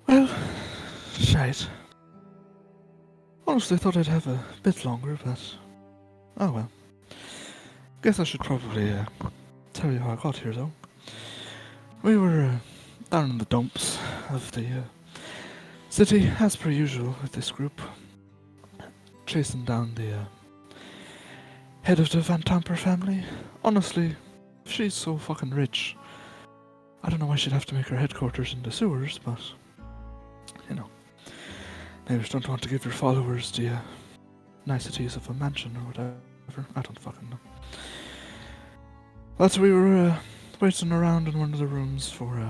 Well, shite. Honestly, thought I'd have a bit longer, but oh well. Guess I should probably tell you how I got here, though. We were down in the dumps of the city, as per usual with this group, chasing down the head of the Van Tamper family. Honestly, if she's so fucking rich, I don't know why she'd have to make her headquarters in the sewers, but you know, neighbors don't want to give your followers the niceties of a mansion or whatever. I don't fucking know. But we were waiting around in one of the rooms for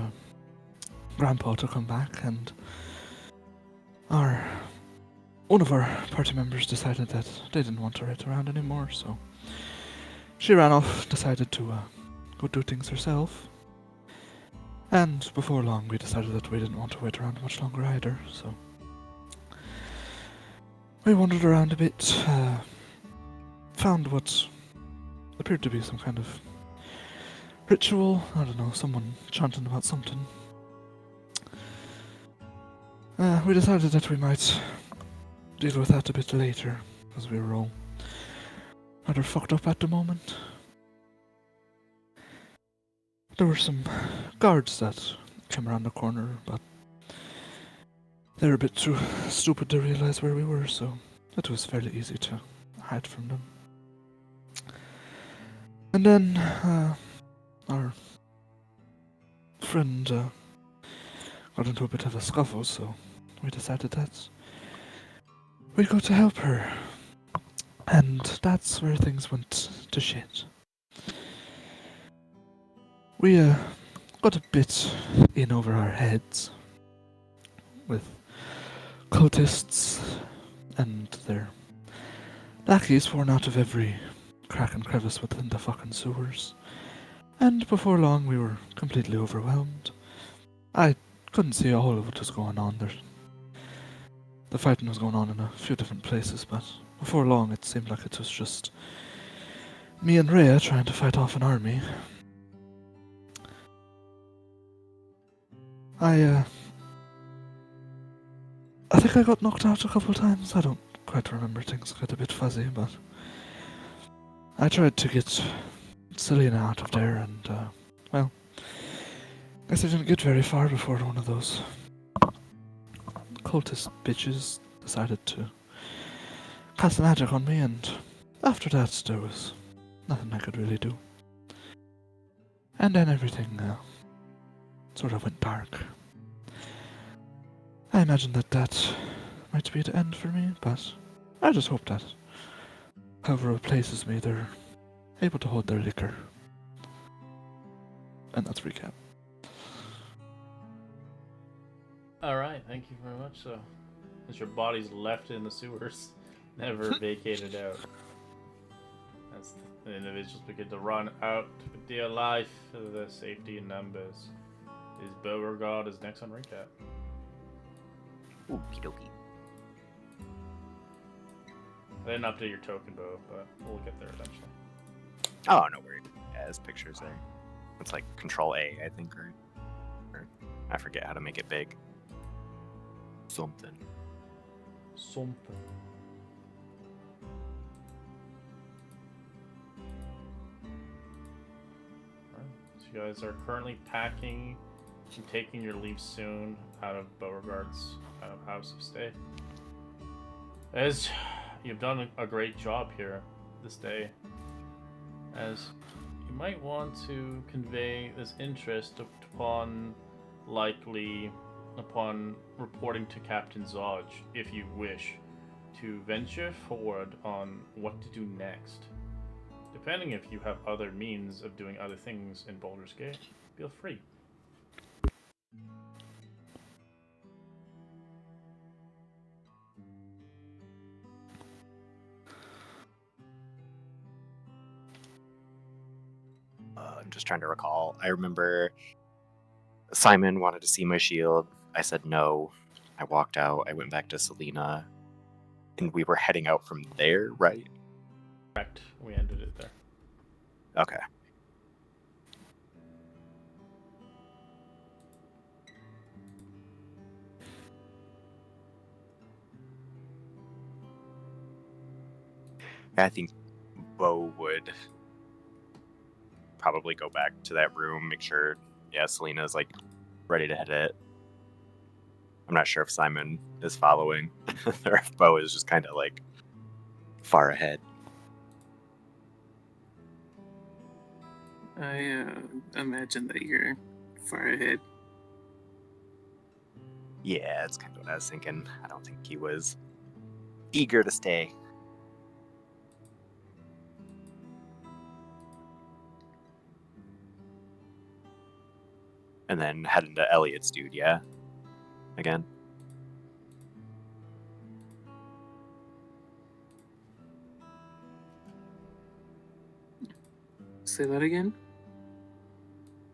Grandpa to come back, and one of our party members decided that they didn't want to wait around anymore, so she ran off, decided to go do things herself. And before long, we decided that we didn't want to wait around much longer either, so we wandered around a bit, found what appeared to be some kind of ritual. I don't know, someone chanting about something. We decided that we might deal with that a bit later, because we were all rather fucked up at the moment. There were some guards that came around the corner, but they were a bit too stupid to realize where we were, so it was fairly easy to hide from them. And then our friend got into a bit of a scuffle, so we decided that we'd go to help her. And that's where things went to shit. We got a bit in over our heads with cultists and their lackeys pouring out of every crack and crevice within the fucking sewers. And before long we were completely overwhelmed. I couldn't see a whole of what was going on there. The fighting was going on in a few different places, but before long it seemed like it was just me and Rhea trying to fight off an army. I think I got knocked out a couple of times. I don't quite remember, things got a bit fuzzy, but I tried to get Selena out of there, and well, guess I didn't get very far before one of those cultist bitches decided to cast magic on me, and after that there was nothing I could really do. And then everything sort of went dark. I imagine that might be the end for me, but I just hope that whoever replaces me, they're able to hold their liquor. And that's recap. Alright, thank you very much. So, since your body's left in the sewers, never vacated out, as the individuals begin to run out with dear life for the safety in numbers. Is Beauregard is next on recap. Okie dokie. I didn't update your token, Bo, but we'll get there eventually. Oh, no worries. Yeah, there's pictures there. It's like Control A, I think, or I forget how to make it big. Something. Something. Alright, so you guys are currently packing and taking your leave soon out of Beauregard's house of stay. As you've done a great job here this day, as you might want to convey this interest upon reporting to Captain Zodge, if you wish to venture forward on what to do next. Depending if you have other means of doing other things in Baldur's Gate, feel free. I'm just trying to recall. I remember Simon wanted to see my shield. I said no. I walked out. I went back to Selena. And we were heading out from there, right? Correct. We ended it there. Okay. I think Bo would probably go back to that room, make sure, Selena's like ready to hit it. I'm not sure if Simon is following or if Bo is just kind of like far ahead. I imagine that you're far ahead. Yeah, that's kind of what I was thinking. I don't think he was eager to stay. And then head into Elliot's dude, yeah? Again? Say that again?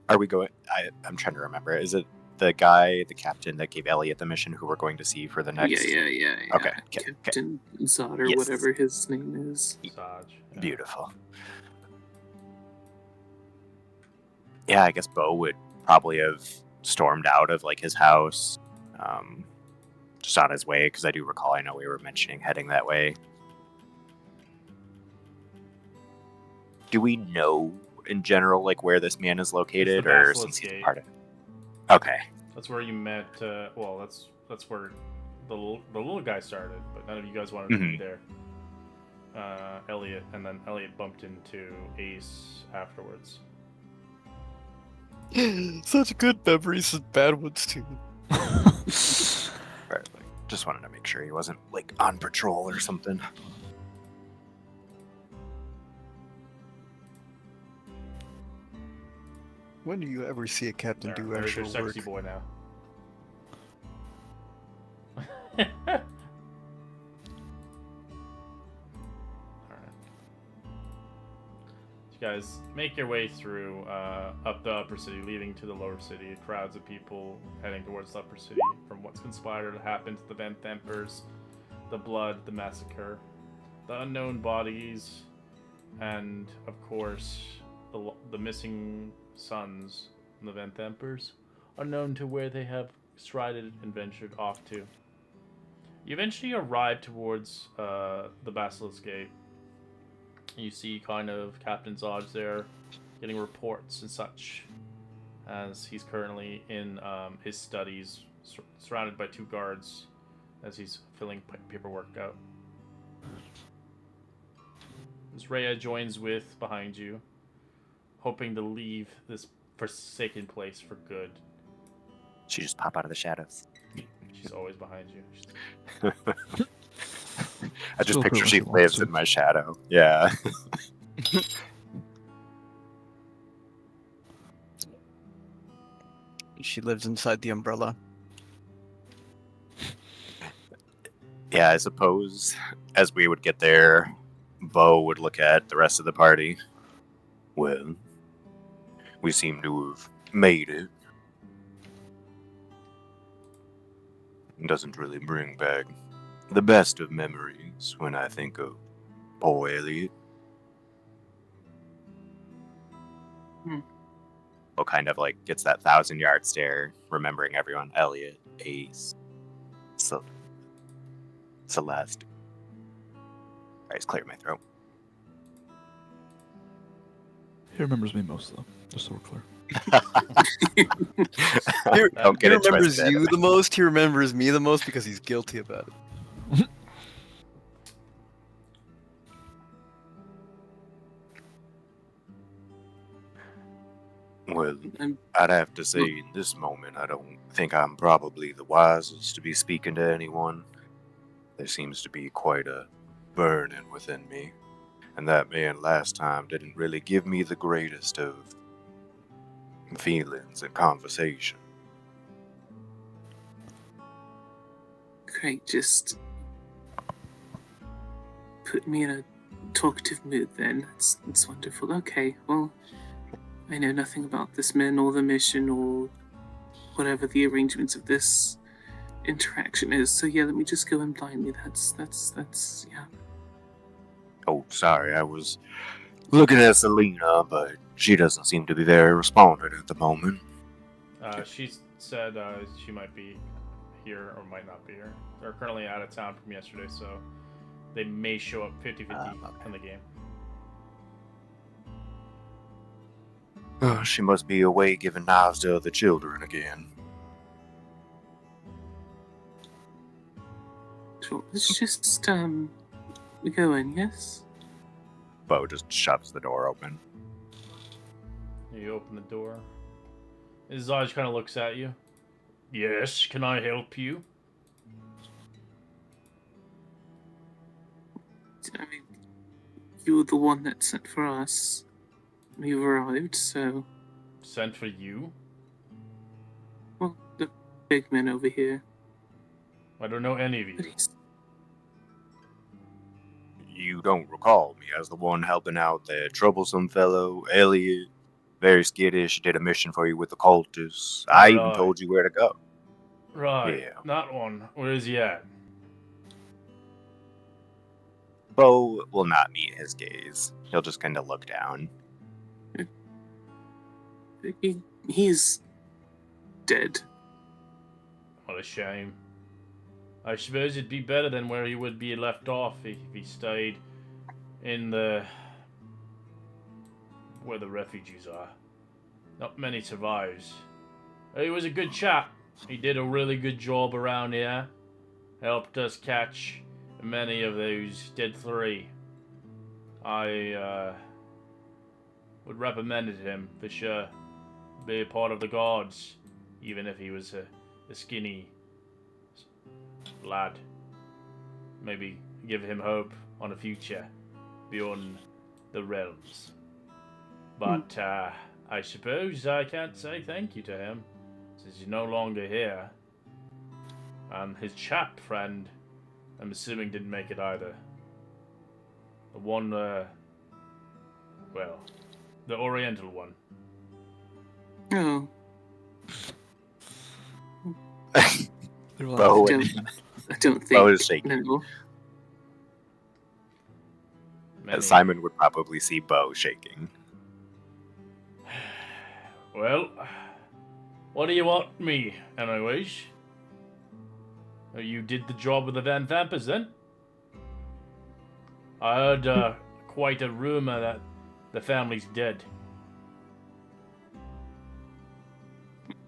Are we going... I'm trying to remember. Is it the guy, the captain that gave Elliot the mission who we're going to see for the next... Yeah. Okay. Captain Zod or Yes. whatever his name is. Saj. Yeah. Beautiful. Yeah, I guess Bo would probably have stormed out of like his house, just on his way, because I do recall, I know we were mentioning heading that way. Do we know in general like where this man is located, or Basilisk since he's Gate. part of? Okay. That's where you met. Well, that's where the little guy started, but none of you guys wanted to be there. Elliot, and then Elliot bumped into Ace afterwards. Such good memories and bad ones too. Right, like, just wanted to make sure he wasn't like on patrol or something. When do you ever see a captain do There's your actual work? sexy boy now. You guys make your way through up the upper city, leading to the lower city. Crowds of people heading towards the upper city from what's conspired to happen to the Van Thempers, the blood, the massacre, the unknown bodies, and of course the missing sons of the Van Thempers, unknown to where they have strided and ventured off to. You eventually arrive towards the Basilisk Gate. You see kind of Captain Zodge there getting reports and such, as he's currently in his studies, surrounded by 2 guards as he's filling paperwork out. As Rhea joins with behind you, hoping to leave this forsaken place for good. She just pop out of the shadows. She's always behind you. I just Still picture her when she she wants lives to. in my shadow. Yeah. She lives inside the umbrella. Yeah, I suppose as we would get there, Bo would look at the rest of the party. Well, we seem to have made it. It doesn't really bring back the best of memories when I think of poor Elliot. Bo kind of like gets that 1,000-yard stare, remembering everyone. Elliot, Ace, Celeste. I just cleared my throat. He remembers me most, though, just so we're clear. Don't get He it remembers twisted. you the most. He remembers me the most because he's guilty about it. Well, I'm- I'd have to say in this moment, I don't think I'm probably the wisest to be speaking to anyone. There seems to be quite a burning within me, and that man last time didn't really give me the greatest of feelings and conversation. Great, just put me in a talkative mood then. That's wonderful. Okay, well, I know nothing about this man or the mission or whatever the arrangements of this interaction is. So yeah, let me just go in blindly. That's yeah. Oh, sorry, I was looking at Selena, but she doesn't seem to be very responsive at the moment. She said she might be here or might not be here. They're currently out of town from yesterday, so they may show up 50-50 okay. in the game. Oh, she must be away giving knives to other children again. Sure, let's just go in, yes? Bo just shoves the door open. You open the door. His eyes kind of looks at you. Yes, can I help you? I mean, you were the one that sent for us. We've arrived, so... Sent for you? Well, the big man over here. I don't know any of But you. he's... You don't recall me as the one helping out the troublesome fellow, Elliot. Very skittish, did a mission for you with the cultists. I even Right. told you where to go. Right, Yeah. that one. Where is he at? Bo will not meet his gaze. He'll just kind of look down. He's... dead. What a shame. I suppose it'd be better than where he would be left off if he stayed in the... where the refugees are. Not many survives. He was a good chap. He did a really good job around here. Helped us catch many of those dead three. I would recommend it him for sure. Be a part of the guards, even if he was a skinny lad. Maybe give him hope on a future beyond the realms. But I suppose I can't say thank you to him, since he's no longer here. And his chap friend, I'm assuming, didn't make it either. The one, well, the Oriental one. Oh, They were Bo like, and I don't think... Bo is shaking. No. Many. Simon would probably see Bo shaking. Well, what do you want me, anyways? You did the job with the Van Vampers, then? I heard quite a rumor that the family's dead.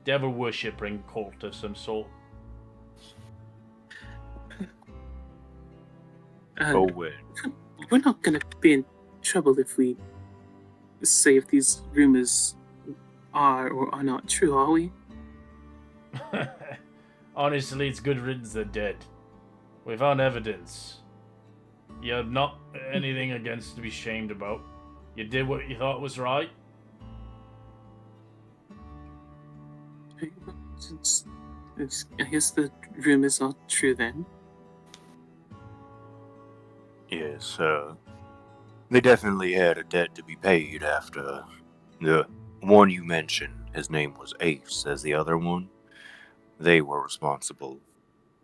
Devil worshipping cult of some sort. Bo would. We're not gonna be in trouble if we say if these rumors are or are not true, are we? Honestly, it's good riddance they're dead. We found evidence. You have not anything against to be shamed about. You did what you thought was right. I guess the rumors are true then. Yes, they definitely had a debt to be paid after the one you mentioned. His name was Ace, as the other one. They were responsible.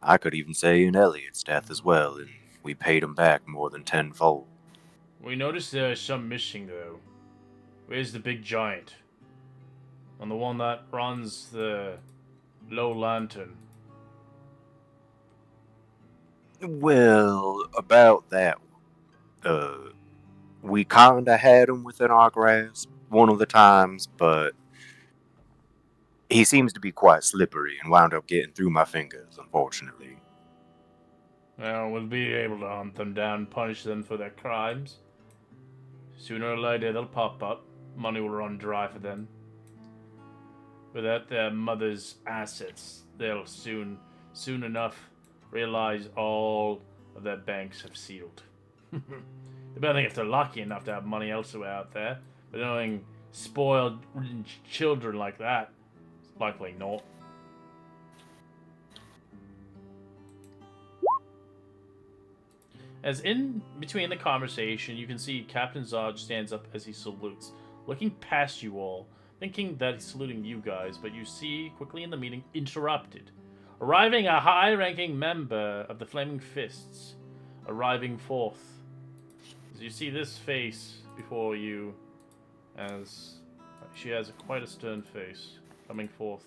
I could even say in Elliot's death as well, and we paid him back more than tenfold. We noticed there is some missing, though. Where's the big giant? And the one that runs the low lantern. Well, about that one. We kinda had him within our grasp one of the times, but he seems to be quite slippery and wound up getting through my fingers, unfortunately. Well, we'll be able to hunt them down and punish them for their crimes. Sooner or later, they'll pop up. Money will run dry for them. Without their mother's assets, they'll soon enough realize all of their banks have sealed. Depending if they're lucky enough to have money elsewhere out there. But knowing spoiled children like that, likely not. As in between the conversation, you can see Captain Zod stands up as he salutes, looking past you all, thinking that he's saluting you guys, but you see quickly in the meeting interrupted. Arriving a high-ranking member of the Flaming Fists, arriving forth. As you see this face before you, as she has quite a stern face, coming forth.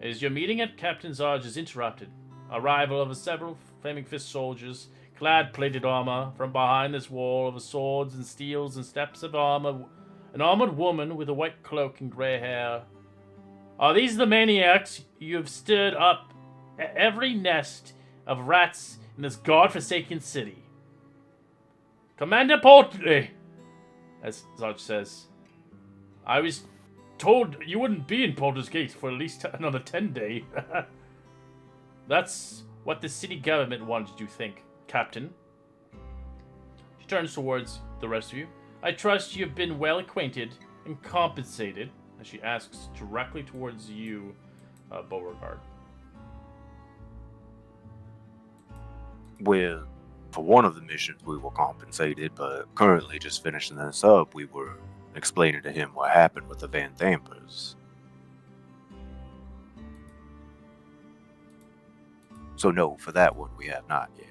As your meeting at Captain Zodge is interrupted, arrival of several Flaming Fist soldiers clad plated armor. From behind this wall of swords and steels and steps of armor, an armored woman with a white cloak and grey hair. Are these the maniacs you have stirred up every nest of rats in this god-forsaken city? Commander Portley, as Zarch says, I was told you wouldn't be in Baldur's Gate for at least another 10 days. That's what the city government wanted you to think, Captain. She turns towards the rest of you. I trust you've been well acquainted and compensated, as she asks directly towards you, Beauregard. Well, for one of the missions we were compensated, but currently just finishing this up, we were explaining to him what happened with the Van Thampers. So no, for that one we have not yet.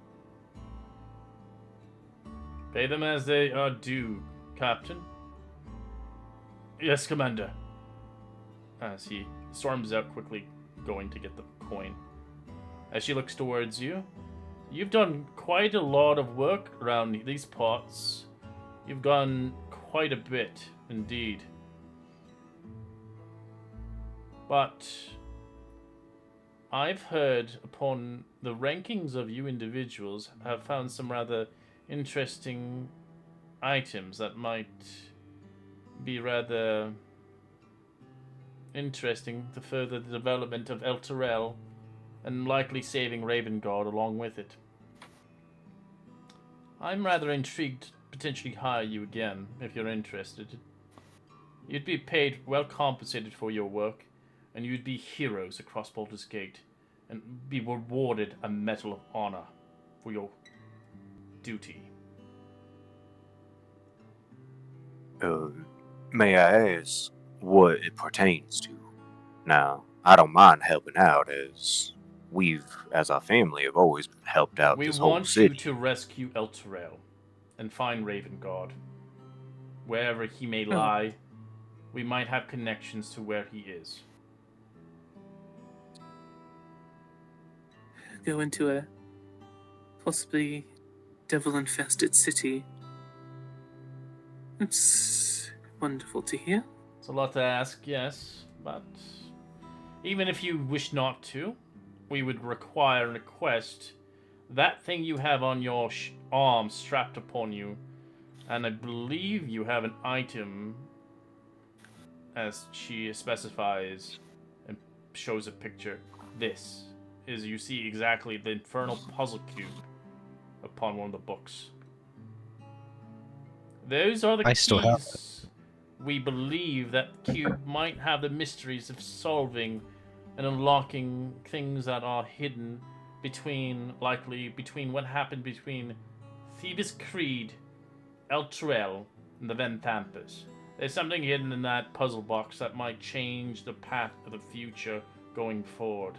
Pay them as they are due, Captain. Yes, Commander. As he storms out quickly, going to get the coin. As she looks towards you, you've done quite a lot of work around these parts. You've gone quite a bit, indeed. But I've heard upon the rankings of you individuals have found some rather interesting items that might be rather interesting to further the development of El Terrell and likely saving Ravengard along with it. I'm rather intrigued to potentially hire you again if you're interested. You'd be paid well compensated for your work, and you'd be heroes across Baldur's Gate and be rewarded a Medal of Honor for your duty. May I ask what it pertains to? Now, I don't mind helping out, as we've, as our family, have always helped out We this whole want city. you to rescue El Terrell and find Ravengard. Wherever he may lie, we might have connections to where he is. Go into a possibly devil-infested city. It's wonderful to hear. It's a lot to ask, yes, but even if you wish not to, we would require and request that thing you have on your arm strapped upon you, and I believe you have an item, as she specifies and shows a picture. This is, you see exactly the infernal puzzle cube upon one of the books. Those are the I keys. still have it. We believe that cube might have the mysteries of solving and unlocking things that are hidden between what happened between Thebes Creed, El Terrell, and the Van Thampers. There's something hidden in that puzzle box that might change the path of the future going forward.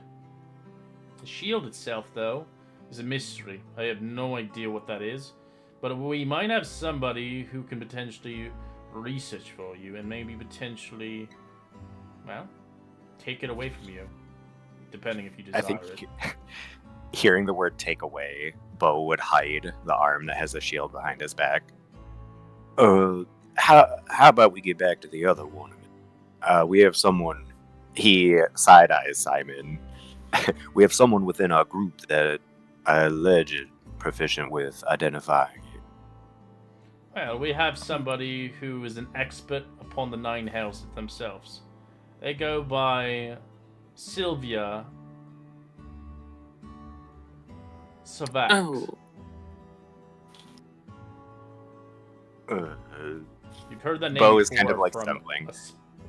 The shield itself, though, is a mystery. I have no idea what that is, but we might have somebody who can potentially research for you and maybe potentially, well, take it away from you, depending if you desire I think it. hearing the word take away, Bo would hide the arm that has a shield behind his back. How about we get back to the other one? We have someone, he side-eyes Simon. We have someone within our group that I allege proficient with identifying you. Well, we have somebody who is an expert upon the Nine Hells themselves. They go by Sylvia Savax. Oh, You've heard that name Bo is before kind of like from stumbling.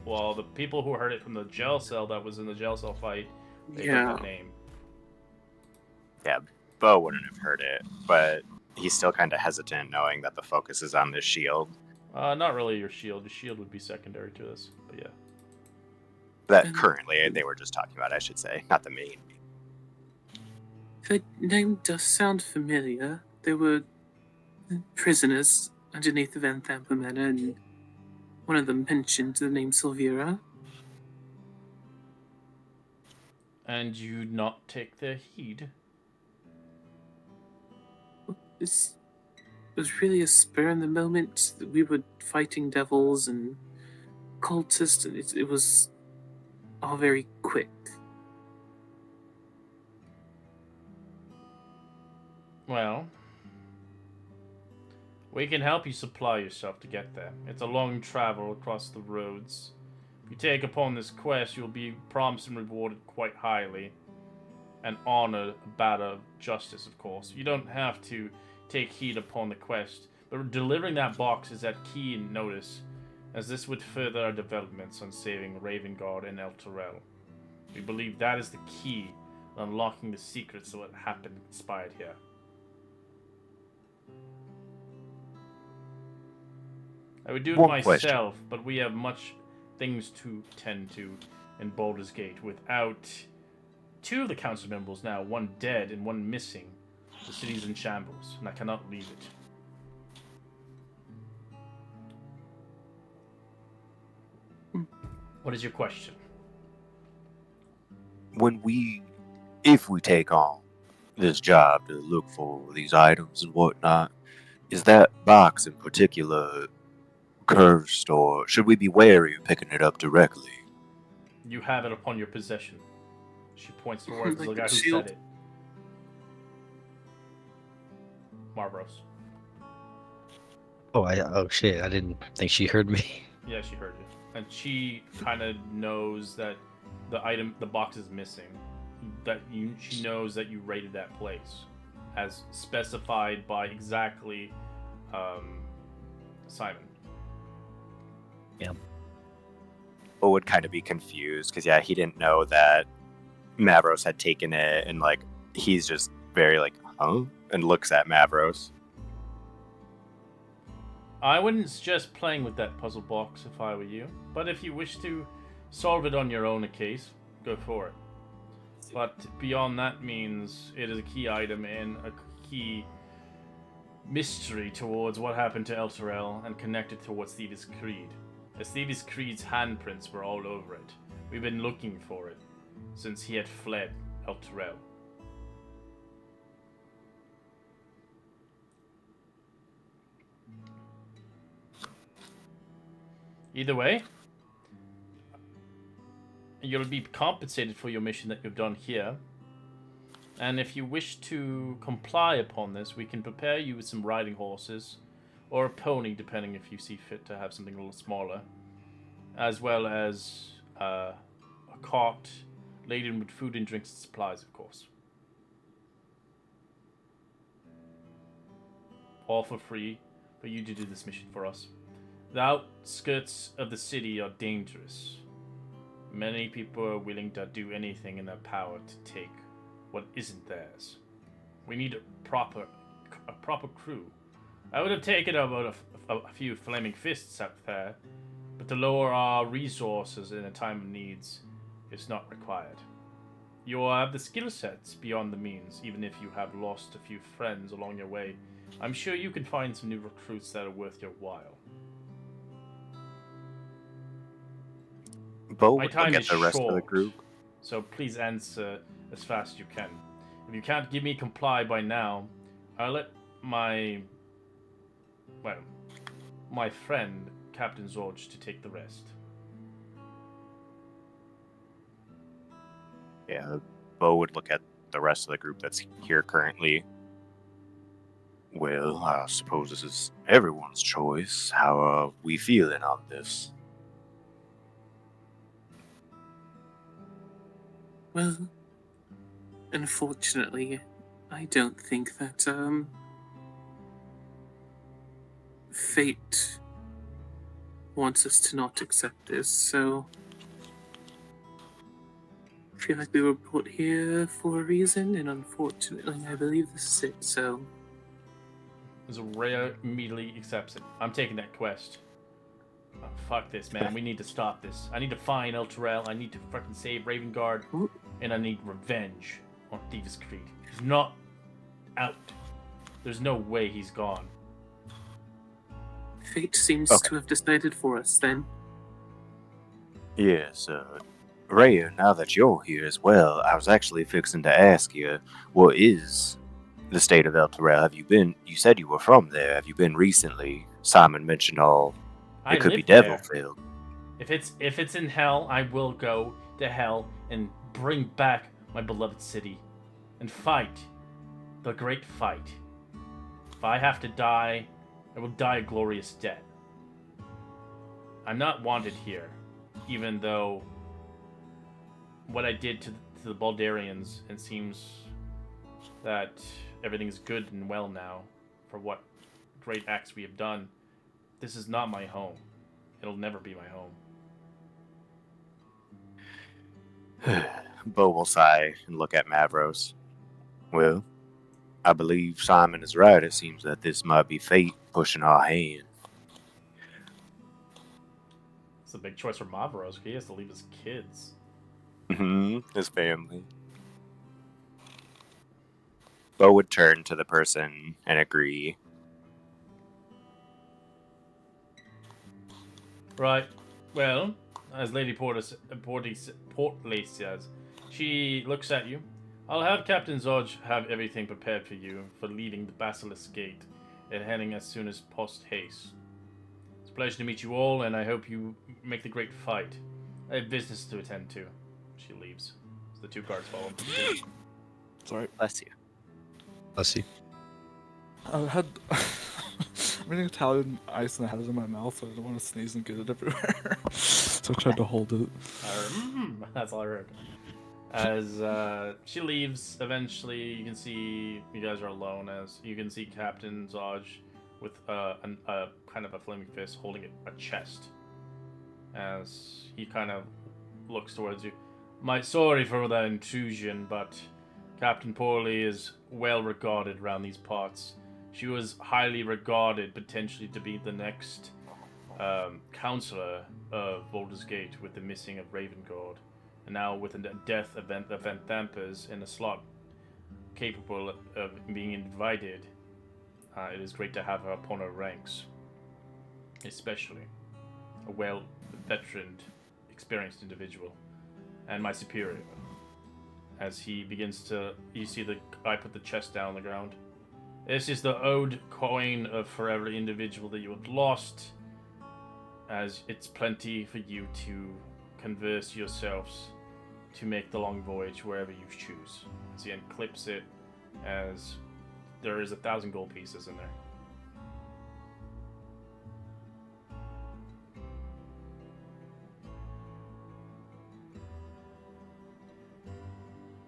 Well, the people who heard it from the jail cell that was in the jail cell fight, they yeah. heard that name. Yeah, Bo wouldn't have heard it, but he's still kind of hesitant knowing that the focus is on this shield. Not really your shield. Your shield would be secondary to this, but yeah. That currently they were just talking about, I should say, not the main. The name does sound familiar. There were prisoners underneath the Van Thamper Manor, and one of them mentioned the name Sylvira. And you not take their heed? This was really a spur in the moment. We were fighting devils and cultists, and it was all very quick. Well, we can help you supply yourself to get there. It's a long travel across the roads. If you take upon this quest, you'll be promised and rewarded quite highly. And honor a battle of justice, of course. You don't have to take heed upon the quest, but delivering that box is at key notice, as this would further our developments on saving Ravengard and Elturel. We believe that is the key to unlocking the secrets of what happened inspired here. I would do it One myself, but we have much things to tend to in Baldur's Gate. Without two of the council members now, one dead and one missing, the city's in shambles, and I cannot leave it. What is your question? If we take on this job to look for these items and whatnot, is that box in particular cursed, or should we be wary of picking it up directly? You have it upon your possession. She points towards Like the the guy who shield? said it. Marbros. Oh shit! I didn't think she heard me. Yeah, she heard you. And she kind of knows that the box is missing. She knows that you raided that place, as specified by exactly Simon. Bo would kind of be confused because he didn't know that Mavros had taken it, and he's just very huh, and looks at Mavros. I wouldn't suggest playing with that puzzle box if I were you, but if you wish to solve it on your own case, go for it. But beyond that means it is a key item and a key mystery towards what happened to Elturel and connected towards Thieves' Creed. As Thieves' Creed's handprints were all over it. We've been looking for it since he had fled Elturel. Either way, you'll be compensated for your mission that you've done here. And if you wish to comply upon this, we can prepare you with some riding horses, or a pony, depending if you see fit to have something a little smaller, as well as a cart laden with food and drinks and supplies, of course. All for free for you to do this mission for us. The outskirts of the city are dangerous. Many people are willing to do anything in their power to take what isn't theirs. We need a proper crew. I would have taken about a few flaming fists out there, but to lower our resources in a time of needs is not required. You will have the skill sets beyond the means, even if you have lost a few friends along your way. I'm sure you can find some new recruits that are worth your while. Bo My would time look at is the rest of the short, group. so please answer as fast as you can. If you can't give me comply by now, I'll let my friend, Captain Zorge, to take the rest. Yeah, Bo would look at the rest of the group that's here currently. Well, I suppose this is everyone's choice. How are we feeling on this? Well, unfortunately, I don't think that, fate wants us to not accept this, so I feel like we were brought here for a reason, and unfortunately, I believe this is it, so... Zarea immediately accepts it. I'm taking that quest. Oh, fuck this, man. We need to stop this. I need to find Elturel. I need to fucking save Ravengard. And I need revenge on Thieves' Creed. He's not out. There's no way he's gone. Fate seems to have decided for us, then. Yes, Rhea, now that you're here as well, I was actually fixing to ask you, what is the state of El Terrell. Have you been? You said you were from there. Have you been recently? Simon mentioned all. I It could be live there. devil-filled. If it's in hell, I will go to hell and bring back my beloved city and fight the great fight. If I have to die, I will die a glorious death. I'm not wanted here, even though what I did to the Baldurians, it seems that everything's good and well now for what great acts we have done. This is not my home. It'll never be my home. Bo will sigh and look at Mavros. Well, I believe Simon is right. It seems that this might be fate pushing our hand. It's a big choice for Mavros. He has to leave his kids. His family. Bo would turn to the person and agree. Right. Well, as Lady Portley says, she looks at you. I'll have Captain Zodge have everything prepared for you for leaving the Basilisk Gate and heading as soon as post haste. It's a pleasure to meet you all, and I hope you make the great fight. I have business to attend to. She leaves. So the two guards follow. Sorry. Bless you. Bless you. I had. I'm eating Italian ice and I had it in my mouth, so I didn't want to sneeze and get it everywhere. So I tried to hold it. That's all I heard. As she leaves, eventually you can see you guys are alone. As you can see Captain Zodge with a kind of a flaming fist holding a chest. As he kind of looks towards you. Sorry for that intrusion, but Captain Portley is well regarded around these parts. She was highly regarded, potentially to be the next counselor of Baldur's Gate with the missing of Ravengard. And now with the death of Venthampers in a slot capable of being invited, it is great to have her upon her ranks. Especially a well-veteraned, experienced individual. And my superior. As he begins to... You see the guy put the chest down on the ground. This is the ode coin for every individual that you have lost, as it's plenty for you to converse yourselves to make the long voyage wherever you choose. As he unclips it, as there is 1,000 gold pieces in there.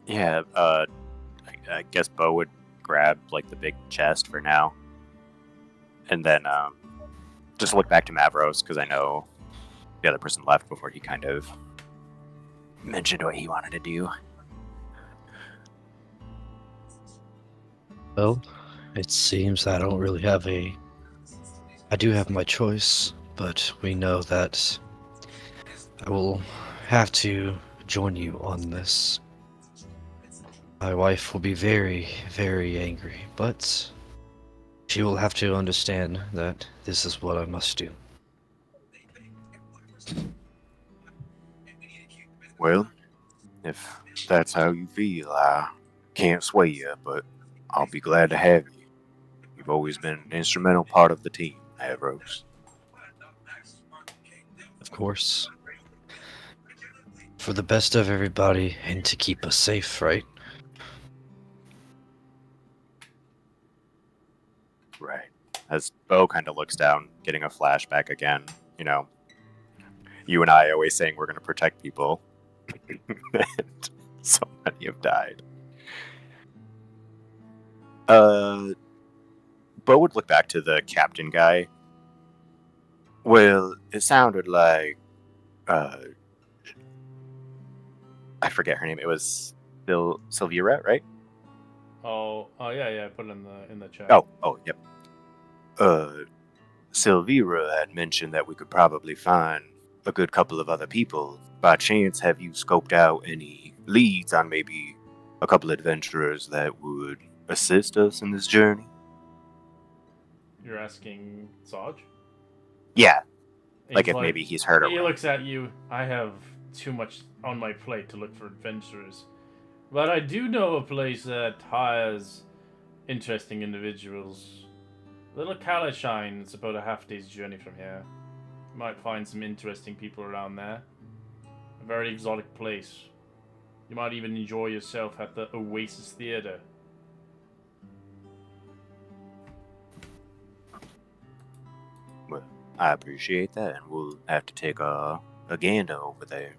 Yeah, I guess Bo would grab like the big chest for now, and then just look back to Mavros because I know the other person left before he kind of mentioned what he wanted to do. Well, it seems I don't really have I do have my choice, but we know that I will have to join you on this. My wife will be very, very angry, but she will have to understand that this is what I must do. Well, if that's how you feel, I can't sway you, but I'll be glad to have you. You've always been an instrumental part of the team, Avros. Of course. For the best of everybody and to keep us safe, right? Right. As Bo kind of looks down, getting a flashback again, you know, you and I always saying we're going to protect people, and so many have died. Bo would look back to the captain guy. Well, it sounded like, I forget her name. It was Sylvira, right? Oh yeah, I put it in the chat. Oh, yep. Sylvira had mentioned that we could probably find a good couple of other people. By chance, have you scoped out any leads on maybe a couple of adventurers that would assist us in this journey? You're asking Zodge? Yeah, like He's if maybe he's heard He of. looks at you. I have too much on my plate to look for adventurers. But I do know a place that hires interesting individuals. Little Kalashine is about a half day's journey from here. You might find some interesting people around there. A very exotic place. You might even enjoy yourself at the Oasis Theatre. Well, I appreciate that, and we'll have to take a gander over there.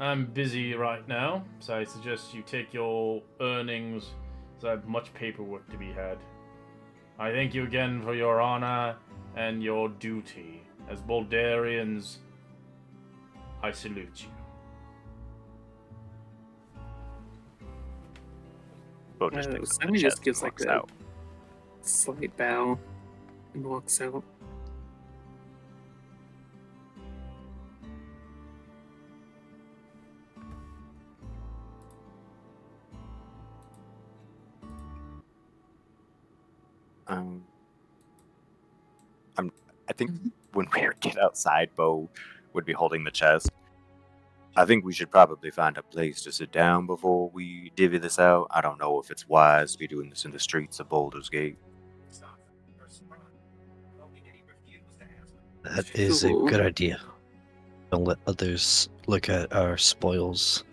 I'm busy right now, so I suggest you take your earnings, as I have much paperwork to be had. I thank you again for your honor and your duty. As Baldurians, I salute you. Bo just picks up the Simon just chest gives and like walks a out. slight bow and walks out. Um, I think when we get outside, Bo would be holding the chest. I think we should probably find a place to sit down before we divvy this out. I don't know if it's wise to be doing this in the streets of Baldur's Gate. That is a Sure. good idea. Don't let others look at our spoils.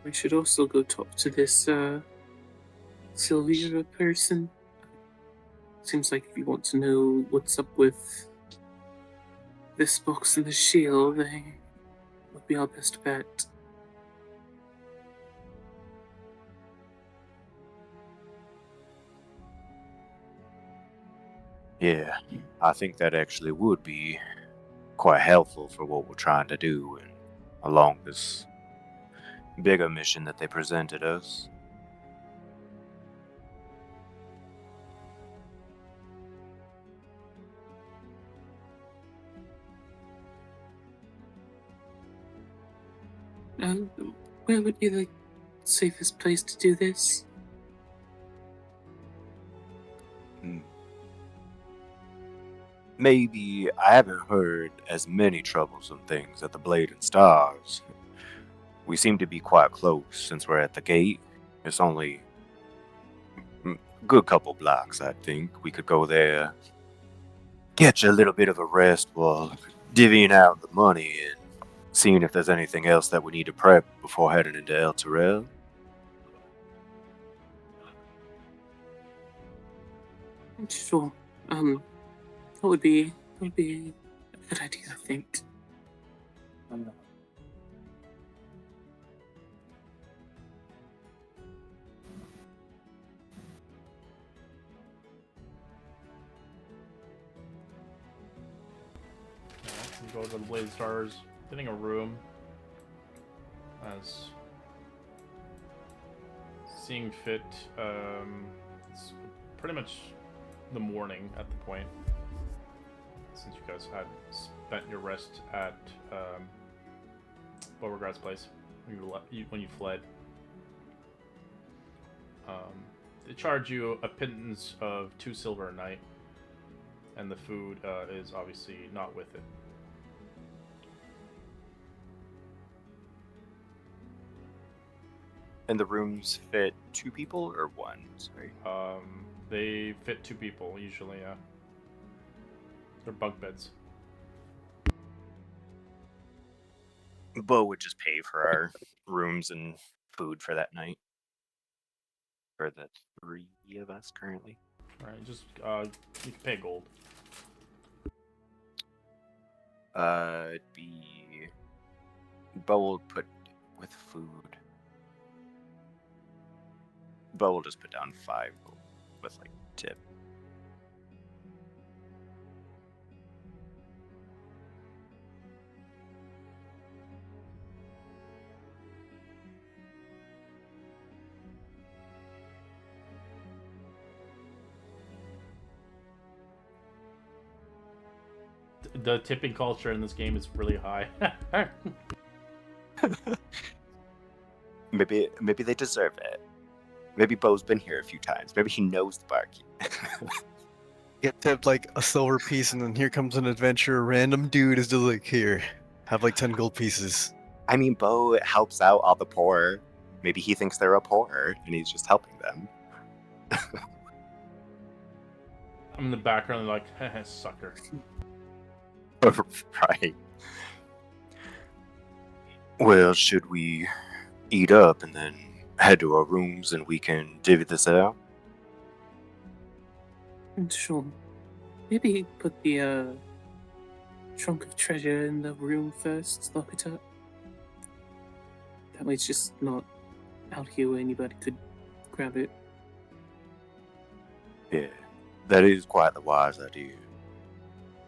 We should also go talk to this Sylvia person. Seems like if you want to know what's up with this box and the shield, they would be our best bet. Yeah, I think that actually would be quite helpful for what we're trying to do and along this bigger mission that they presented us. Where would be the safest place to do this? Maybe I haven't heard as many troublesome things at the Blade and Stars. We seem to be quite close since we're at the gate. It's only a good couple blocks, I think. We could go there, get you a little bit of a rest while divvying out the money and seeing if there's anything else that we need to prep before heading into El Terrell. Sure. That would be a good idea, I think. You go to the Blade Stars, getting a room. As seeing fit, it's pretty much the morning at the point, since you guys had spent your rest at Beauregard's place when you fled. They charge you a pittance of 2 silver a night, and the food is obviously not with it. And the rooms fit 2 people or 1? Sorry. They fit 2 people usually. Yeah, they're bunk beds. Bo would just pay for our rooms and food for that night. For the 3 of us currently. All right, just you can pay gold. It'd be Bo will put with food. Bo will just put down 5 gold with like tip. The tipping culture in this game is really high. Maybe they deserve it. Maybe Bo's been here a few times. Maybe he knows the barkeep. get tipped like a silver piece, and then here comes an adventure. A random dude is just like, here, have like 10 gold pieces. I mean, Bo helps out all the poor. Maybe he thinks they're a poor, and he's just helping them. I'm in the background, like, sucker. Right. Well, should we eat up and then head to our rooms and we can divvy this out? Sure. Maybe put the trunk of treasure in the room first, lock it up. That way it's just not out here where anybody could grab it. Yeah, that is quite the wise idea.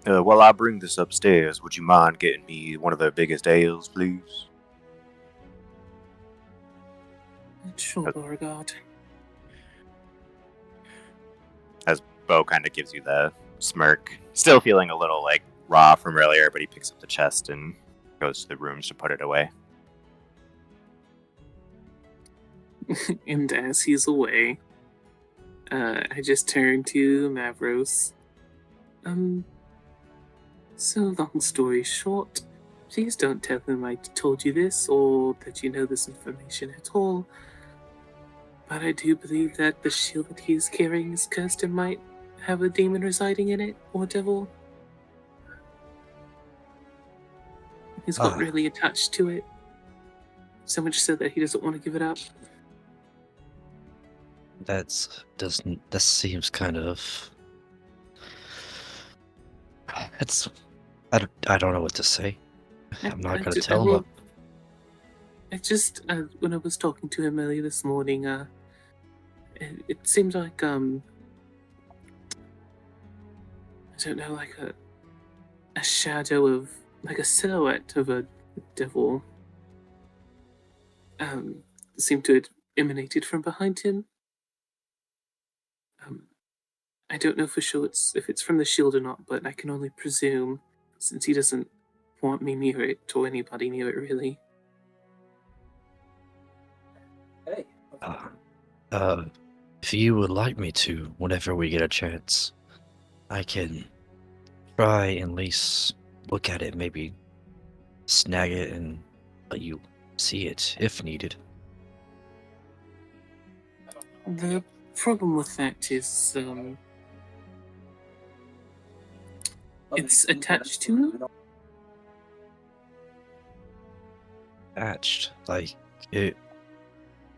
While I bring this upstairs, would you mind getting me one of the biggest ales, please? Sure, Beauregard. As Bo kind of gives you the smirk, still feeling a little like raw from earlier, but he picks up the chest and goes to the rooms to put it away. And as he's away, I just turn to Mavros. So long story short, please don't tell him I told you this or that you know this information at all. But I do believe that the shield that he's carrying is cursed and might have a demon residing in it, or devil. He's got really attached to it. So much so that he doesn't want to give it up. That seems kind of. I don't know what to say. I'm not going to tell him. I just, when I was talking to him earlier this morning, it seemed like, I don't know, like a shadow of, like a silhouette of a devil, seemed to have emanated from behind him. I don't know for sure if it's from the shield or not, but I can only presume, since he doesn't want me near it, or anybody near it, really. If you would like me to, whenever we get a chance, I can try and at least look at it, maybe snag it and let you see it if needed. The problem with that is, it's attached to him? Attached, like it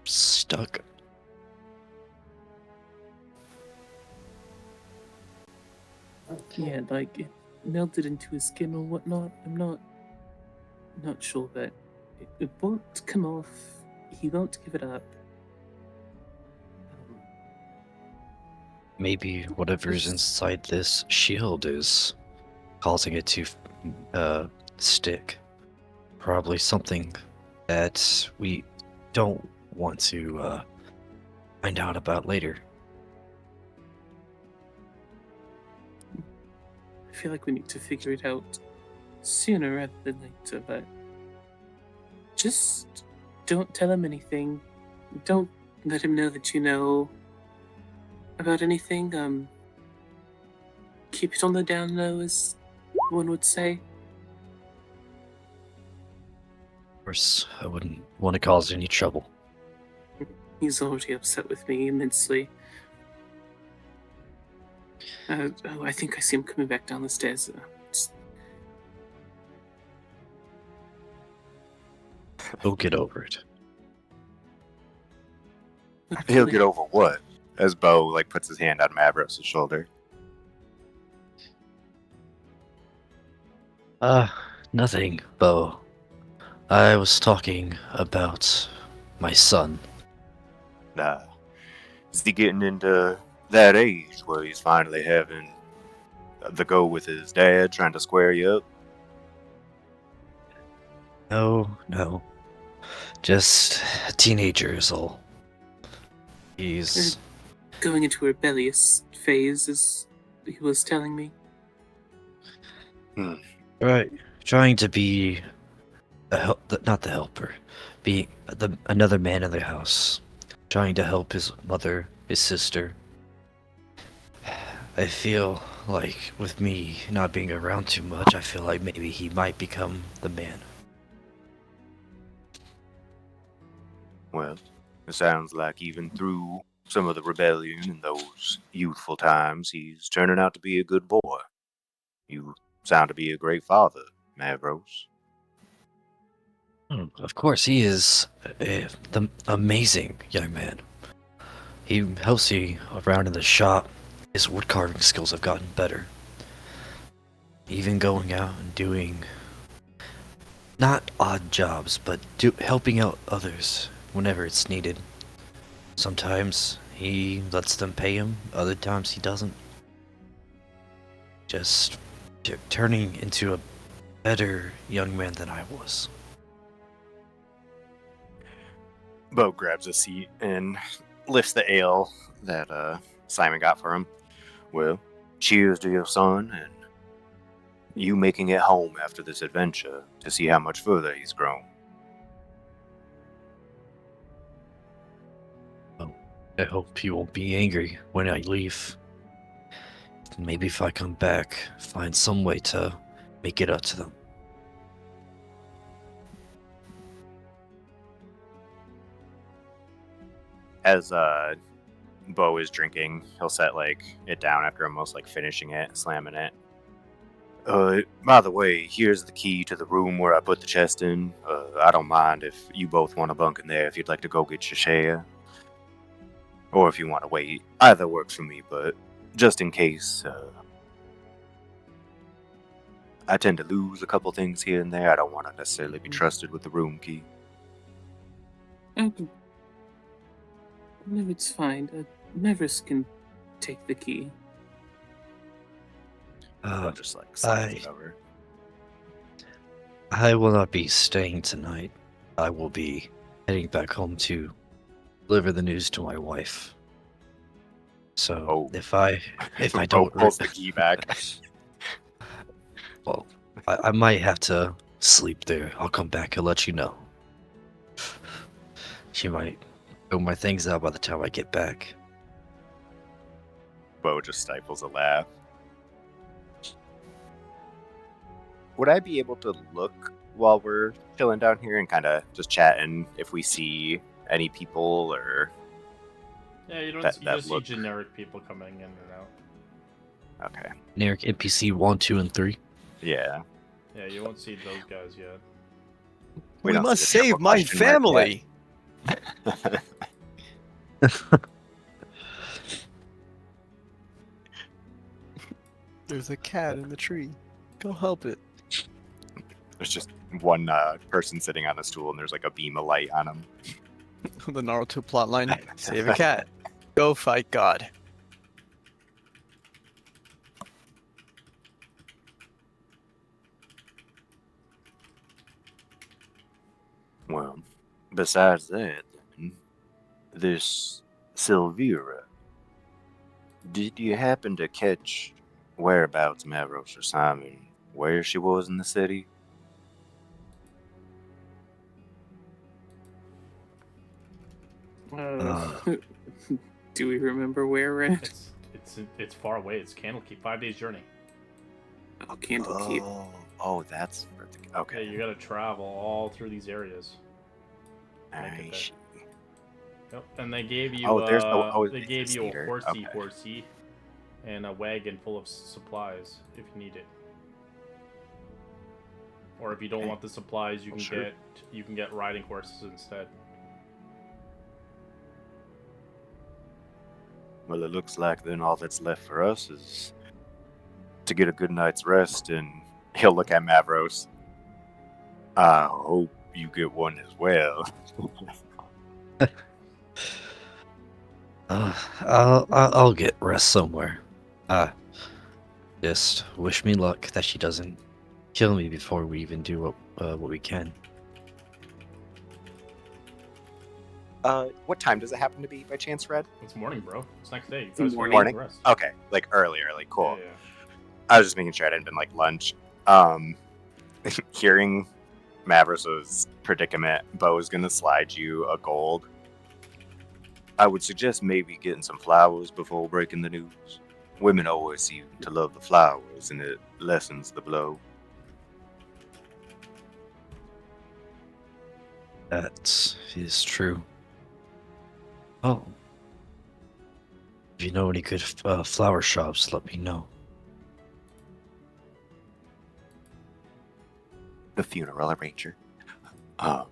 stuck. Yeah, like it melted into his skin or whatnot. I'm not sure, but it won't come off. He won't give it up. Maybe whatever's inside this shield is causing it to stick. Probably something that we don't want to find out about later. I feel like we need to figure it out sooner rather than later, but just don't tell him anything. Don't let him know that you know about anything. Keep it on the down low, as one would say. Of course, I wouldn't want to cause any trouble. He's already upset with me immensely. I think I see him coming back down the stairs. He'll get over it. He'll get over what? As Bo like puts his hand on Mavros' shoulder. Nothing, Bo. I was talking about my son. Nah. Is he getting into that age where he's finally having the go with his dad trying to square you up? No. Just a teenager is all. He's going into a rebellious phase, as he was telling me. right, trying to be not the helper, be another man in the house, trying to help his mother, his sister. I feel like with me not being around too much, I feel like maybe he might become the man. Well, it sounds like even through some of the rebellion in those youthful times, he's turning out to be a good boy. You sound to be a great father, Mavros. Of course, he is the amazing young man. He helps me around in the shop. His wood carving skills have gotten better. Even going out and doing not odd jobs, but helping out others whenever it's needed. Sometimes he lets them pay him, other times he doesn't. Just turning into a better young man than I was. Bo grabs a seat and lifts the ale that Simon got for him. Well, cheers to your son and you making it home after this adventure to see how much further he's grown. I hope he won't be angry when I leave. Maybe if I come back, find some way to make it up to them. As Bo is drinking, he'll set it down after almost finishing it, slamming it. By the way, here's the key to the room where I put the chest in. I don't mind if you both want to bunk in there if you'd like to go get your share. Or if you want to wait. Either works for me, but just in case, I tend to lose a couple things here and there. I don't want to necessarily be trusted with the room key. No, it's fine. Mavericks can take the key. I'll just slide it over. I will not be staying tonight. I will be heading back home to deliver the news to my wife. So if I don't pulls the key back. Well, I might have to sleep there. I'll come back and let you know. She might throw my things out by the time I get back. Bo just stifles a laugh. Would I be able to look while we're chilling down here and kind of just chatting if we see any people or... Yeah, you don't. That- You that just look. see generic people coming in and out. Okay. Generic NPC 1, 2, and 3. Yeah. Yeah, you won't see those guys yet. We We don't must see the save triple my question mark family. There's a cat in the tree. Go help it. There's just one person sitting on a stool and there's a beam of light on him. The Naruto plotline. Save a cat. Go fight God. Well, besides that, then, this Silvira, did you happen to catch whereabouts Mavros or Simon, where she was in the city? Do we remember where we're at? It's far away. It's Candlekeep, 5 days journey. Oh, Candlekeep. Oh, that's okay. Yeah, you gotta travel all through these areas. I see. Yep. And they gave you they it's gave this you a theater. horsey, and a wagon full of supplies if you need it. Or if you don't want the supplies, you can get riding horses instead. Well, it looks like then all that's left for us is to get a good night's rest, and he'll look at Mavros. I hope you get one as well. I'll get rest somewhere. Just wish me luck that she doesn't kill me before we even do what we can. What time does it happen to be by chance, Red? It's morning, bro. It's next day. You It's guys morning. gotta get rest. Okay, earlier, cool. Yeah. I was just making sure I didn't been lunch. Hearing Mavros' predicament, Bo's gonna slide you a gold. I would suggest maybe getting some flowers before breaking the news. Women always seem to love the flowers, and it lessens the blow. That is true. Oh. If you know any good flower shops, let me know. The funeral arranger. Um,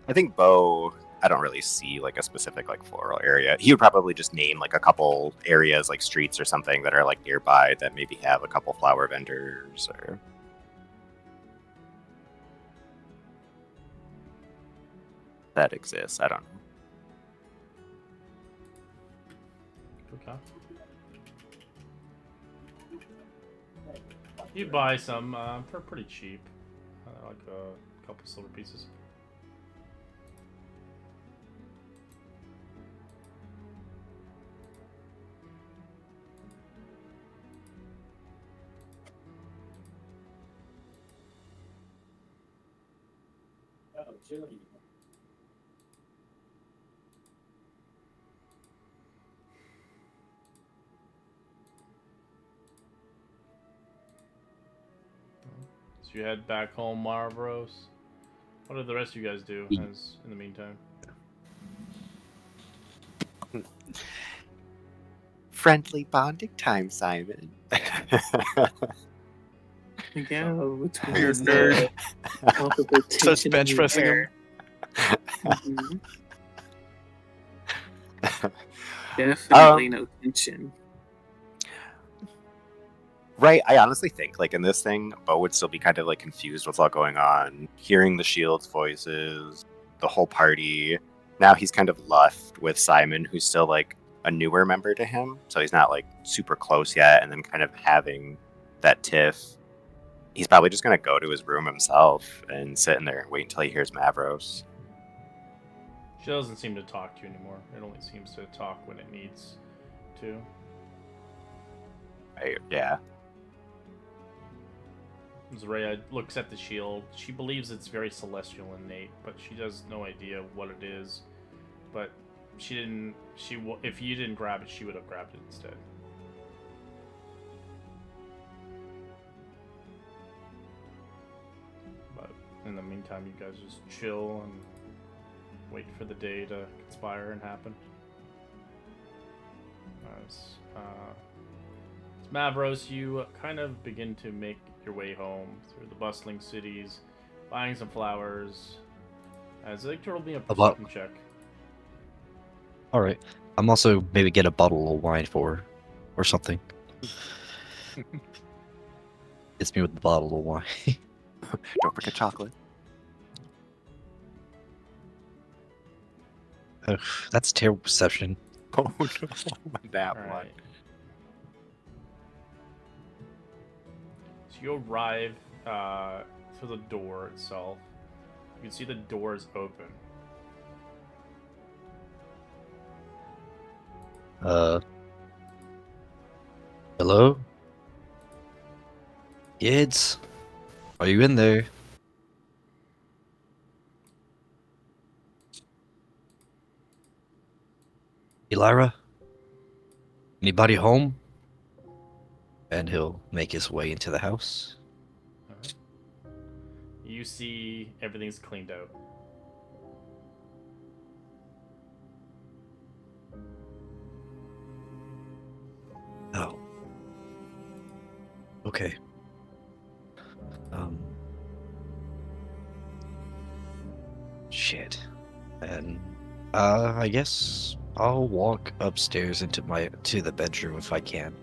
I think Bo. I don't really see like a specific like floral area. He would probably just name like a couple areas, like streets or something, that are like nearby that maybe have a couple flower vendors or. That exists. I don't know. Okay. You buy some for pretty cheap, like a couple silver pieces. So you head back home, Marvros. What do the rest of you guys do as in the meantime? Friendly bonding time, Simon. Yeah, between Weird us, nerd. palpable Starts tension in bench the pressing him. air. Mhm. Definitely no tension. Right, I honestly think, like, in this thing, Bo would still be kind of, like, confused with what's all going on, hearing the Shield's voices, the whole party. Now he's kind of left with Simon, who's still, like, a newer member to him, so he's not, like, super close yet, and then kind of having that tiff. He's probably just gonna go to his room himself and sit in there and wait until he hears Mavros. She doesn't seem to talk to you anymore. It only seems to talk when it needs to. Yeah. Zaraya looks at the shield. She believes it's very celestial and innate, but she has no idea what it is. But she didn't. If you didn't grab it, she would have grabbed it instead. But in the meantime, you guys just chill and wait for the day to conspire and happen. As Mavros, you kind of begin to make your way home through the bustling cities, buying some flowers. As Victor will be a perception check. All right. I'm also maybe get a bottle of wine for her or something. It's me with the bottle of wine. Don't forget chocolate. Ugh, that's terrible perception. Oh no, that All one. right. So you arrive to the door itself. You can see the door is open. Hello? Kids? Are you in there? Elira? Anybody home? And he'll make his way into the house. Alright. You see everything's cleaned out. Oh. Okay. Shit. And I guess I'll walk upstairs into the bedroom if I can.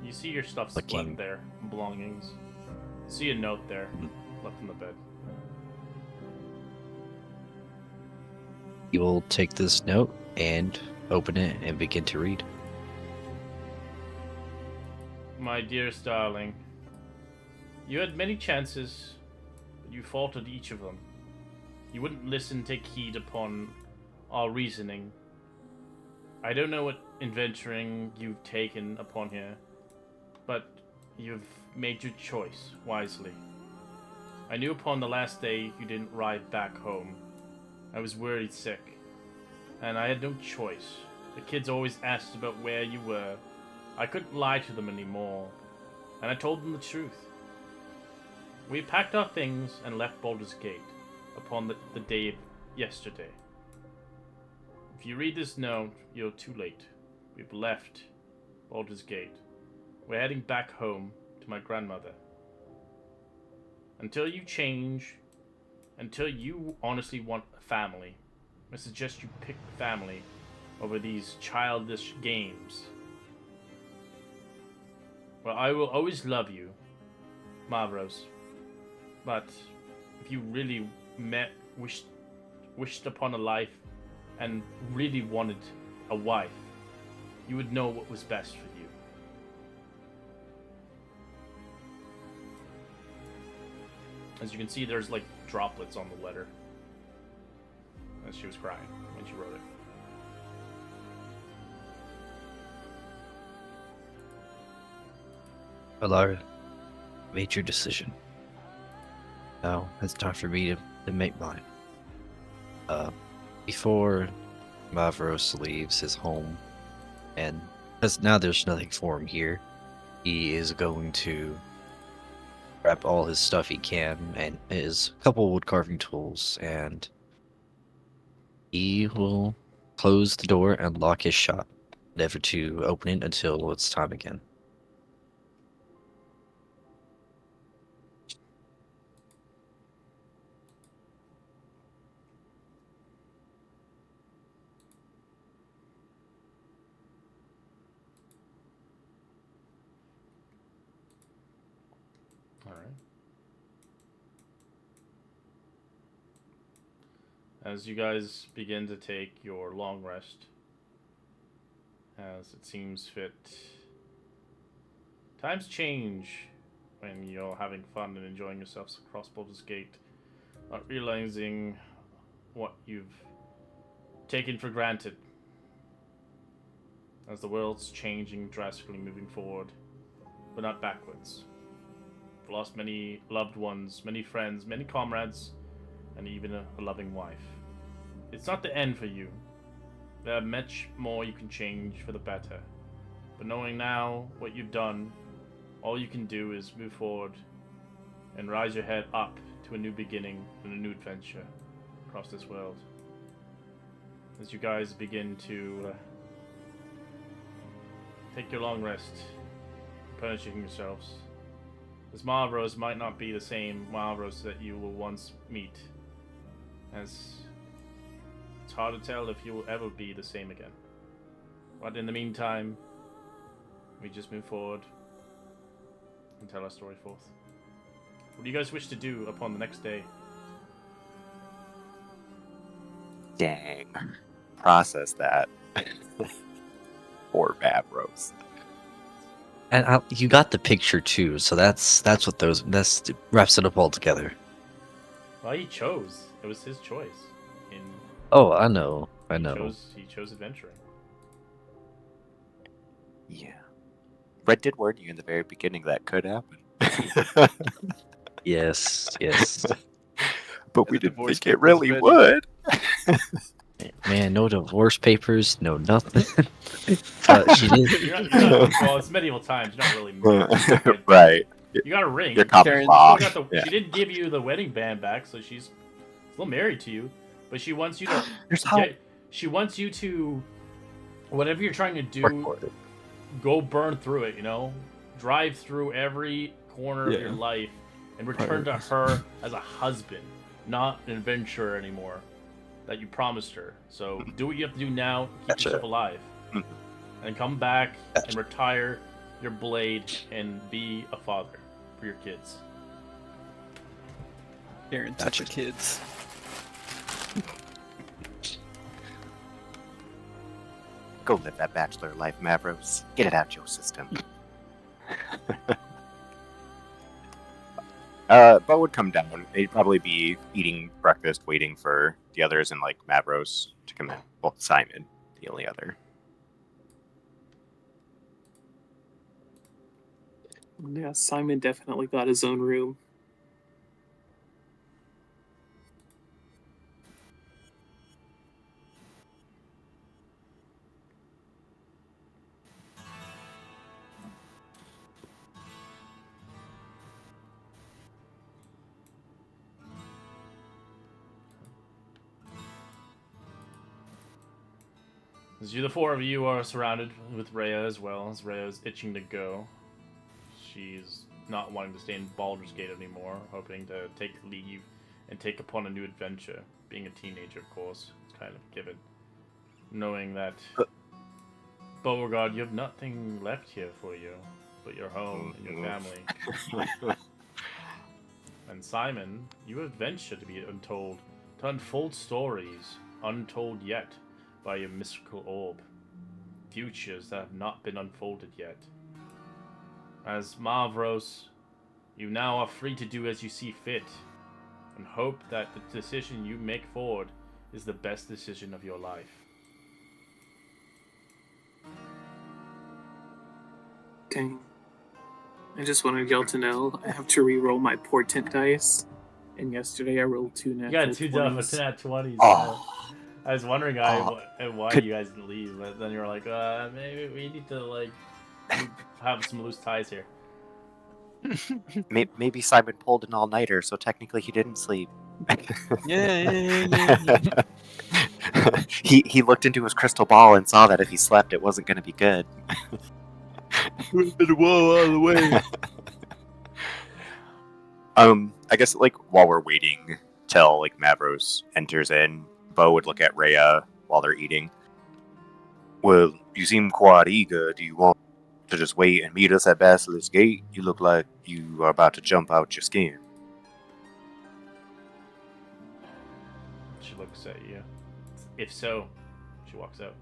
You see your stuff Looking- left there, belongings. See a note there, left in the bed. You will take this note and open it and begin to read. My dearest darling, you had many chances, but you faltered each of them. You wouldn't listen, take heed upon our reasoning. I don't know what adventuring you've taken upon here, but you've made your choice wisely. I knew upon the last day you didn't ride back home. I was worried sick, and I had no choice. The kids always asked about where you were. I couldn't lie to them anymore, and I told them the truth. We packed our things and left Baldur's Gate upon the day of yesterday. If you read this note, you're too late. We've left Baldur's Gate. We're heading back home to my grandmother. Until you change, until you honestly want a family, I suggest you pick family over these childish games. Well, I will always love you, Mavros. But if you really wished upon a life and really wanted a wife, you would know what was best for you. As you can see, there's like droplets on the letter. As she was crying when she wrote it. Alara, made your decision. Now it's time for me to make mine. Before Mavros leaves his home, and because now there's nothing for him here, he is going to grab all his stuff he can and his couple wood carving tools, and he will close the door and lock his shop, never to open it until it's time again. Alright. As you guys begin to take your long rest, as it seems fit, times change when you're having fun and enjoying yourselves across Baldur's Gate, not realizing what you've taken for granted. As the world's changing drastically, moving forward, but not backwards. You've lost many loved ones, many friends, many comrades, and even a loving wife. It's not the end for you. There are much more you can change for the better. But knowing now what you've done, all you can do is move forward and rise your head up to a new beginning and a new adventure across this world. As you guys begin to take your long rest, punishing yourselves. This Malrose might not be the same Malrose that you will once meet, as it's hard to tell if you will ever be the same again. But in the meantime, we just move forward and tell our story forth. What do you guys wish to do upon the next day? Dang. Process that. Poor Mavros. And you got the picture too, so that's what that's wraps it up all together. Well, he chose. It was his choice. Oh, I know. He chose adventuring. Yeah. Red did warn you in the very beginning that could happen. Yes. But we The didn't divorce think it papers really ready. would. Man, no divorce papers, no nothing. But she did. You're not, well, it's medieval times. You're not really married. Right. You got a ring. You're common Karen, law. She did give you the wedding band back, so she's still married to you. But she wants you to There's how she wants you to, whatever you're trying to work do, for it. go burn through it. Drive through every corner of Yeah. your life and return to her as a husband, not an adventurer anymore that you promised her. So do what you have to do now, keep Gotcha. yourself alive, Mhm. and come back and Gotcha. retire your blade and be a father for your kids. Karen took the kids. Go live that bachelor life, Mavros. Get it out your system. Bo would come down. They'd probably be eating breakfast, waiting for the others, and like Mavros to come in. Well, Simon, the only other. Yeah, Simon definitely got his own room. As the four of you are surrounded with Rhea as well, as Rhea is itching to go. She's not wanting to stay in Baldur's Gate anymore, hoping to take leave and take upon a new adventure. Being a teenager, of course, it's kind of given. Knowing that, Beauregard, you have nothing left here for you but your home and your family. And Simon, you have ventured to be untold, to unfold stories untold yet by your mystical orb. Futures that have not been unfolded yet. As Mavros, you now are free to do as you see fit, and hope that the decision you make forward is the best decision of your life. Dang. I just wanted y'all to know I have to re-roll my portent dice. And yesterday I rolled 2 natural You got two 20s. nat 20s. Oh, I was wondering why Could- you guys didn't leave, but then you were like, maybe we need to have some loose ties here. maybe Simon pulled an all-nighter, so technically he didn't sleep. Yeah. He looked into his crystal ball and saw that if he slept, it wasn't going to be good. Whoa, out of the way. I guess while we're waiting till Mavros enters in, Bo would look at Rhea while they're eating. Well, you seem quite eager. Do you want to just wait and meet us at Basilisk Gate? You look like you are about to jump out your skin. She looks at you. If so, she walks out.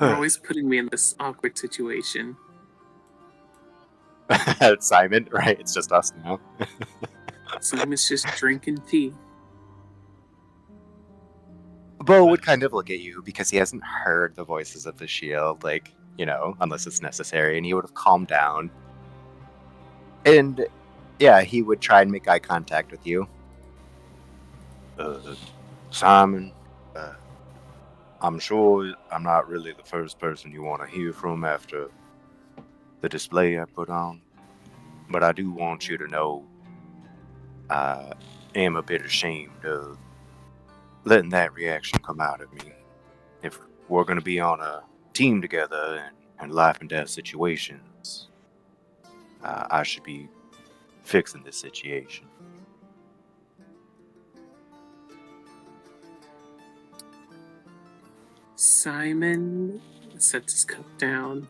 You're always putting me in this awkward situation. Simon, right? It's just us now. Simon's just drinking tea. Bo would kind of look at you because he hasn't heard the voices of the shield, unless it's necessary, and he would have calmed down. And yeah, he would try and make eye contact with you. Simon, I'm sure I'm not really the first person you want to hear from after the display I put on, but I do want you to know I am a bit ashamed of letting that reaction come out of me. If we're going to be on a team together and life and death situations, I should be fixing this situation. Simon sets his cup down.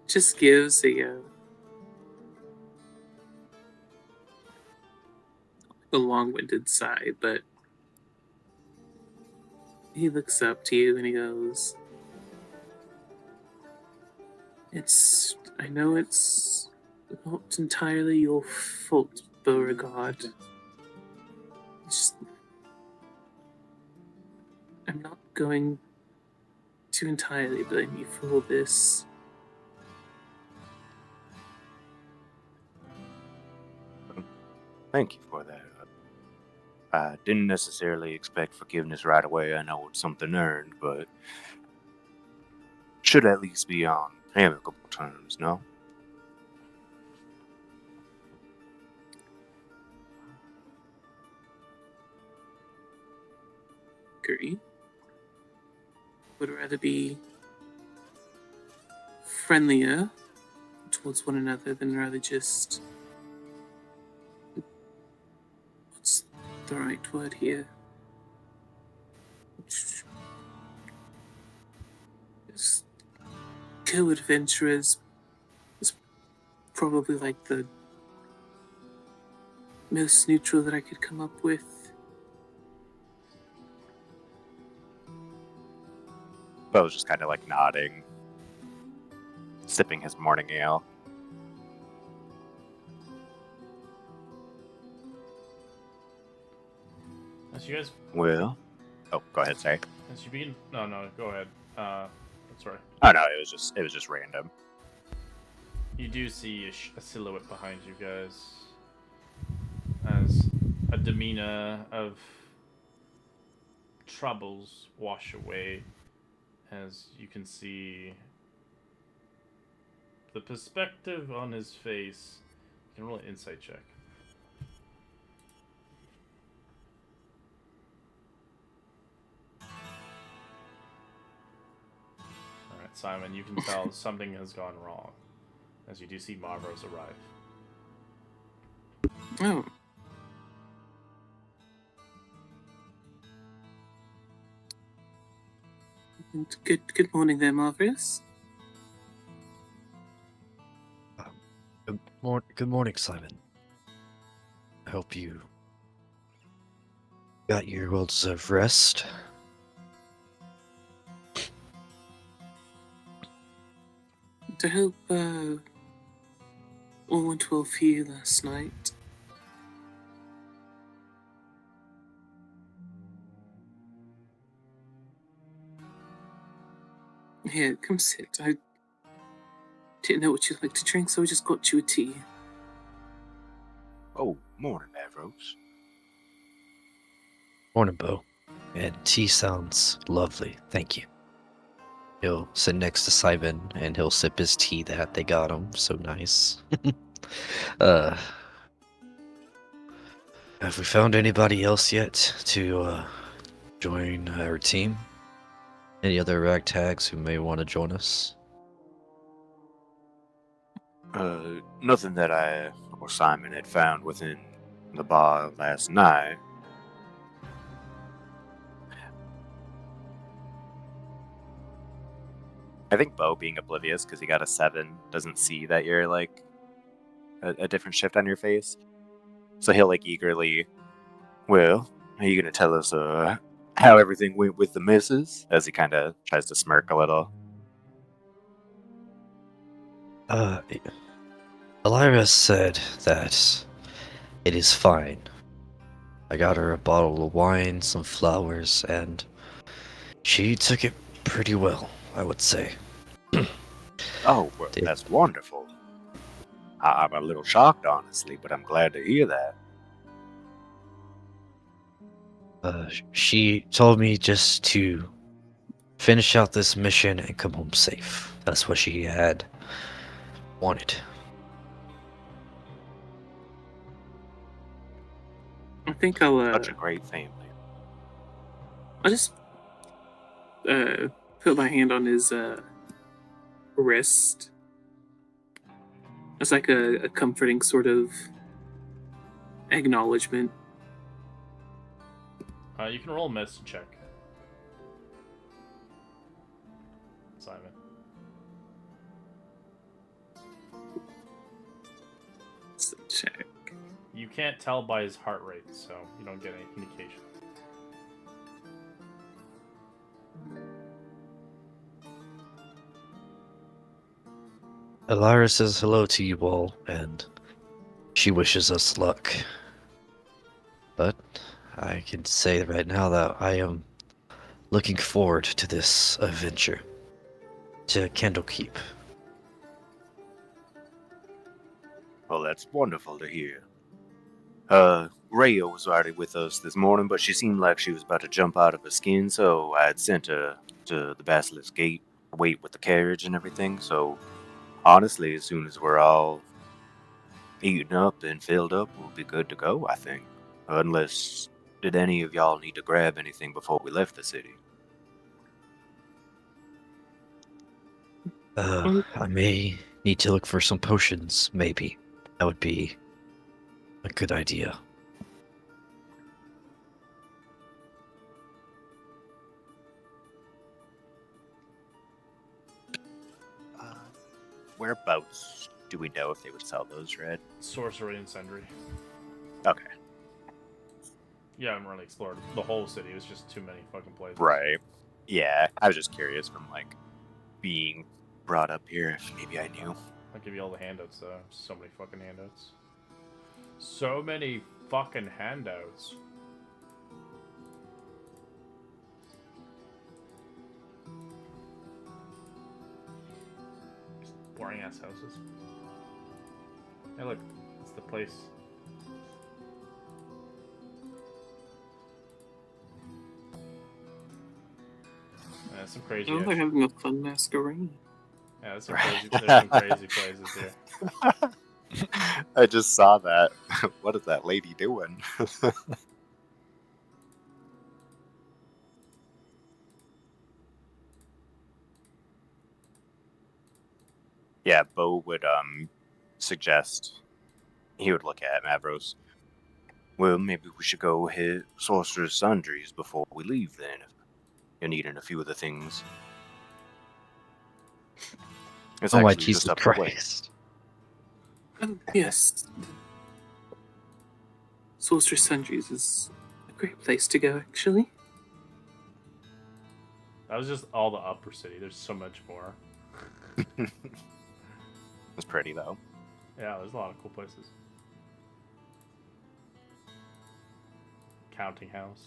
Just gives a long-winded sigh, but he looks up to you and he goes, I know it's not entirely your fault, Beauregard. I'm not going to entirely blame you for all this. Thank you for that. I didn't necessarily expect forgiveness right away. I know it's something earned, but should at least be on amicable terms, no? Agree. Would rather be friendlier towards one another than rather just... What's the right word here? Just co-adventurers is probably the most neutral that I could come up with. Bo's just kind of nodding, sipping his morning ale. As you guys, Well, oh, go ahead, sorry. as you begin, no, go ahead. Sorry. Oh no, it was just random. You do see a silhouette behind you guys, as a demeanor of troubles wash away, as you can see the perspective on his face. You can roll an insight check. Simon, you can tell something has gone wrong as you do see Mavros arrive. Oh. And good morning there, Marvelous. Good morning, Simon. I hope you got your well-deserved rest. I hope all went well for you last night. Here, come sit. I didn't know what you'd like to drink, so I just got you a tea. Oh, morning, Avernus. Morning, Bo. And tea sounds lovely. Thank you. He'll sit next to Simon and he'll sip his tea that they got him. So nice. uh, have we found anybody else yet to join our team? Any other ragtags who may want to join us? Nothing that I or Simon had found within the bar last night. I think Bo, being oblivious because he got a 7, doesn't see that you're like a different shift on your face. So he'll like eagerly, well, are you gonna tell us how everything went with the missus? As he kind of tries to smirk a little. Elira said that it is fine. I got her a bottle of wine, some flowers, and she took it pretty well, I would say. Oh, well, that's wonderful. I'm a little shocked, honestly, but I'm glad to hear that. She told me just to finish out this mission and come home safe. That's what she had wanted. I think I'll Such a great family. I'll just put my hand on his wrist. It's like a comforting sort of acknowledgement. You can roll a medicine check, Simon. Let's check. You can't tell by his heart rate, so you don't get any indication. Elira says hello to you all, and she wishes us luck. But I can say right now that I am looking forward to this adventure to Candlekeep. Well, that's wonderful to hear. Rhea was already with us this morning, but she seemed like she was about to jump out of her skin, so I had sent her to the Basilisk Gate to wait with the carriage and everything. So, honestly, as soon as we're all eaten up and filled up, we'll be good to go, I think. Unless, did any of y'all need to grab anything before we left the city? I may need to look for some potions, maybe. That would be a good idea. Whereabouts do we know if they would sell those, Red? Sorcery and Sundry. Okay. Yeah, I haven't really explored the whole city. It was just too many fucking places. Right. Yeah, I was just curious from, like, being brought up here if maybe I knew. I'll give you all the handouts, though. So many fucking handouts. So many fucking handouts. Boring ass houses. Hey, look, it's the place. Yeah, some crazy. Oh, they're having a fun masquerade. Yeah, there's some crazy places here. I just saw that. What is that lady doing? Yeah, Bo would suggest he would look at Mavros. Well, maybe we should go hit Sorcerer's Sundries before we leave then. If you're needing a few of the things. It's Oh my actually Jesus just up the way. Christ. Oh, yes. Sorcerer's Sundries is a great place to go, actually. That was just all the upper city. There's so much more. It's pretty though. Yeah, there's a lot of cool places. Counting house.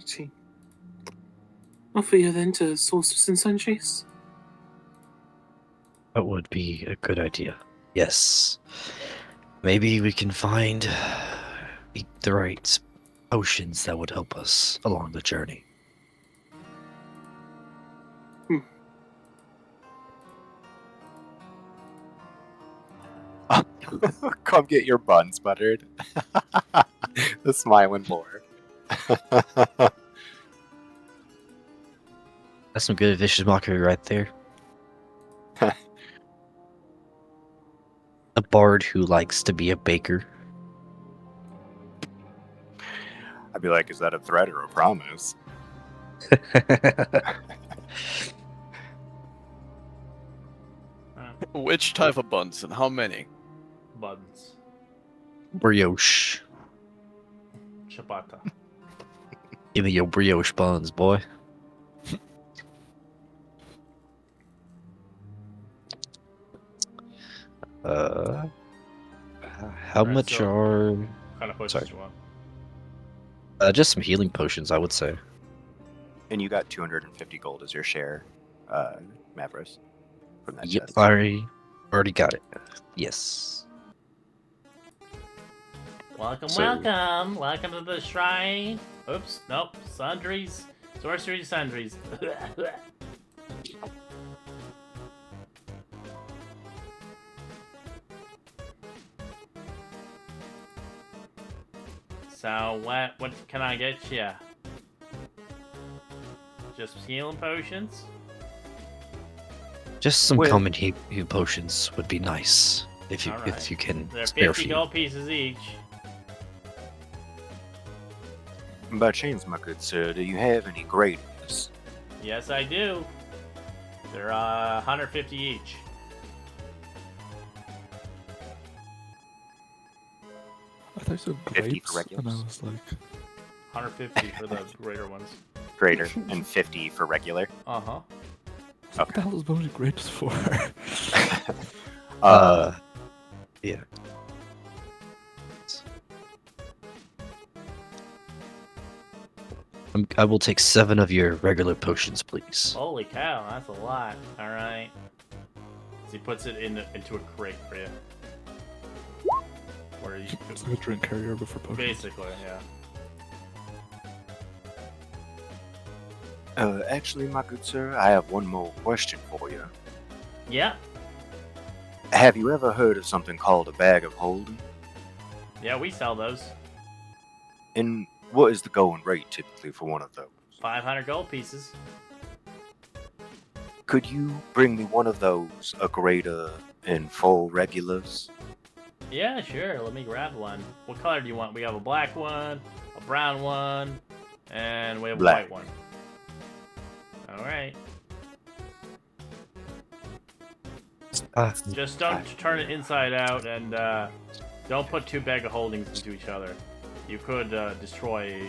See. Off we go then to Sorcerers and Sundries. That would be a good idea. Yes. Maybe we can find the right potions that would help us along the journey. Come get your buns buttered. The smiling boar. That's some good vicious mockery right there. A bard who likes to be a baker. I'd be like, is that a threat or a promise? Which type of buns and how many? Buns. Brioche. Ciabatta. Give me your brioche buns, boy. How Alright, much so- are... What kind of potions Sorry. do you want? just some healing potions, I would say. And you got 250 gold as your share, Mavros, from that Yep, chest. I already got it. Yes. Welcome, So- welcome. Welcome to the shrine. Oops, nope. Sundries. Sorcery Sundries. So, what can I get you? Just healing potions? Just some Well- common heal potions would be nice. If you Alright. can They're spare 50 few. gold pieces each. By chance, my good sir, do you have any graders? Yes, I do. They're 150 each. I thought you said 50 for grapes, and I regulars. was like, 150 for the greater ones. Greater, and 50 for regular. Uh-huh. what the hell is bonus grapes for? Yeah. I will take 7 of your regular potions, please. Holy cow, that's a lot. Alright. So he puts it into a crate for you. Where you It's like a drink carrier, but for potions. basically, yeah. Actually, my good sir, I have one more question for you. Yeah. Have you ever heard of something called a bag of holding? Yeah, we sell those. And what is the going rate typically for one of those? 500 gold pieces. Could you bring me one of those, a greater and full regulars? Yeah, sure. Let me grab one. What color do you want? We have a black one, a brown one, and we have Black. a white one. Alright. Just don't turn it inside out, and don't put 2 bag of holdings into each other. You could destroy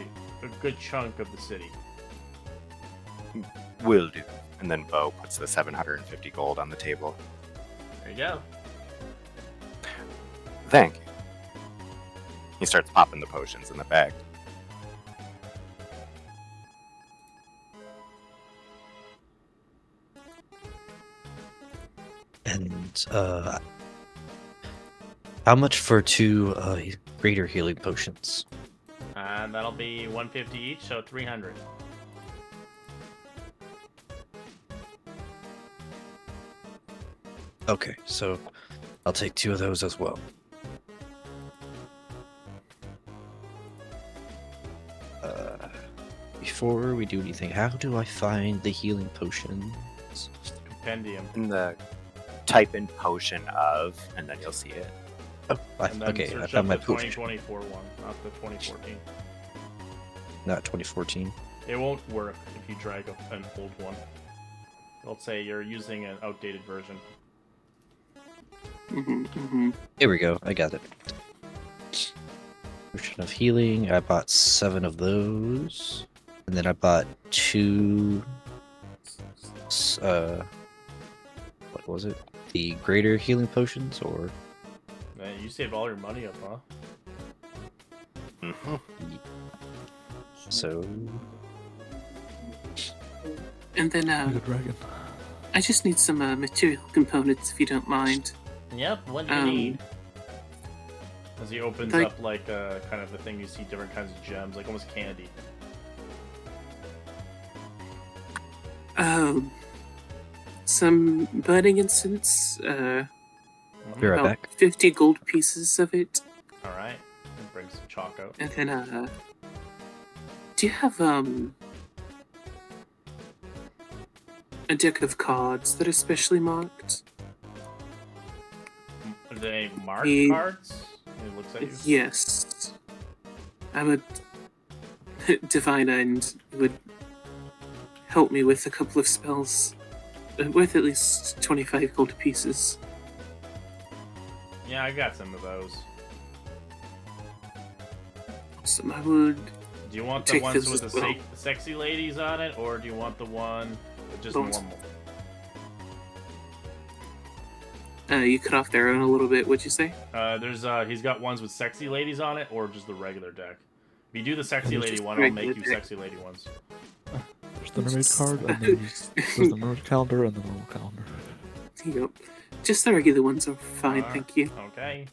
a good chunk of the city. Will do. And then Bo puts the 750 gold on the table. There you go. Thank you. He starts popping the potions in the bag. And how much for 2 greater healing potions? And that'll be 150 each, so 300. Okay, so I'll take 2 of those as well. Before we do anything, how do I find the healing potions? Compendium. In the type in potion of, and then you'll see it. Oh, And then okay, I search found up my the potion. 2024 one, not the 2014. Not 2014. It won't work if you drag an old one. It'll say you're using an outdated version. Here we go. I got it. Potion of healing. I bought 7 of those, and then I bought 2. What was it? The greater healing potions, or Man, you saved all your money up, huh? Mm-hmm. so? And then Like a dragon. I just need some material components, if you don't mind. Yep, what do you need? As he opens like- up like kind of the thing, you see different kinds of gems, like almost candy. Some burning incense, Be right about back. 50 gold pieces of it. Alright. And bring some chalk out. And then, do you have, a deck of cards that are specially marked? Are they marked He- cards? It looks at you. Yes. I'm a diviner and it would help me with a couple of spells. Worth at least 25 gold pieces. Yeah, I got some of those. So I would. Do you want the Take ones this with the as well. sexy ladies on it, or do you want the one with just Both. normal? You cut off their own a little bit, would you say? He's got ones with sexy ladies on it, or just the regular deck. If you do the sexy lady Just one, I'll regular make you deck. sexy lady ones. There's the mermaid card, and then there's the mermaid calendar and the normal calendar. Yep. Just the regular ones are fine, Alright. thank you. Okay.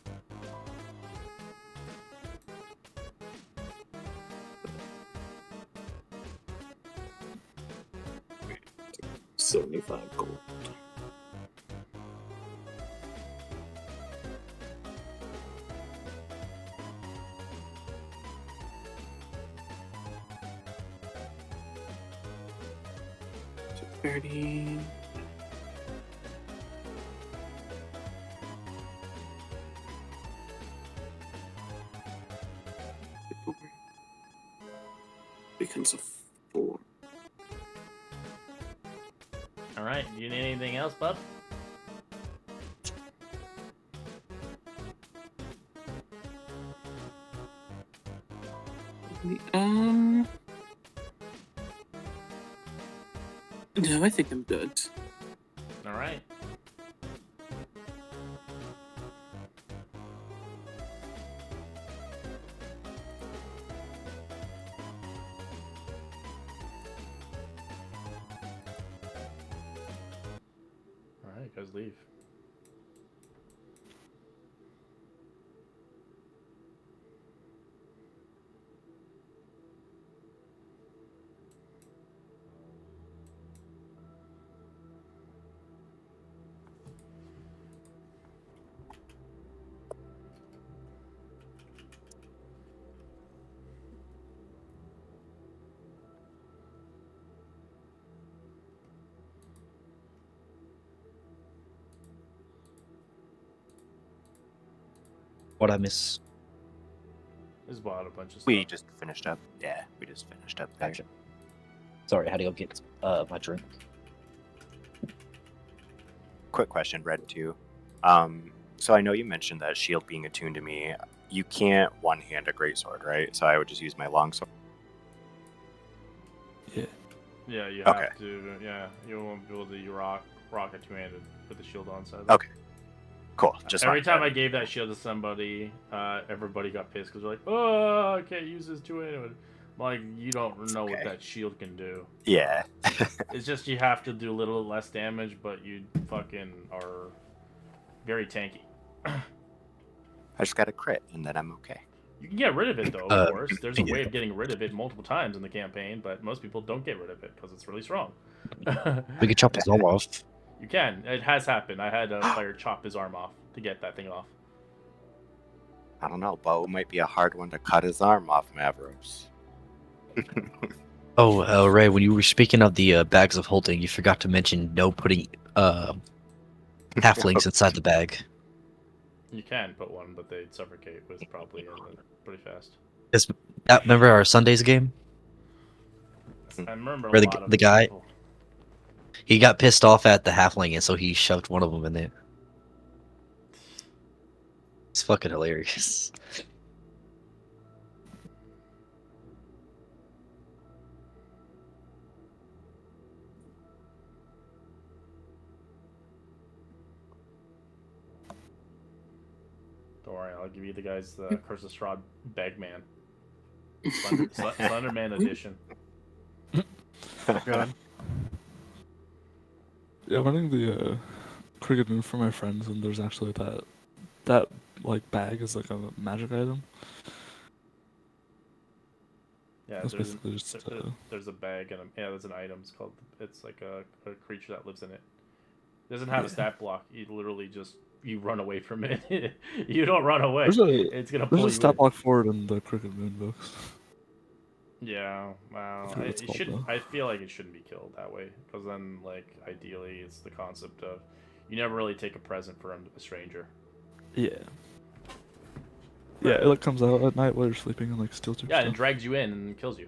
75 gold. So 30. Becomes a 4. Alright, do you need anything else, bub? No, I think I'm good. Alright. Alright, guys leave. What I miss? Just bought a bunch of stuff. We just finished up. Yeah, we just finished up there. Gotcha. Sorry, I had to go get my drink. Quick question, Red 2. So I know you mentioned that shield being attuned to me. You can't one-hand a greatsword, right? So I would just use my longsword. Yeah. Yeah, you Okay. have to. Yeah, you won't be able to rock it two-handed with the shield on side. Okay. Cool. Just Every wanted time to- I gave that shield to somebody, everybody got pissed because they're like, "Oh, I can't use this two-handed." I'm like, you don't know what okay. that shield can do. Yeah. It's just you have to do a little less damage, but you fucking are very tanky. I just got a crit, and then I'm okay. You can get rid of it though, of Uh, course. There's a way yeah. of getting rid of it multiple times in the campaign, but most people don't get rid of it because it's really strong. We could chop his all off. You can. It has happened. I had a player chop his arm off to get that thing off. I don't know. Bo might be a hard one to cut his arm off, Mavros. Oh, Ray, when you were speaking of the bags of holding, you forgot to mention no putting halflings inside the bag. You can put one, but they'd suffocate with probably pretty fast. Remember our Sundays game? I remember a Where lot of the guy people. he got pissed off at the halfling, and so he shoved one of them in there. It's fucking hilarious. Don't worry, I'll give you the guys the Curse of Strahd Bagman. Slenderman edition. God. Yeah, I'm running the cricket moon for my friends, and there's actually that like bag is like a magic item. Yeah, That's there's, basically just there's a bag and there's an item. It's like a creature that lives in it. It doesn't have a stat block. You literally just you run away from it. You don't run away. It's gonna pull there's a you stat in. block for it in the cricket moon books. Yeah, well, I forget what it's called, though. I feel like it shouldn't be killed that way, because then, like, ideally, it's the concept of you never really take a present from a stranger. Yeah. Yeah, it like comes out at night while you're sleeping and like steals your Yeah, and it stuff. drags you in and kills you.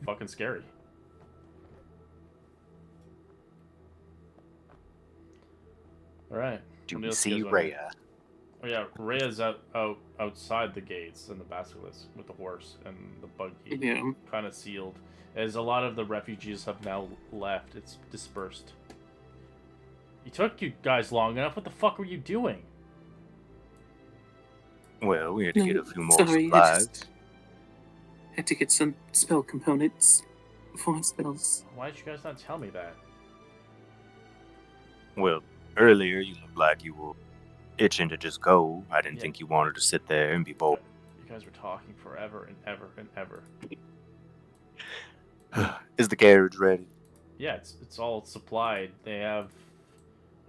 Fucking scary. All right. Do What we else see you guys wanna do? Rhea? Oh yeah, Rhea's outside the gates in the basilisk with the horse and the buggy, Yeah. kind of sealed. As a lot of the refugees have now left, it's dispersed. It took you guys long enough. What the fuck were you doing? Well, we had to get a few more Sorry, I supplies. just had to get some spell components for my spells. Why did you guys not tell me that? Well, earlier you looked like you were itching to just go. I didn't Yeah. think you wanted to sit there and be bored. You guys were talking forever and ever and ever. Is the carriage ready? Yeah, it's all supplied. They have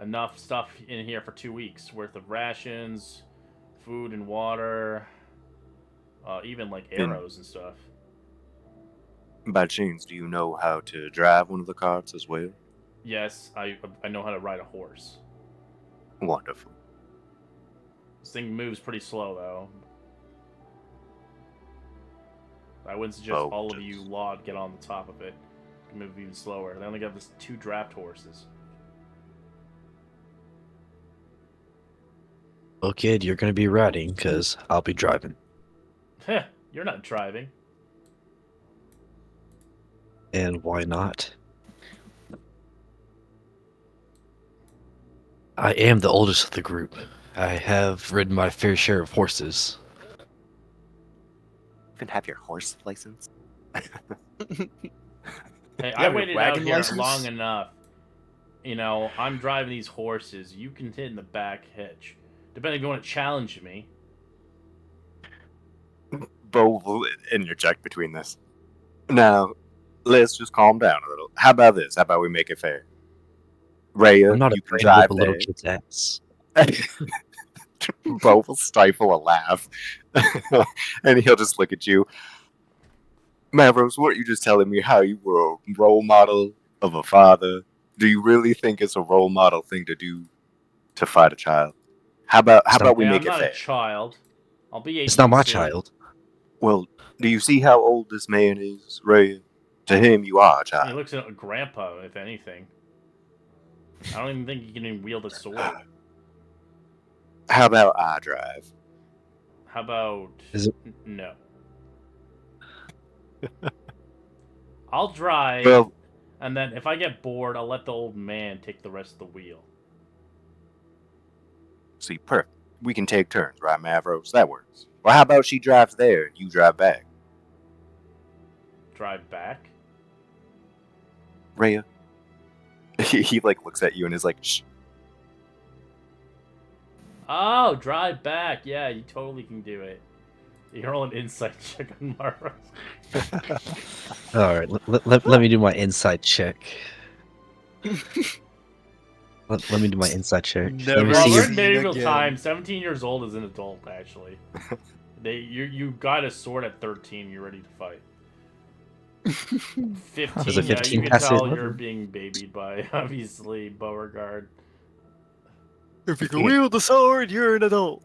enough stuff in here for 2 weeks worth of rations, food and water, even like arrows and stuff. By chance, do you know how to drive one of the carts as well? Yes, I know how to ride a horse. Wonderful. This thing moves pretty slow though. I wouldn't suggest Oh, all of just- you lot get on the top of it. It can move even slower. They only got this 2 draft horses. Well, kid, you're gonna be riding, cause I'll be driving. Heh, you're not driving. And why not? I am the oldest of the group. I have ridden my fair share of horses. Even have your horse license? Hey, I have your waited out wagon here license? long enough. You know, I'm driving these horses. You can hit in the back hitch. Depending if you want to challenge me. Bo will interject between this. Now, let's just calm down a little. How about this? How about we make it fair? Rhea, I'm not you can afraid to whip drive a little there. kid's ass. Bo will stifle a laugh. And he'll just look at you. Mavros, weren't you just telling me how you were a role model of a father? Do you really think it's a role model thing to do to fight a child? How about we Hey, make I'm it not fair? a child. I'll be 18 It's not my soon. child. Well, do you see how old this man is, Rhea? To him, you are a He child. looks like a grandpa, if anything. I don't even think he can even wield a sword. How about I drive? How about... Is it- No. I'll drive, Well, and then if I get bored, I'll let the old man take the rest of the wheel. see, perfect. We can take turns, right, Mavros? That works. Well, how about she drives there and you drive back? Drive back? Rhea? He like looks at you and is like, shh. Oh, drive back. Yeah, you totally can do it. You can roll an insight check on Mavros. All right, let me do my insight check. Let me do my inside check. Let Never me Well, see we're your. in seen medieval again. times. 17 years old is an adult, actually. You got a sword at 13. You're ready to fight. 15. Does a Yeah, 15 you can pass it? tell you're being babied by obviously Beauregard. If you can wield the sword, you're an adult.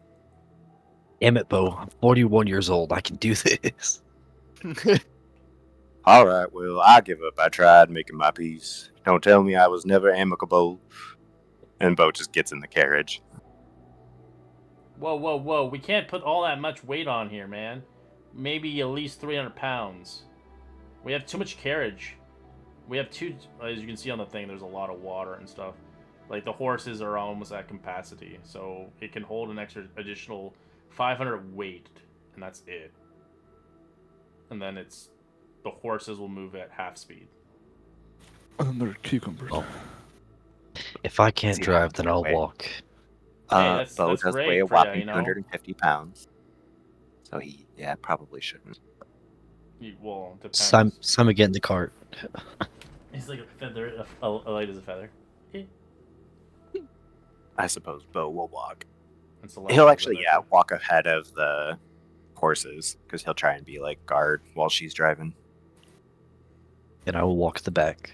Damn it, Bo. I'm 41 years old. I can do this. All right, well, I give up. I tried making my peace. Don't tell me I was never amicable. And Bo just gets in the carriage. Whoa, whoa, whoa! We can't put all that much weight on here, man. Maybe at least 300 pounds. We have too much carriage. We have two, as you can see on the thing, there's a lot of water and stuff. Like, the horses are almost at capacity, so it can hold an additional 500 weight, and that's it. And then the horses will move at half speed. And then there are cucumbers. Oh. If I can't See, drive, then I'll wait. walk. Hey, Bo that's does great weigh a for ya, whopping you know? 250 pounds. So he, probably shouldn't. Well, depends. Simon, get in the cart. He's like a feather, a light as a feather. I suppose Bo will walk. It's a He'll actually, walk ahead of the horses because he'll try and be like guard while she's driving. And I will walk the back.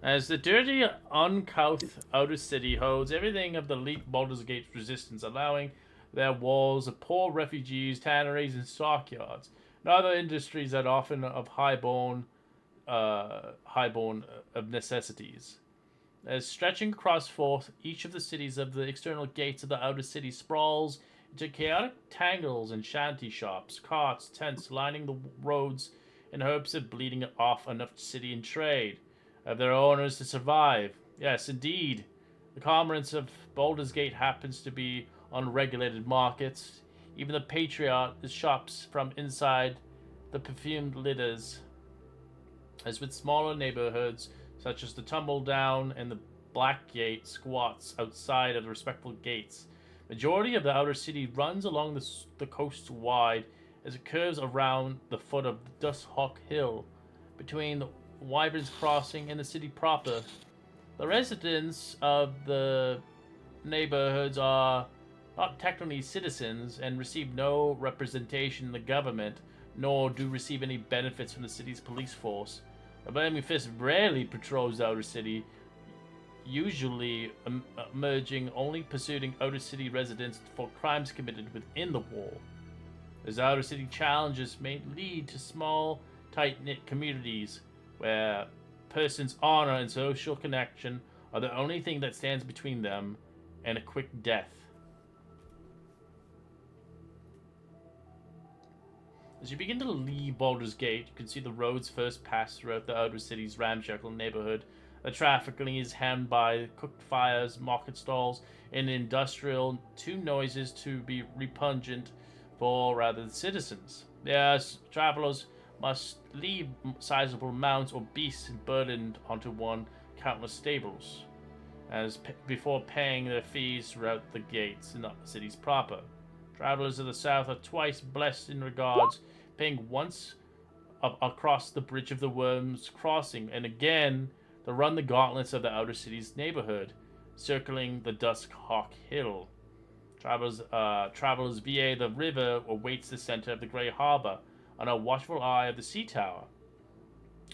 As the dirty, uncouth outer city holds everything of the elite Baldur's Gate resistance, allowing their walls of poor refugees, tanneries, and stockyards, and other industries that often of highborn of necessities. As stretching across forth, each of the cities of the external gates of the outer city sprawls into chaotic tangles and shanty shops, carts, tents lining the roads in hopes of bleeding off enough city and trade of their owners to survive. Yes, indeed. The commerce of Baldur's Gate happens to be unregulated markets. Even the Patriot shops from inside the perfumed litters. As with smaller neighborhoods, such as the Tumble Down and the Black Gate squats outside of the respectful gates. Majority of the outer city runs along the coast wide as it curves around the foot of Dusthawk Hill, between the Wyvern's Crossing and the city proper. The residents of the neighborhoods are not technically citizens and receive no representation in the government, nor do receive any benefits from the city's police force. The Burning Fist rarely patrols the outer city, usually emerging only pursuing outer city residents for crimes committed within the wall. As outer city challenges may lead to small, tight-knit communities where person's honor and social connection are the only thing that stands between them and a quick death. As you begin to leave Baldur's Gate, you can see the roads first pass throughout the outer city's ramshackle neighborhood. The trafficking is hemmed by cooked fires, market stalls, and industrial, too noises to be repugnant for rather the citizens. Yes, travelers must leave sizable mounts or beasts burdened onto one countless stables, before paying their fees throughout the gates in the cities proper. Travelers of the south are twice blessed in regards, paying once across the bridge of the Worm's Crossing, and again to run the gauntlets of the outer city's neighborhood, circling the Dusthawk Hill. Travelers via the river awaits the center of the Grey Harbor on a watchful eye of the sea tower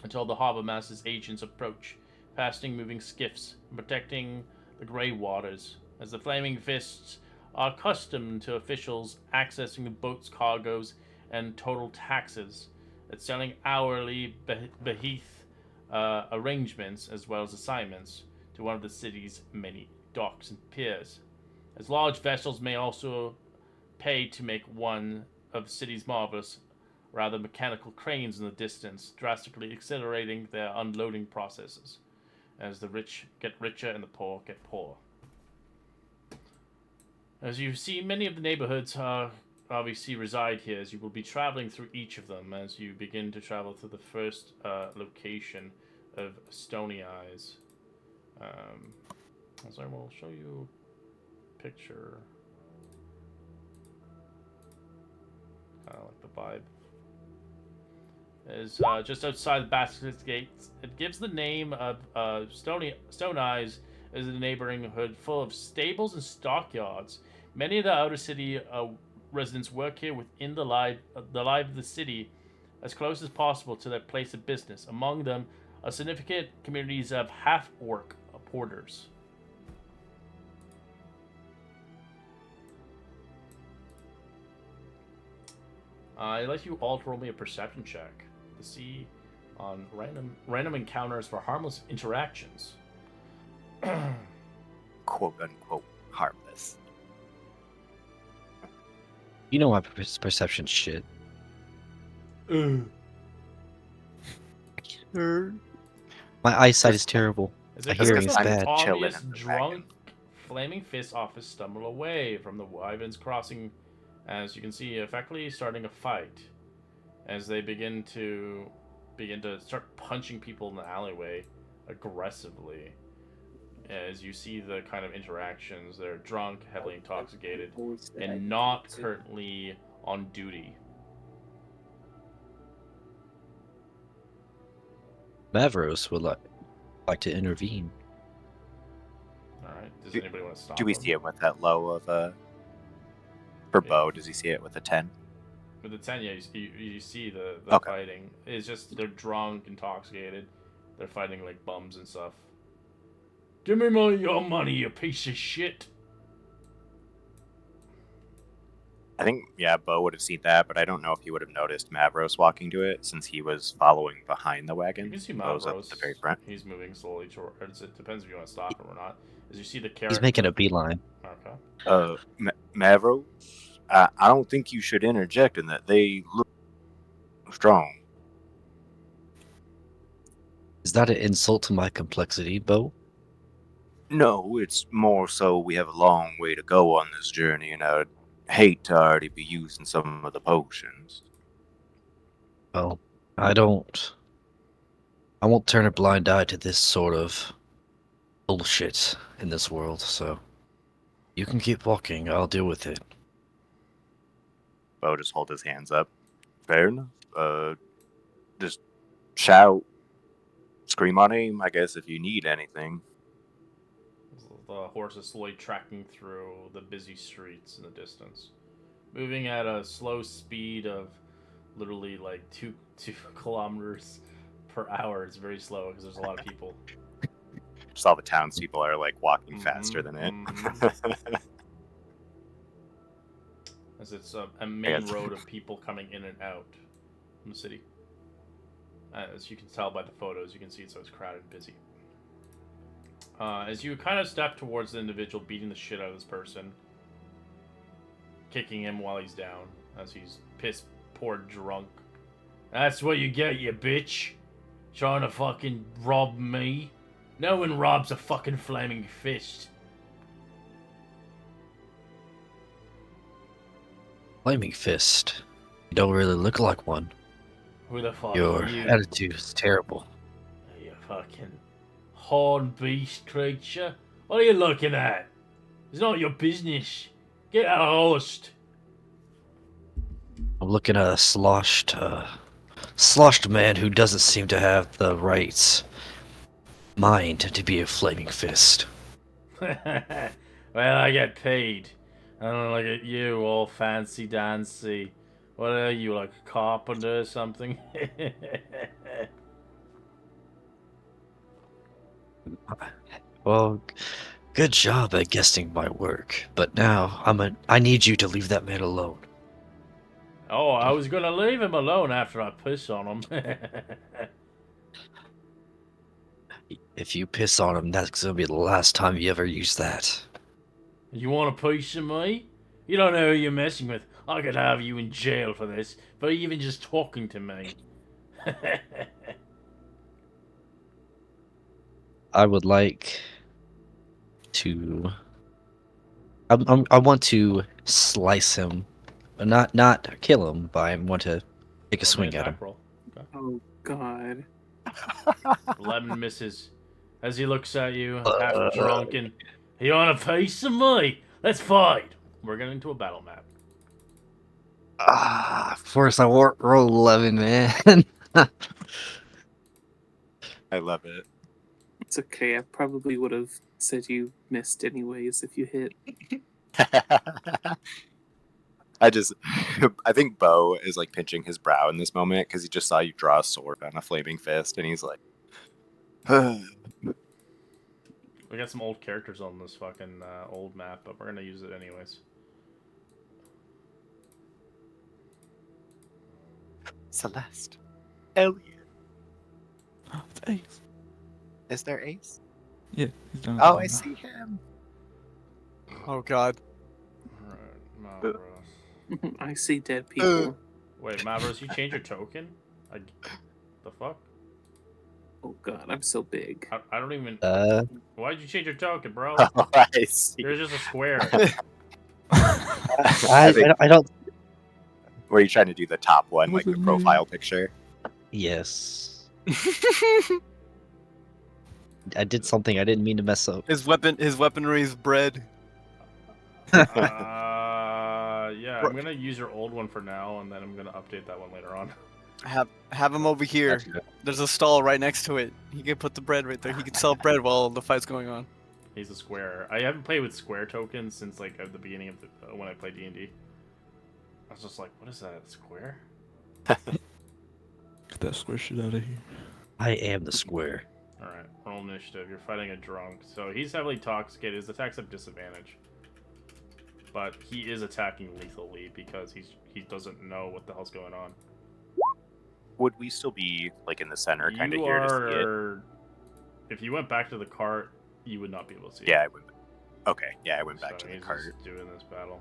until the harbor master's agents approach, passing moving skiffs and protecting the Grey Waters, as the Flaming Fists are accustomed to officials accessing the boat's cargoes and total taxes, and selling hourly beheath arrangements as well as assignments to one of the city's many docks and piers. As large vessels may also pay to make one of the city's marvelous, rather mechanical cranes in the distance, drastically accelerating their unloading processes, as the rich get richer and the poor get poorer. As you see, many of the neighborhoods obviously reside here, as you will be traveling through each of them as you begin to travel to the first location of Stony Eyes. So I will show you a picture. Kind of like the vibe. is just outside the Basilisk Gates. It gives the name of Stone Eyes as a neighborhood full of stables and stockyards. Many of the outer city residents work here within the life of the city, as close as possible to their place of business. Among them are significant communities of half-orc porters. I'd like you all to roll me a perception check to see on random encounters for harmless interactions. Quote unquote harmless. You know my perception shit. My eyesight is terrible. As My a hearing is I'm bad. chilling obvious in the drunk flaming fist office stumble away from the Wyverns crossing, as you can see, effectively starting a fight. As they begin to start punching people in the alleyway aggressively. As you see the kind of interactions, they're drunk, heavily intoxicated, and not currently on duty. Mavros would like to intervene. Alright, does Do- anybody want to stop Do we them? see it with that low of a? For Bo, does he see it with a 10? With the 10, yeah, you see the Okay. fighting. It's just they're drunk, intoxicated. They're fighting like bums and stuff. Give me your money, you piece of shit. I think, yeah, Bo would have seen that, but I don't know if he would have noticed Mavros walking to it since he was following behind the wagon. You can see Bo's Malbros. at the very front. He's moving slowly towards it. Depends if you want to stop him or not. As you see the character. He's making a beeline. Okay. Mavros, I don't think you should interject in that. They look strong. Is that an insult to my complexity, Bo? No, it's more so we have a long way to go on this journey, and I'd hate to already be using some of the potions. Well, I won't turn a blind eye to this sort of bullshit in this world, so you can keep walking, I'll deal with it. Bo just hold his hands up. Fair enough. Just shout, scream my name, I guess, if you need anything. The horse is slowly tracking through the busy streets in the distance, moving at a slow speed of literally like two kilometers per hour. It's very slow because there's a lot of people. Just all the townspeople are like walking faster than it. As it's a main road of people coming in and out from the city. As you can tell by the photos, you can see it's always crowded and busy. As you kind of step towards the individual beating the shit out of this person, kicking him while he's down, as he's piss poor drunk. That's what you get, you bitch. Trying to fucking rob me. No one robs a fucking flaming fist. Flaming fist. You don't really look like one. Who the fuck Your are you? attitude is terrible. You fucking horn beast creature. What are you looking at? It's not your business. Get lost. I'm looking at a sloshed man who doesn't seem to have the right mind to be a flaming fist. Well, I get paid. I don't look at you, all fancy dancy. What are you, like a carpenter or something? Well, good job at guessing my work, but now I need you to leave that man alone. Oh, I was gonna leave him alone after I piss on him. If you piss on him, that's gonna be the last time you ever use that. You want a piece of me? You don't know who you're messing with. I could have you in jail for this, for even just talking to me. I would like to. I want to slice him, but not kill him. But I want to take a swing at him. Roll. Okay. Oh God. 11 misses. As he looks at you, half drunken. You want a piece of me? Let's fight. We're getting into a battle map. Of course I won't roll 11, man. I love it. It's okay. I probably would have said you missed anyways if you hit. I think Bo is like pinching his brow in this moment because he just saw you draw a sword on a flaming fist, and he's like, We got some old characters on this fucking old map, but we're gonna use it anyways. Celeste, Elliot, It's Ace. is there Ace? Yeah, he's down. Oh, I see him. Oh God. Alright, Mavros. I see dead people. Wait, Mavros, you changed your token? The fuck? Oh God, I'm so big. I don't even. Why'd you change your token, bro? Oh, I see. You're just a square. I don't. Were you trying to do the top one, like the Wasn't me. profile picture? Yes. I did something I didn't mean to mess up. His weaponry is bread. Yeah, I'm gonna use your old one for now, and then I'm gonna update that one later on. Have him over here. There's a stall right next to it. He can put the bread right there. He can sell bread while the fight's going on. He's a square. I haven't played with square tokens since like at the beginning of the when I played D&D. I was just like, what is that? A square? Get that square shit out of here. I am the square. Alright, roll initiative. You're fighting a drunk. So he's heavily intoxicated. His attacks have disadvantage. But he is attacking lethally because he doesn't know what the hell's going on. Would we still be like in the center, kind of You here to see it? are... If you went back to the cart, you would not be able to see Yeah, I it. went. Okay, yeah, I went back So to the he's cart. just doing this battle.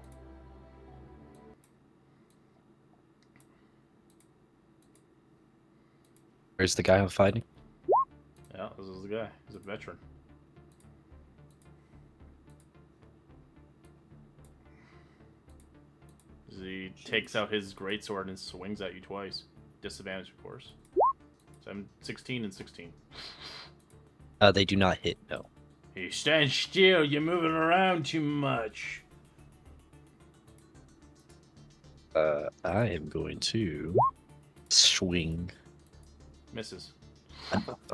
Where's the guy I'm fighting? Yeah, this is the guy. He's a veteran. He takes out his greatsword and swings at you twice. Disadvantage, of course. So I'm 16 and 16. They do not hit. No. Hey, stand still. You're moving around too much. I am going to swing. Misses.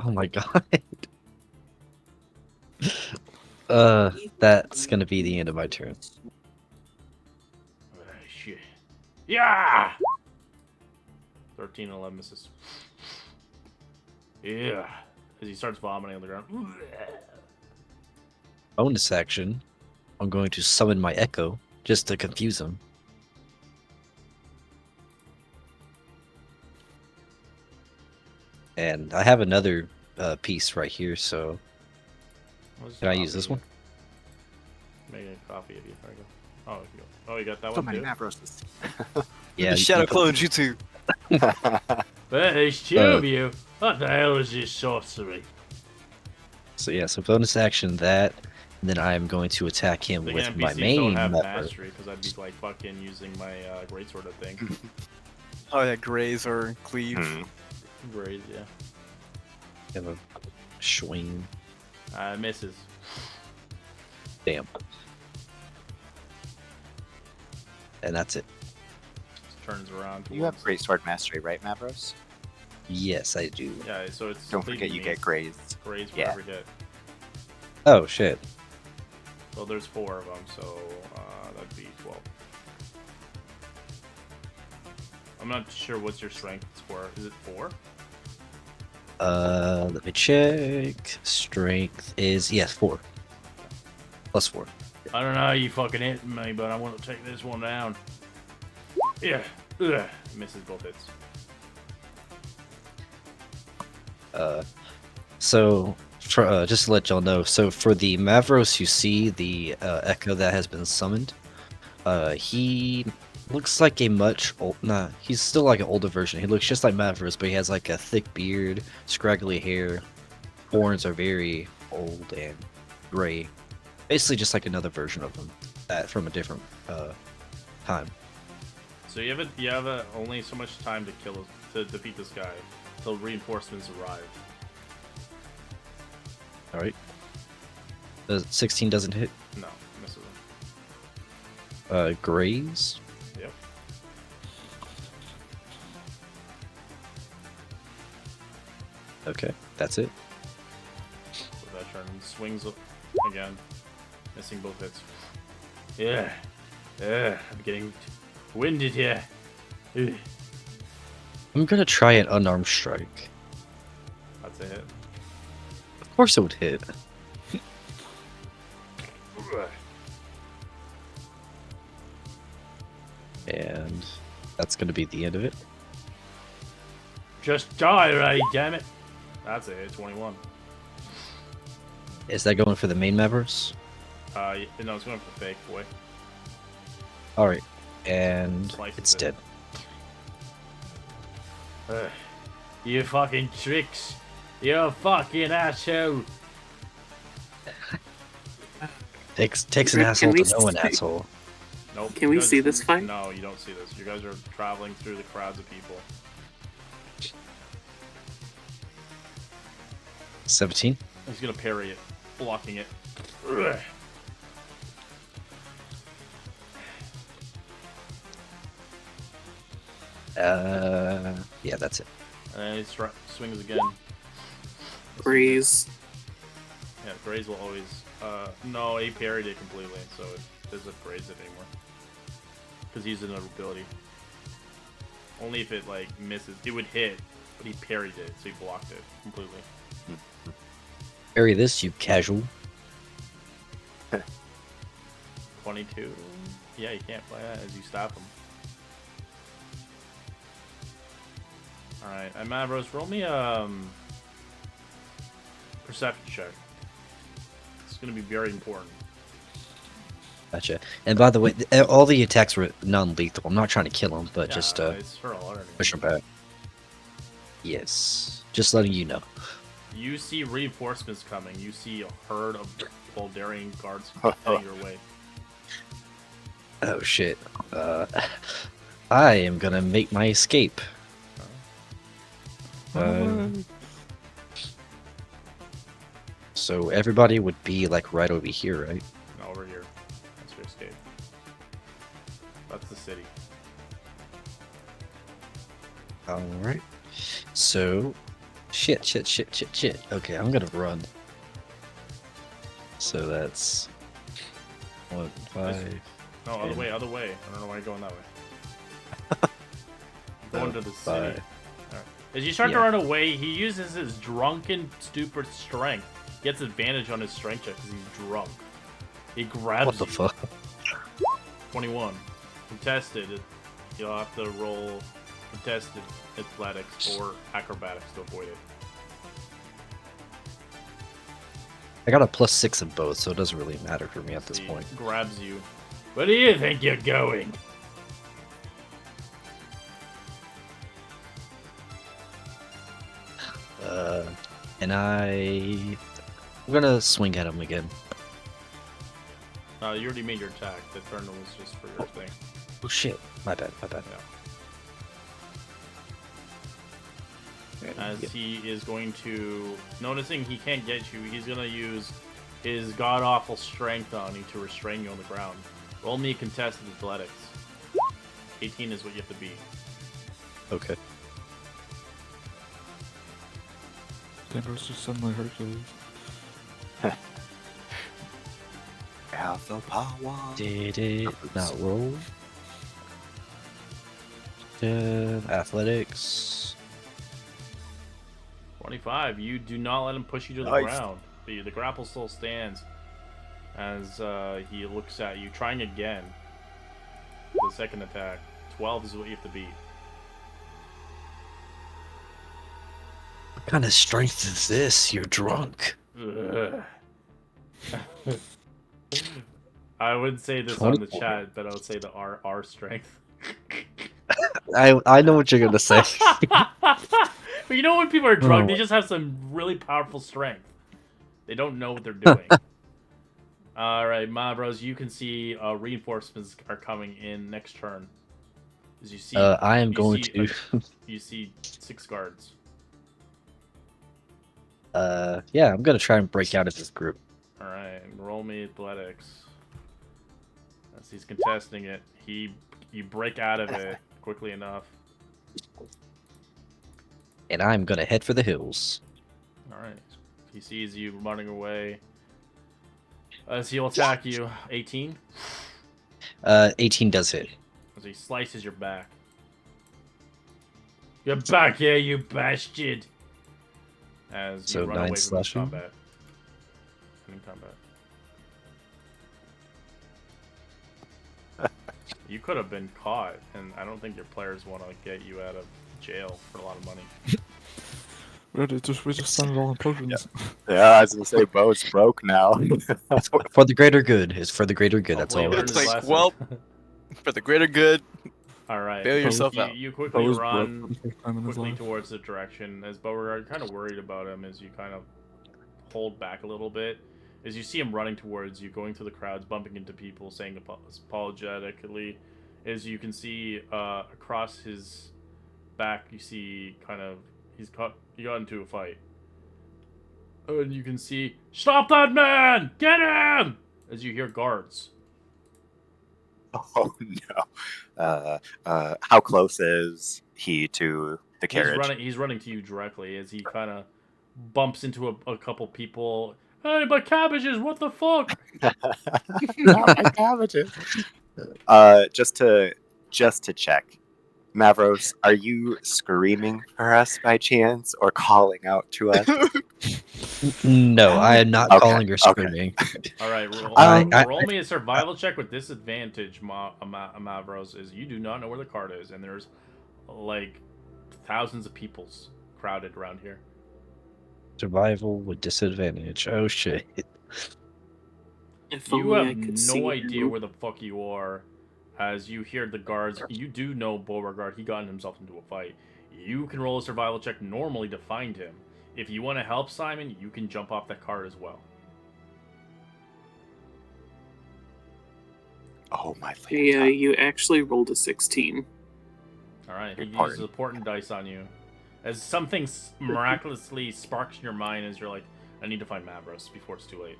Oh my god. That's gonna be the end of my turn. Oh, shit. Yeah! 13 and 11 misses. Yeah. As he starts vomiting on the ground. Bonus action. I'm going to summon my echo just to confuse him. And I have another piece right here, so can I use this one? Making a copy of you. There you go. Oh, you go. Oh, you got that So one many too? Mavroses. Yeah. Shadow Clone Jutsu. There's two of you. What the hell is this sorcery? So yeah, so bonus action that, and then I'm going to attack him The with NPCs my don't main have lever. mastery because I'd be like fucking using my greatsword, I think. Oh yeah, graze or cleave. Graze, yeah. Have a swing. Misses. Damn. And that's it. Just turns around. You have towards- great sword mastery, right, Mavros? Yes, I do. Yeah, so it's. Don't forget leading you me. get grazed. Graze for Yeah. every hit. Oh shit. Well, there's 4 of them, so that'd be 12. I'm not sure what's your strength score. Is it 4? Let me check. Strength is 4. Plus 4. I don't know how you fucking hit me, but I want to take this one down. Yeah. Ugh. Misses both hits. So for just to let y'all know, so for the Mavros you see, the Echo that has been summoned, he looks like a much old. Nah, he's still like an older version. He looks just like Mavros, but he has like a thick beard, scraggly hair, horns are very old and gray. Basically, just like another version of him, that from a different time. So you have only so much time to defeat this guy till reinforcements arrive. All right. The 16 doesn't hit. No, misses him. Graze. Yep. Okay, that's it. With that turn, and swings again, missing both hits. Yeah, I'm getting winded here. Ugh. I'm gonna try an unarmed strike. That's a hit. Of course it would hit. And that's gonna be the end of it. Just die, Ray, damn it. That's a hit, 21. Is that going for the main members? No, it's going for the fake boy. Alright. And Slices it's it. dead. You fucking tricks. You're a fucking asshole. Takes an Can asshole we to know an see- asshole. Nope. Can you we guys- see this fight? No, you don't see this. You guys are traveling through the crowds of people. 17. He's gonna parry it, blocking it. Yeah, that's it. And he swings again. Breeze. Yeah, Graze will always. No, he parried it completely, so it doesn't Graze it anymore. Because he's another ability. Only if it, like, misses. It would hit, but he parried it, so he blocked it completely. Parry this, you casual. 22. Yeah, you can't play that as you stop him. Alright, and Mavros, roll me perception check. It's gonna be very important. Gotcha. And by the way, all the attacks were non-lethal. I'm not trying to kill him, but Yeah, just it's for all learning. push him back. Yes. Just letting you know. You see reinforcements coming. You see a herd of Baldurian guards heading your way. Oh shit. I am gonna make my escape. So everybody would be like right over here, right? No, over here. That's your escape. That's the city. Alright. So, shit. Okay, I'm gonna run. So that's 1, 5. No, other 10. way. I don't know why you're going that way. Going to the city. 5. Alright. As you start to Yeah. run away, he uses his drunken, stupid strength. He gets advantage on his strength check because he's drunk. He grabs What the you. fuck? 21. Contested. You'll have to roll contested athletics or acrobatics to avoid it. I got a +6 in both, so it doesn't really matter for me at this He point. grabs you. Where do you think you're going? And I'm gonna swing at him again. You already made your attack. The turn was just for your thing. Oh shit! My bad. As he is going to, noticing he can't get you, he's gonna use his god-awful strength on you to restrain you on the ground. Roll me contested athletics. 18 is what you have to beat. Okay. Denver's just suddenly Hercules. Have the power. Did it not roll? Athletics. 25. You do not let him push you to the Nice. ground. The grapple still stands as he looks at you, trying again. The second attack. 12 is what you have to beat. What kind of strength is this? You're drunk. Ugh. I wouldn't say this on the 24. chat, but I would say the R strength. I know what you're gonna say. But you know when people are drunk, Oh. they just have some really powerful strength. They don't know what they're doing. Alright, Mavros, you can see reinforcements are coming in next turn. As you see, I am you going see, to. you see 6 guards. Yeah, I'm gonna try and break out of this group. Alright, roll me athletics. As he's contesting it, you break out of it quickly enough. And I'm gonna head for the hills. Alright. He sees you running away. As he'll attack you. 18? 18 does hit. As he slices your back. Get back here, you bastard! As you So run 9 away from his slashing? combat. In combat. You could have been caught, and I don't think your players want to get you out of jail for a lot of money. We just spend it all on potions. Yeah, I was gonna say Bo's broke now. It's for the greater good. It's for the greater good. That's Hopefully all he it learned It's is. his like, lesson. well, for the greater good, Alright. bail yourself You, out. you quickly Bo's broke run for the first time in his quickly life. towards the direction. As Beauregard, kind of worried about him as you kind of hold back a little bit. As you see him running towards you, going through the crowds, bumping into people, saying apologetically. As you can see across his back, you see kind of he got into a fight. And you can see, stop that man! Get him! As you hear guards. Oh no. How close is he to the carriage? He's running to you directly as he kind of bumps into a couple people. Hey, my cabbages! What the fuck? Not my cabbages. Just to check, Mavros, are you screaming for us by chance or calling out to us? No, I am not Okay, calling or okay. screaming. All right, roll, I- roll me a survival check with disadvantage, Mavros. Is you do not know where the cart is, and there's like thousands of people's crowded around here. Survival with disadvantage. Oh shit. If You only I have could see no idea him. where the fuck you are. As you hear the guards, you do know Beauregard. He gotten himself into a fight. You can roll a survival check normally to find him. If you want to help Simon, you can jump off that cart as well. Oh my Yeah, lord. you actually rolled a 16. All right, he Important. uses important dice on you. As something miraculously sparks in your mind, as you're like, I need to find Mavros before it's too late.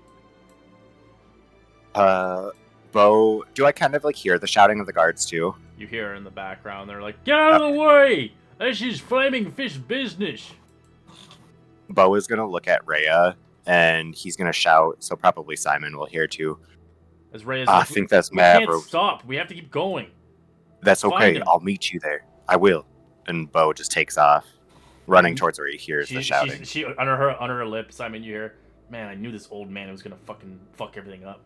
Bo, do I kind of like hear the shouting of the guards too? You hear in the background, they're like, get out of the way! This is flaming fish business! Bo is gonna look at Rhea and he's gonna shout, so probably Simon will hear too. As Ray is I like, think that's we can't Mavros. stop. We have to keep going. That's Find okay. him. I'll meet you there. I will. And Bo just takes off, running Mhm. towards where he hears the shouting. She under her lip, Simon, you hear, man, I knew this old man was gonna fucking fuck everything up.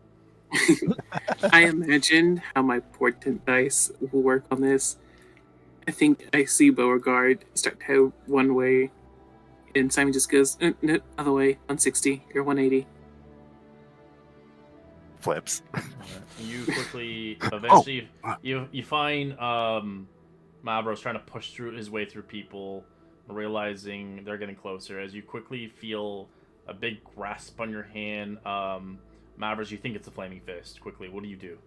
I imagine how my portent dice will work on this. I think I see Beauregard start to head one way, and Simon just goes, no, other way, 160 or 180. Flips. You quickly, eventually, you find Mavros trying to push through his way through people, realizing they're getting closer. As you quickly feel a big grasp on your hand, Mavros, you think it's a flaming fist. Quickly, what do you do?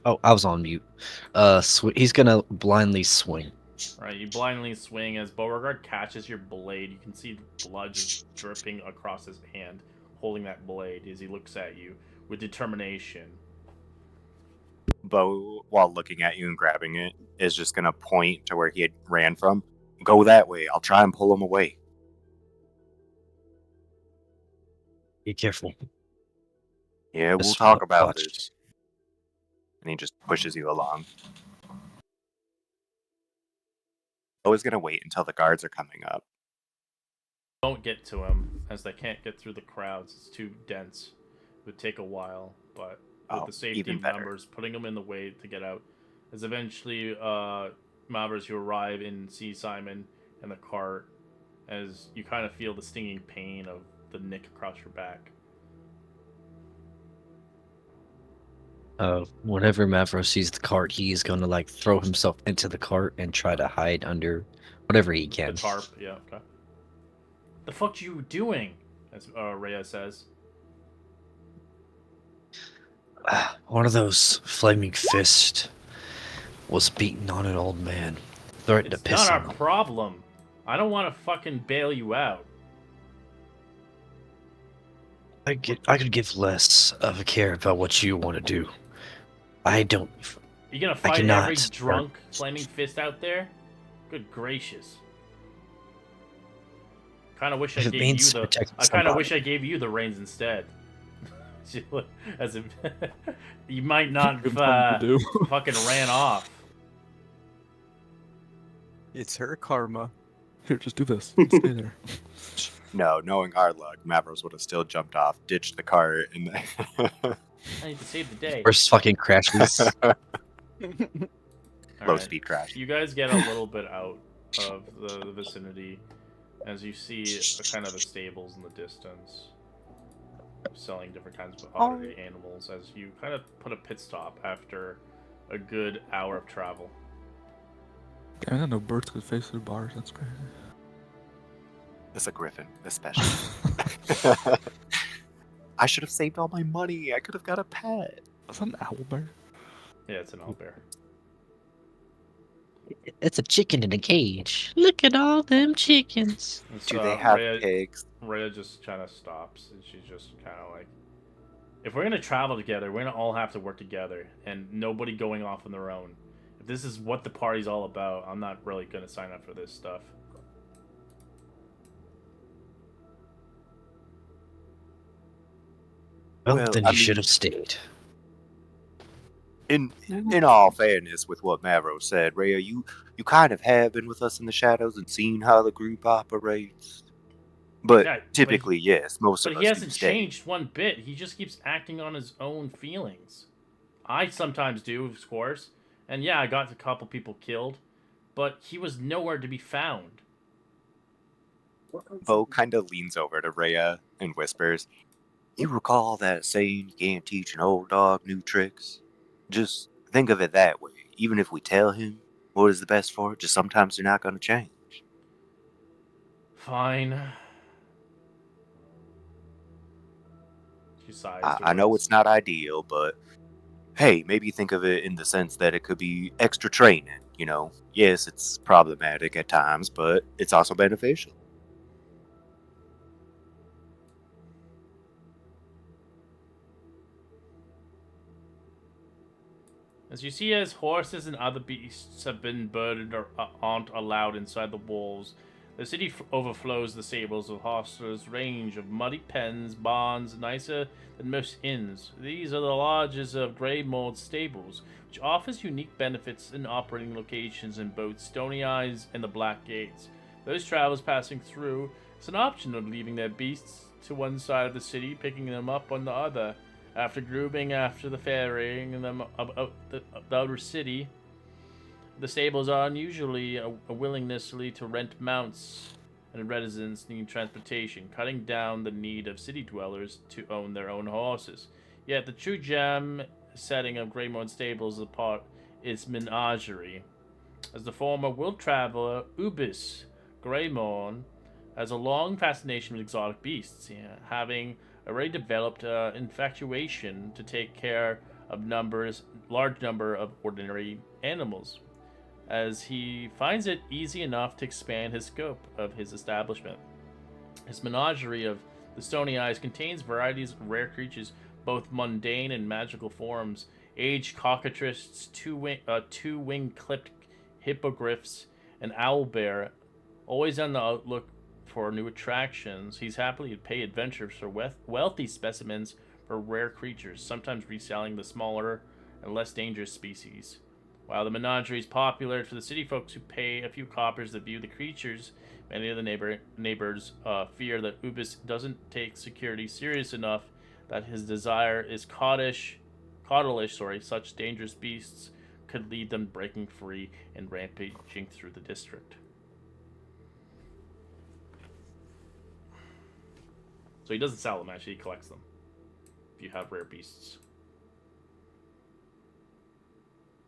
Oh, I was on mute. He's gonna blindly swing. Right, you blindly swing as Beauregard catches your blade. You can see blood just dripping across his hand, holding that blade as he looks at you with determination. Bo, while looking at you and grabbing it, is just gonna point to where he had ran from. Go that way. I'll try and pull him away. Be careful. Yeah, we'll Just talk about watch. this. And he just pushes you along. Bo is gonna wait until the guards are coming up. Don't get to him, as they can't get through the crowds. It's too dense. It would take a while, but with the safety even better. numbers, putting them in the way to get out. As eventually, Mavers, you arrive and see Simon in the cart, as you kind of feel the stinging pain of the nick across your back. Whenever Mavro sees the cart, he's gonna like throw himself into the cart and try to hide under whatever he can. The tarp, yeah, okay. The fuck you doing? As Rhea says. One of those flaming fist was beating on an old man, threatened to It's piss not him. our problem. I don't want to fucking bail you out. I could give less of a care about what you want to do. I don't. You gonna I fight cannot. every drunk flaming fist out there? Good gracious. Kind of wish I If it gave means you the. protecting I kind of wish somebody. I gave you the reins instead. As if you might not Good something to do. fucking ran off. It's her karma. Here, just do this. Stay there. No, knowing our luck, Mavros would have still jumped off, ditched the cart, and I need to save the day. First fucking crashes. All low right. speed crash. You guys get a little bit out of the vicinity as you see a kind of a stables in the distance, selling different kinds of oddity animals. As you kind of put a pit stop after a good hour of travel. Damn, I didn't know birds could face their bars. That's crazy. It's a griffin, especially. I should have saved all my money. I could have got a pet. Is that an owl bear? Yeah, it's an owlbear. It's a chicken in a cage. Look at all them chickens. Do they have Rhea, pigs? Rhea just kind of stops, and she's just kind of like, if we're gonna travel together, we're gonna all have to work together, and nobody going off on their own. If this is what the party's all about, I'm not really gonna sign up for this stuff. Well, Well, then I you should mean- have stayed. In all fairness, with what Mavros said, Rhea, you kind of have been with us in the shadows and seen how the group operates. But Yeah, typically, yes, most But of he us do hasn't stay. changed one bit. He just keeps acting on his own feelings. I sometimes do, of course. And yeah, I got a couple people killed, but he was nowhere to be found. Bo kind of leans over to Rhea and whispers, "You recall that saying, you can't teach an old dog new tricks? Just think of it that way. Even if we tell him what is the best for it, just sometimes they're not going to change." Fine. She sighs. I know it's not ideal, but hey, maybe think of it in the sense that it could be extra training, you know? Yes, it's problematic at times, but it's also beneficial. As you see, as horses and other beasts have been burdened or aren't allowed inside the walls, the city overflows the stables of hostlers' range of muddy pens, barns, nicer than most inns. These are the lodges of Greymold Stables, which offers unique benefits in operating locations in both Stony Eyes and the Black Gates. Those travelers passing through, it's an option of leaving their beasts to one side of the city, picking them up on the other. After grooming after the ferrying them about the outer city, the stables are unusually a willingness to rent mounts, and residents need transportation, cutting down the need of city dwellers to own their own horses. Yet the true gem setting of Greymorn Stables apart is menagerie. As the former world traveler Ubis Greymorn has a long fascination with exotic beasts, having already developed infatuation to take care of large number of ordinary animals, as he finds it easy enough to expand his scope of his establishment. His menagerie of the Stony Eyes contains varieties of rare creatures, both mundane and magical forms, aged cockatrices, two-winged clipped hippogriffs, and owlbear, always on the outlook for new attractions. He's happily to pay adventurers for wealthy specimens for rare creatures, sometimes reselling the smaller and less dangerous species. While the menagerie is popular for the city folks who pay a few coppers to view the creatures, many of the neighbors fear that Ubis doesn't take security serious enough, that his desire is coddlish, such dangerous beasts could lead them breaking free and rampaging through the district. So he doesn't sell them, actually, he collects them. If you have rare beasts.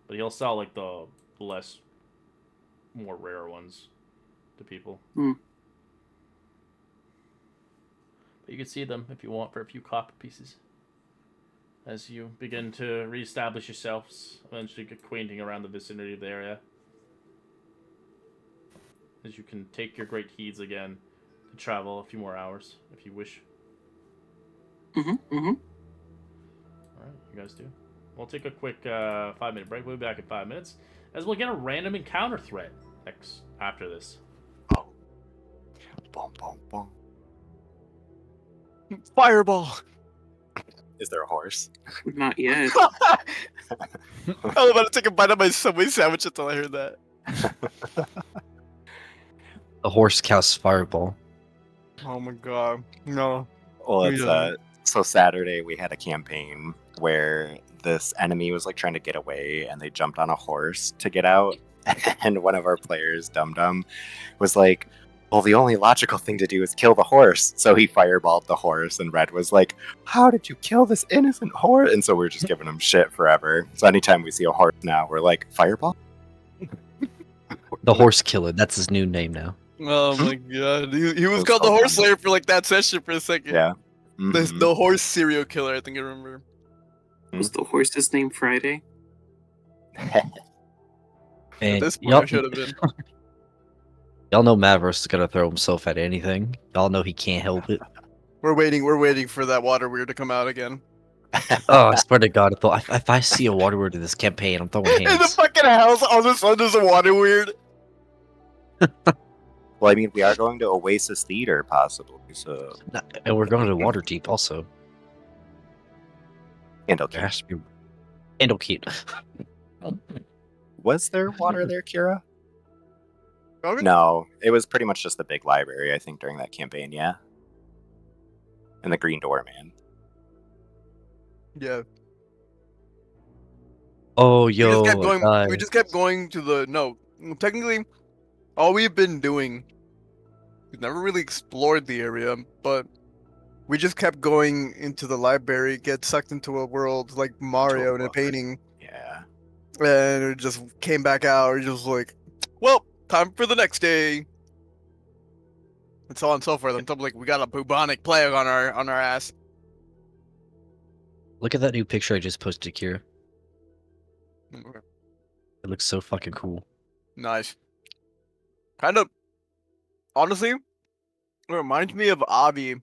But he'll sell, like, the more rare ones to people. Mm. But you can see them, if you want, for a few copper pieces. As you begin to reestablish yourselves, eventually acquainting around the vicinity of the area. As you can take your great heeds again to travel a few more hours, if you wish. Mm-hmm. Mm-hmm. Alright, you guys do. we'll take a quick 5-minute break. We'll be back in 5 minutes as we'll get a random encounter threat after this. Oh. Boom, boom, boom. Fireball. Is there a horse? Not yet. I was about to take a bite of my Subway sandwich until I heard that. The horse casts fireball. Oh my god. No. Well, it's Yeah. so Saturday we had a campaign where this enemy was like trying to get away, and they jumped on a horse to get out. And one of our players, Dum Dum, was like, "Well, the only logical thing to do is kill the horse." So he fireballed the horse, and Red was like, "How did you kill this innocent horse?" And so we're just giving him shit forever. So anytime we see a horse now, we're like, "Fireball." The horse killer. That's his new name now. Oh my god. He was Those called the all horse dumb. slayer for like that session for a second. Yeah. The horse serial killer, I think I remember. Was the horse's name Friday? At And this point, y'all, I should have been. y'all know Mavros is gonna throw himself at anything. Y'all know he can't help it. We're waiting for that water weird to come out again. Oh, I swear to God, if I see a water word in this campaign, I'm throwing In the hands. fucking house, all of a sudden there's a water weird. Well, I mean, we are going to Oasis Theater possibly, so And we're going to Waterdeep also. and There okay. has to be. And okay. Was there water there, Kira? Okay. No, it was pretty much just the big library, I think, during that campaign, yeah. And the Green Door, man. Yeah. Oh, We yo, just kept going. guy. We just kept going to the no. Technically, all we've been doing, we've never really explored the area, but we just kept going into the library, get sucked into a world like Mario in a world. painting, Yeah. and it just came back out. We're just like, well, time for the next day. And so on and so forth. Until like we got a bubonic plague on our ass. Look at that new picture I just posted, Kira. It looks so fucking cool. Nice. Kind of, honestly, it reminds me of Avi.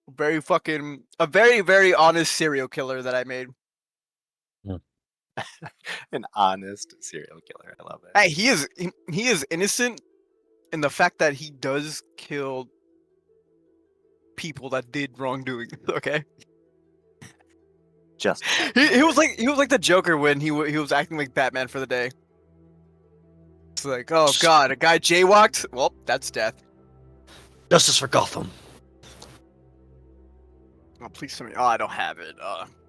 A very, very honest serial killer that I made. An honest serial killer. I love it. Hey, he is innocent in the fact that he does kill people that did wrongdoing. Okay, Just he was like the Joker when he was acting like Batman for the day. It's like, oh god, a guy jaywalked. Well, that's death. Justice for Gotham. Oh, please tell me. Oh, I don't have it.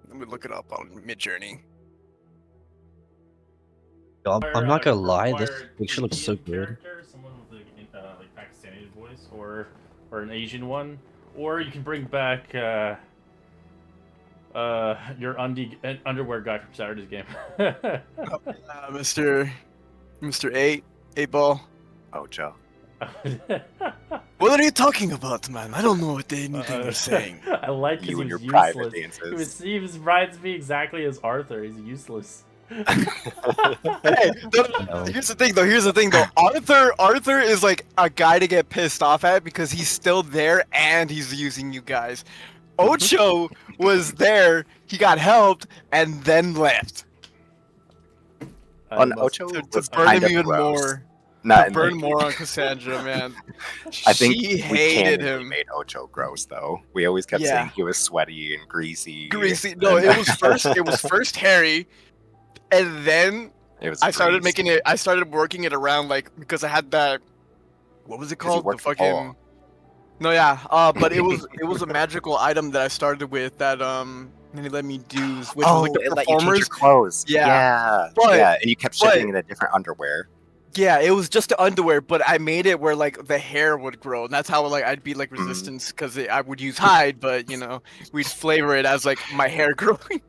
Let me look it up on Midjourney. Yo, I'm not gonna lie, this Required picture looks so Indian good. character, someone with like Pakistani voice, or an Asian one, or you can bring back your underwear guy from Saturday's game. Mr. 8 Ball. Ocho. What are you talking about, man? I don't know what anything you're saying. I like You he and your was private useless. dances. He reminds me exactly as Arthur. He's useless. Hey, here's the thing though. Arthur is like a guy to get pissed off at because he's still there and he's using you guys. Ocho was there, he got helped, and then left. On must- Ocho To was burn kind him of even gross. more. Not To in burn the- more on Cassandra, man. I think she we hated cannonly him. made Ocho gross though. We always kept Yeah. saying he was sweaty and greasy. Greasy. No, and- it was first Harry, and then It was I started grease. making it. I started working it around like because I had that. What was it 'Cause you called? The worked the fucking. ball. No, yeah. But it was a magical item that I started with that then he let me do, which was like the it let you change your performers. clothes. Yeah. Yeah, But- and you kept but- shifting into different underwear. Yeah, it was just the underwear, but I made it where like the hair would grow, and that's how like I'd be like resistance because I would use hide, but we'd flavor it as like my hair growing.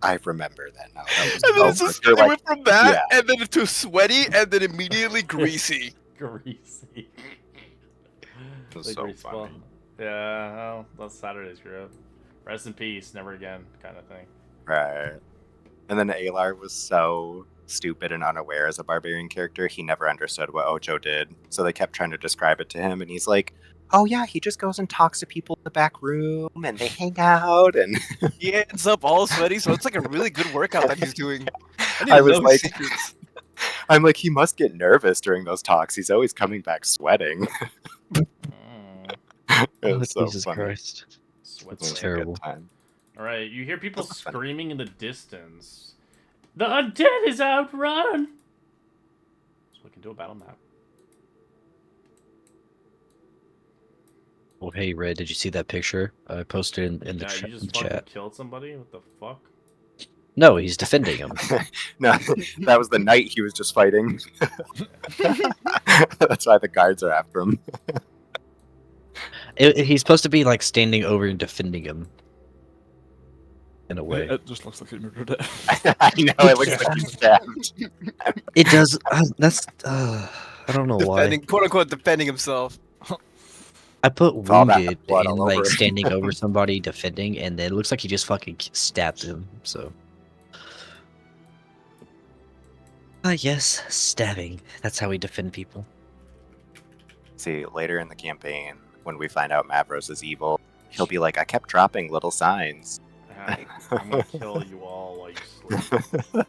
I remember that now. That was And then it's so just, good. You're it like, went from that yeah. and then to sweaty and then immediately greasy. Greasy. It was The so grease ball. funny. Yeah, well, that's Saturday's growth. Rest in peace, never again, kind of thing. Right. And then Alar was so stupid and unaware as a barbarian character. He never understood what Ocho did, so they kept trying to describe it to him, and he's like, "Oh yeah, he just goes and talks to people in the back room, and they hang out." And He ends up all sweaty, so it's like a really good workout that he's doing. I need I to was know his like, secrets. I'm like, he must get nervous during those talks. He's always coming back sweating. It Oh, was so Jesus funny. Christ. It Sweat. was a good Terrible. time. All right, you hear people That was funny. screaming in the distance. The undead is outrun. So we can do a battle map. Oh, hey, Red, did you see that picture I posted in the, Yeah, you in just the fucking chat? killed somebody. What the fuck? No, he's defending him. No, that was the night he was just fighting. That's why the guards are after him. He's supposed to be like standing over and defending him. In a way. It just looks like he murdered it. I know, it looks like he's stabbed. It does. That's. I don't know why. Defending, quote unquote, defending himself. I put It's all that wounded blood and all over like it. standing over somebody defending, and then it looks like he just fucking stabbed him. So. Yes, stabbing. That's how we defend people. See, later in the campaign, when we find out Mavros is evil, he'll be like, I kept dropping little signs. I'm gonna kill you all while you sleep.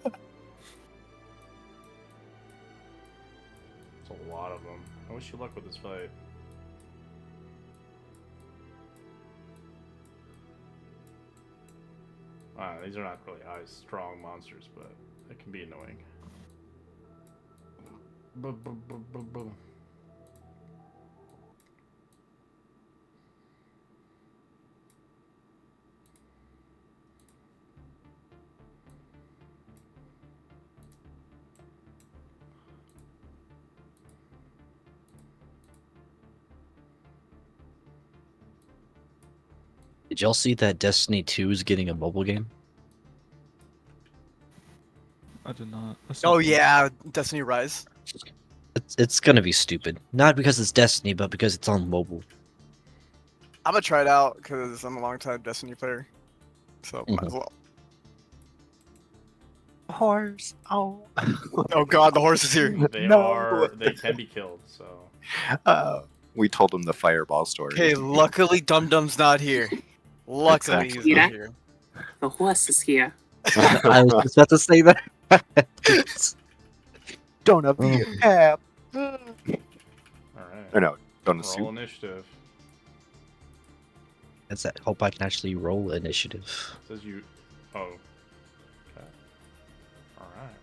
It's a lot of them. I wish you luck with this fight. These are not really high strong monsters, but it can be annoying. Boom. Did y'all see that Destiny 2 is getting a mobile game? I did not. Oh yeah, Destiny Rise. It's gonna be stupid. Not because it's Destiny, but because it's on mobile. I'm gonna try it out because I'm a long-time Destiny player, so might as well. Horse. Oh. Oh god, the horse is here. They can be killed, so. We told him the fireball story. Okay, luckily Dum Dum's not here. Luckily Exactly. he's not here. The horse is here. I was just about to say that. Don't be a pap. Alright. Or no, don't Roll assume. initiative. That's that. Hope I can actually roll initiative. Says you. Oh. Okay. Alright.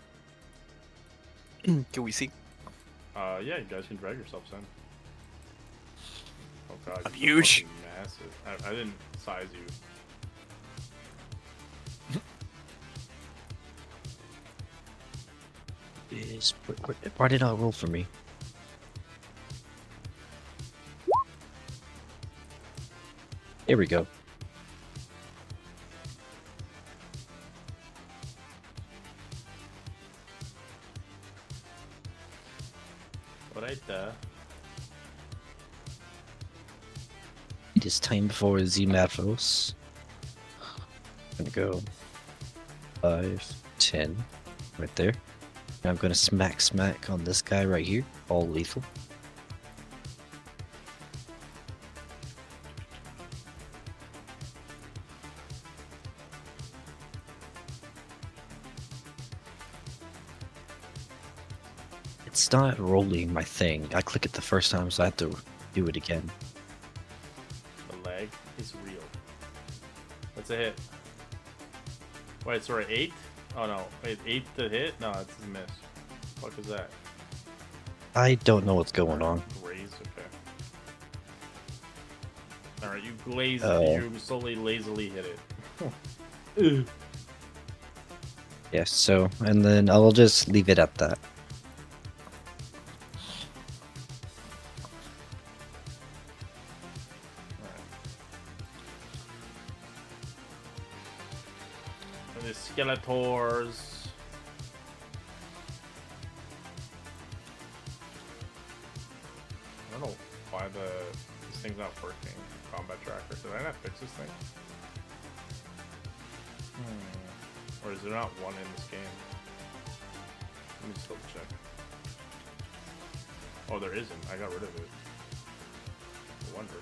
Can we see? Yeah, you guys can drag yourselves in. Oh god. I'm you're huge. fucking Massive. I didn't size you. Why did not roll for me? Here we go. Right there. It is time for Z-Mavros. I'm gonna go 5, 10, right there. And I'm gonna smack on this guy right here, all lethal. It's not rolling my thing. I click it the first time, so I have to do it again. The lag is real. That's a hit. Wait, sorry, 8? Oh no, wait, 8 to hit? No, it's a miss. What the fuck is that? I don't know what's going on. Graze, okay. Alright, you glaze you slowly lazily hit it. Yeah, so, and then I'll just leave it at that. The Skeletors. I don't know why this thing's not working. Combat tracker. Did I not fix this thing? Or is there not one in this game? Let me just double check. Oh, there isn't. I got rid of it. I wonder.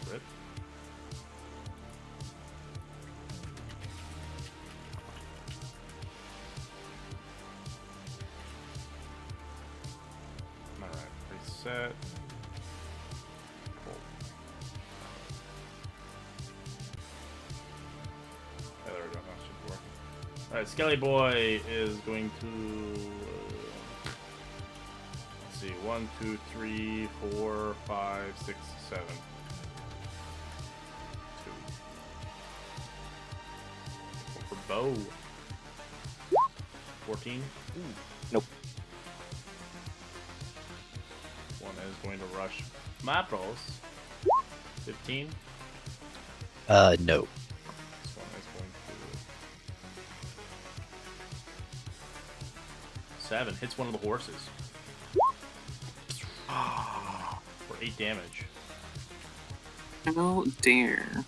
Rip. Alright, reset. Cool. Yeah, there we go. That should be working. Alright, Skelly Boy is going to. Let's see. 1, 2, 3, 4, 5, 6, 7. 2. Go for bow. 14. Ooh. Nope. One is going to rush Mapros. 15. No. This one is going to 7. Hits one of the horses. For 8 damage. How dare.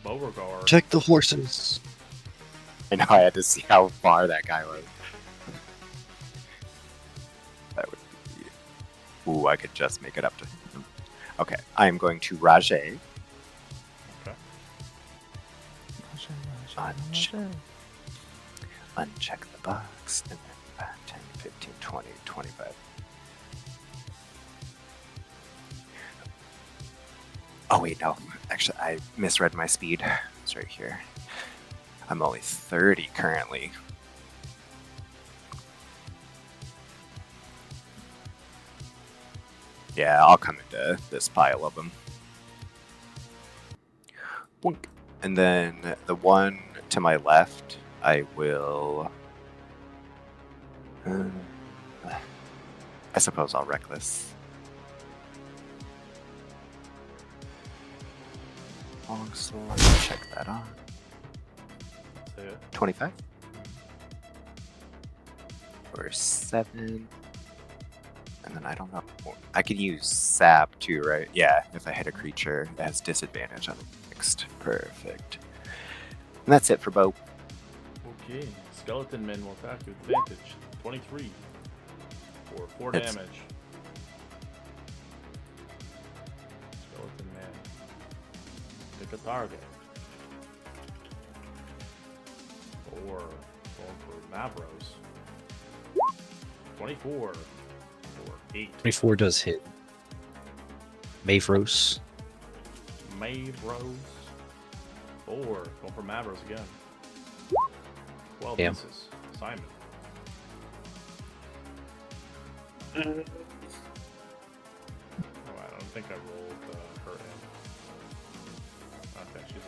Beauregard. Protect the horses. I know I had to see how far that guy was. That would be. Ooh, I could just make it up to him. Okay, I am going to Rajay. Okay. Uncheck the box, and then 5, 10, 15, 20, 25. Oh wait, no. Actually, I misread my speed. It's right here. I'm only 30 currently. Yeah, I'll come into this pile of them. Boink. And then the one to my left, I will. I suppose I'll reckless. Longsword, check that on. 25 or 7, and then I don't know. I can use sap too, right? Yeah, if I hit a creature that has disadvantage on the next. Perfect. And that's it for bow. Okay. Skeleton Men will attack with advantage. 23 for 4 Hits. damage. Skeleton Man. Pick a target. 4. Going for Mavros. 24 for 8. 24 does hit. Mavros. Mavros. 4. Going for Mavros again. 12 Damn. misses. Simon. Oh, I don't think I rolled her in. Okay, she's in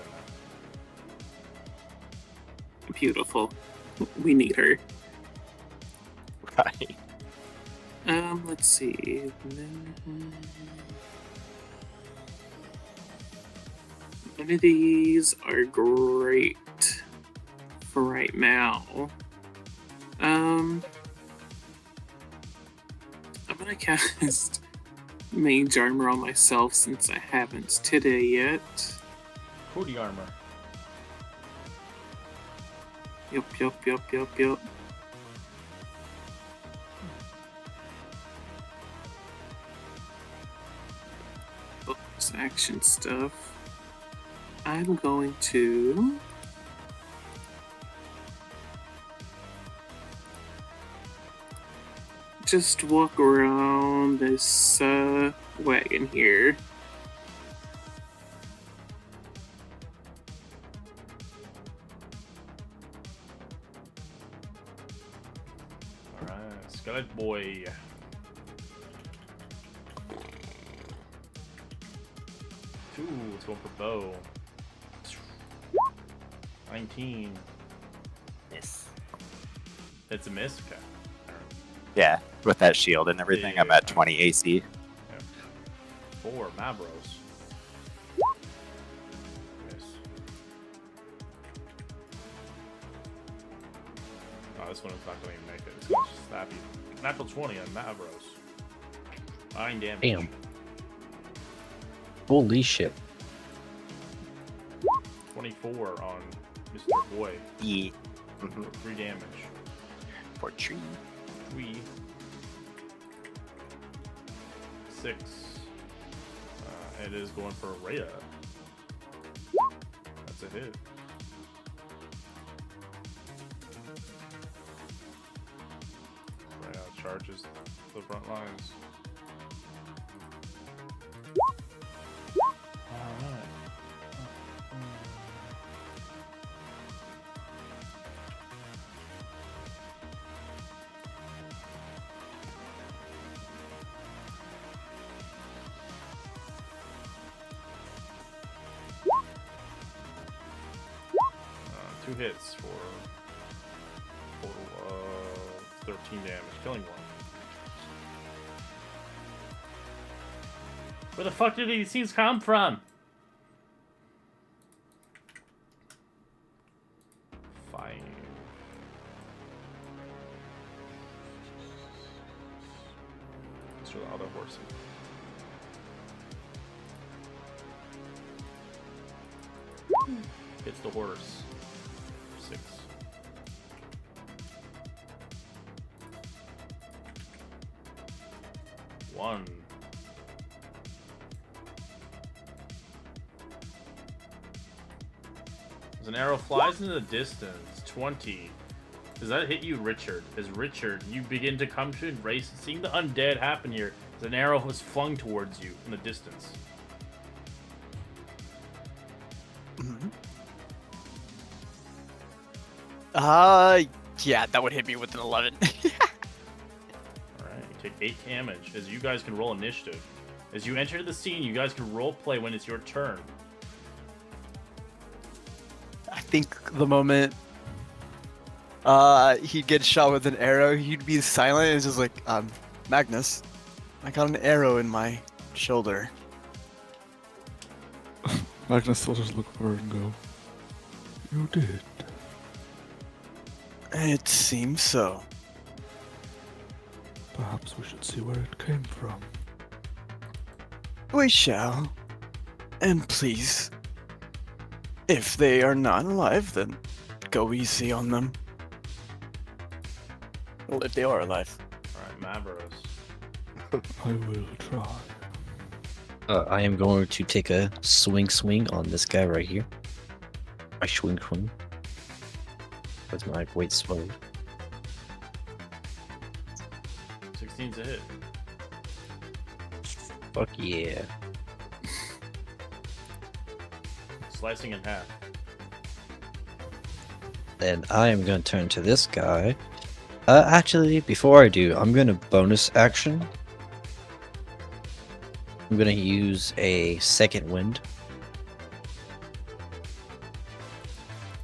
there. Beautiful. We need her. Right. Let's see. None of these are great for right now. I'm gonna cast Mage Armor on myself since I haven't today yet. Cody armor. Yup. Bonus action stuff. I'm going to just walk around this wagon here. Alright, Skeleton Boy. Two, let's go for bow. 19. Miss. It's a miss? Okay. Alright. Yeah, with that shield and everything, I'm at 20 AC. 4, Mavros. Miss. Oh, this one is not going to make it. It's going to slap you. Natural 20 on Mavros. 9 damage. Damn. Holy shit. 24 on Mr. Boy. E. Mhm. 3 damage. For tree. 3. 6. It is going for Rhea. That's a hit. Rhea charges the front lines. Alright. 2 hits for a total of 13 damage, killing one. Where the fuck did these things come from? 5. Let's do the other horsey. Hits the horse. 6. One. As an arrow flies into the distance, 20. Does that hit you, Richard? As Richard, you begin to come to embrace seeing the undead happen here as an arrow was flung towards you in the distance. Yeah, that would hit me with an 11. Alright, you take 8 damage as you guys can roll initiative. As you enter the scene, you guys can role play when it's your turn. I think the moment he'd get shot with an arrow, he'd be silent and just like, Magnus, I got an arrow in my shoulder. Magnus will just look over and go, "You did." It seems so. Perhaps we should see where it came from. We shall. And please, if they are not alive, then go easy on them. Well, if they are alive. Alright, Mavros. I will try. I am going to take a swing on this guy right here. My swing. With my weight sword. 16's a hit. Fuck yeah. Slicing in half. Then I am going to turn to this guy. Actually, before I do, I'm going to bonus action. I'm going to use a second wind.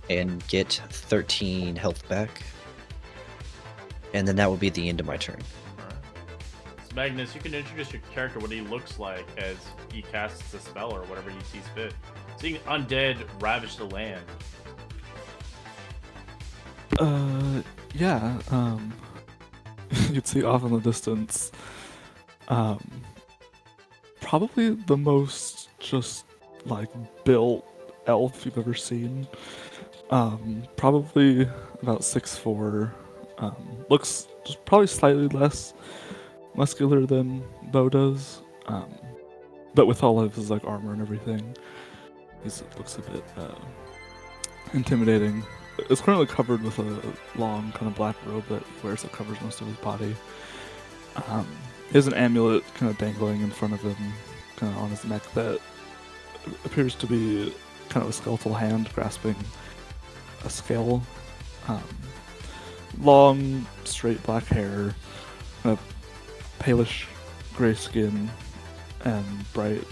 And get 13 health back. And then that will be the end of my turn. Alright. So Magnus, you can introduce your character, what he looks like as he casts a spell or whatever he sees fit. Seeing undead ravage the land. Yeah, you'd see off in the distance, probably the most just, like, built elf you've ever seen. Probably about 6'4", looks just probably slightly less muscular than Bo does, but with all of his, like, armor and everything, he looks a bit, intimidating. It's currently covered with a long kind of black robe that he wears that covers most of his body. He has an amulet kind of dangling in front of him, kind of on his neck, that appears to be kind of a skeletal hand grasping a scale. Long, straight black hair, kind of palish gray skin, and bright,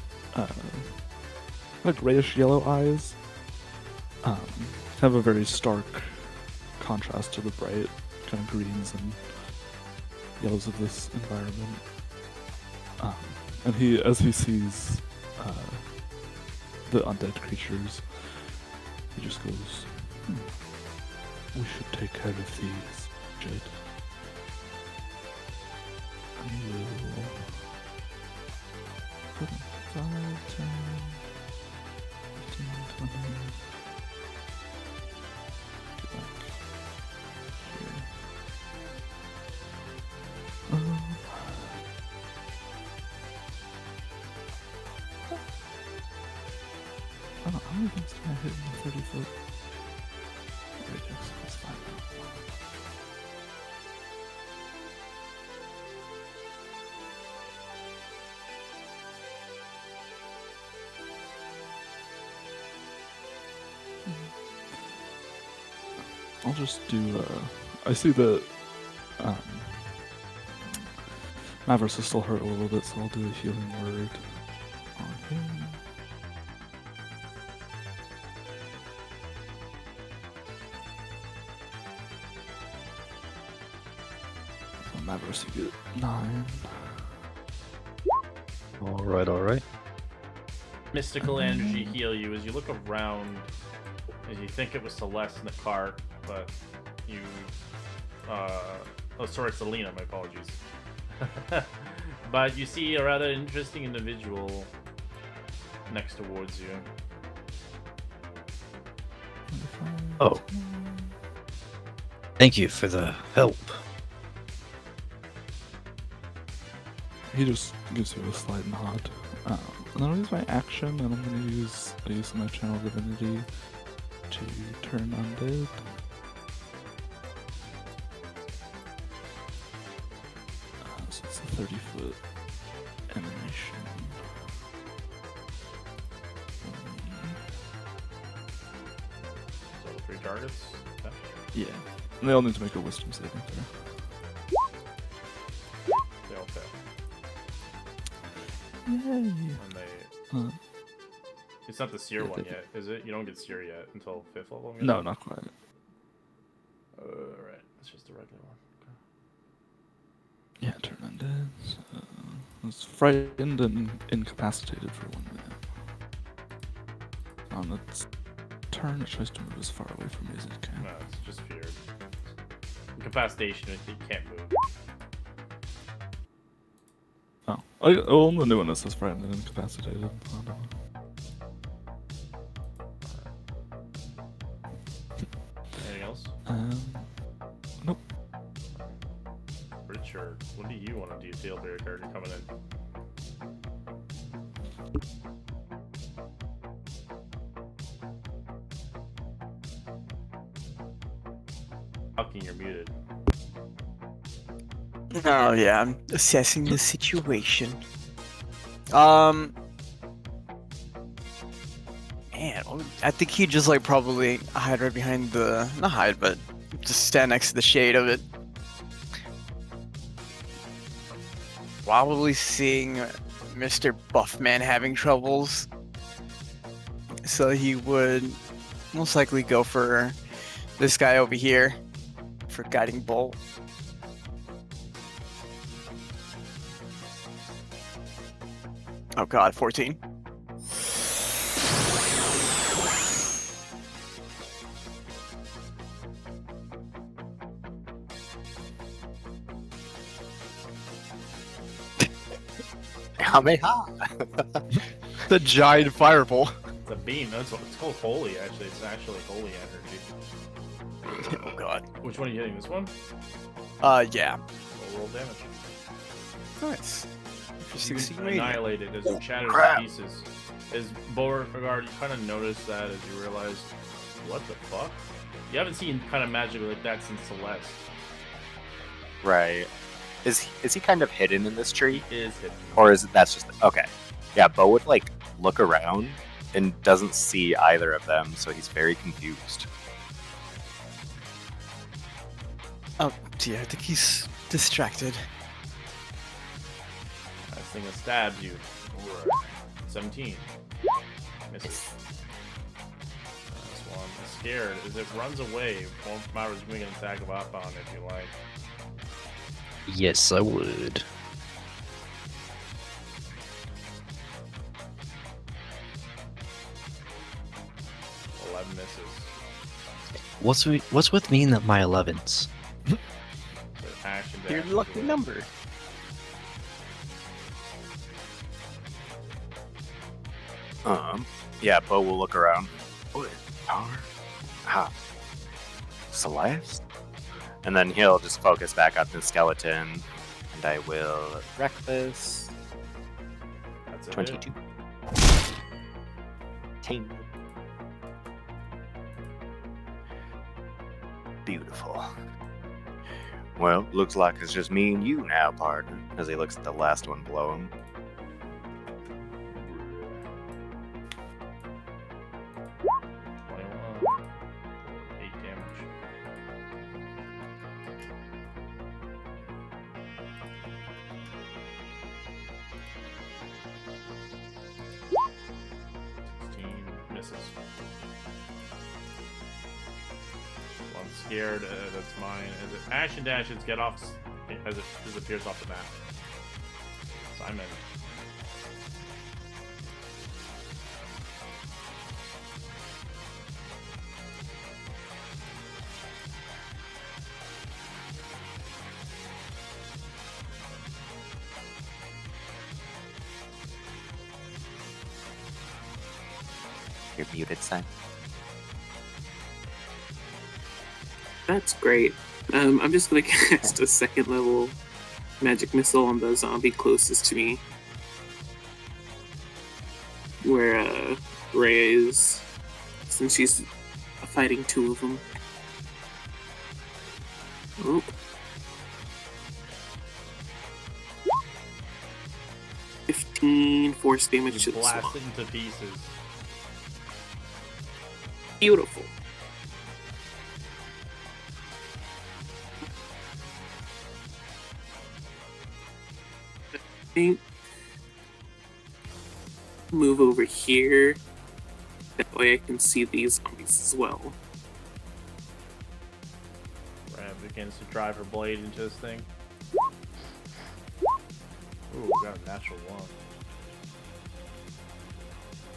like grayish yellow eyes. Have a very stark contrast to the bright kind of greens and yellows of this environment. And he, as he sees the undead creatures, he just goes, "We should take care of these, Jed. We will... 5, 10, 15, 20... Get back. only thanks to my hitting the 30-foot radius. That's fine. I'll just do, I see that, Mavericks is still hurt a little bit, so I'll do a healing word on him. So Mavericks, you get 9. Alright, alright. Mystical energy heal you as you look around, as you think it was Celeste in the cart, but you, oh sorry, Selena, my apologies. But you see a rather interesting individual next towards you. Oh. Thank you for the help. He just gives you a slight nod. And then I'll use my action, and I'm gonna use my channel divinity to turn undead. So it's a 30-foot animation. So 3 targets. Okay. Yeah. And they all need to make a wisdom saving throw. They all fail. Yay! And they. It's not the seer Yeah, one they- yet, is it? You don't get seer yet until 5th level? I'm No, guessing? not quite. Alright, it's just the regular one. Okay. Yeah, turn undead. So I was frightened and incapacitated for 1 minute. On its turn, it tries to move as far away from me as it can. No, it's just feared. Incapacitation, it can't move. Oh, well, the new one that says frightened and incapacitated. I don't know. Anything else? Nope. Richard, what do you want to detail for your character coming in? Fucking, you're muted. Oh yeah, I'm assessing the situation. Man, I think he'd just like probably hide right behind the, not hide, but just stand next to the shade of it. Probably seeing Mr. Buffman having troubles, so he would most likely go for this guy over here for guiding bolt. Oh god, 14. Kameha! The giant fireball. It's a beam. That's what it's called. Holy, actually. It's actually holy energy. Oh god. Which one are you hitting? This one? Yeah. Roll damage. Nice. For You 16 radiant. annihilated as it shatters crap. to pieces. As Beauregard, you kind of noticed that as you realize, what the fuck? You haven't seen kind of magic like that since Celeste. Right. Is he kind of hidden in this tree? Is hidden. Or is it that's just okay? Yeah, Bo would like look around and doesn't see either of them, so he's very confused. Oh dear, I think he's distracted. This thing that stabs you. 17. Misses. This one is scared as it runs away. Myra's going to attack of up on if you like. Yes, I would. Misses. What's with me in my 11s? So action Your dash lucky is a- number. Yeah, Bo will look around. What? Power? Ah. Celeste? And then he'll just focus back on the skeleton. And I will wreck this. That's a hit. 22. 10. Beautiful. Well, looks like it's just me and you now, partner, as he looks at the last one below him. 21. 8 damage. Misses. One scared. That's mine. As it action dashes, get off as it disappears off the map. Simon. You're muted, Simon. That's great. I'm just gonna cast a second level magic missile on the zombie closest to me, where Rhea is, since she's fighting two of them. Oh. Force damage to the Blast swamp. it into pieces. Beautiful. I think move over here. That way I can see these zombies as well. Ram begins to drive her blade into this thing. Ooh, we got a natural one.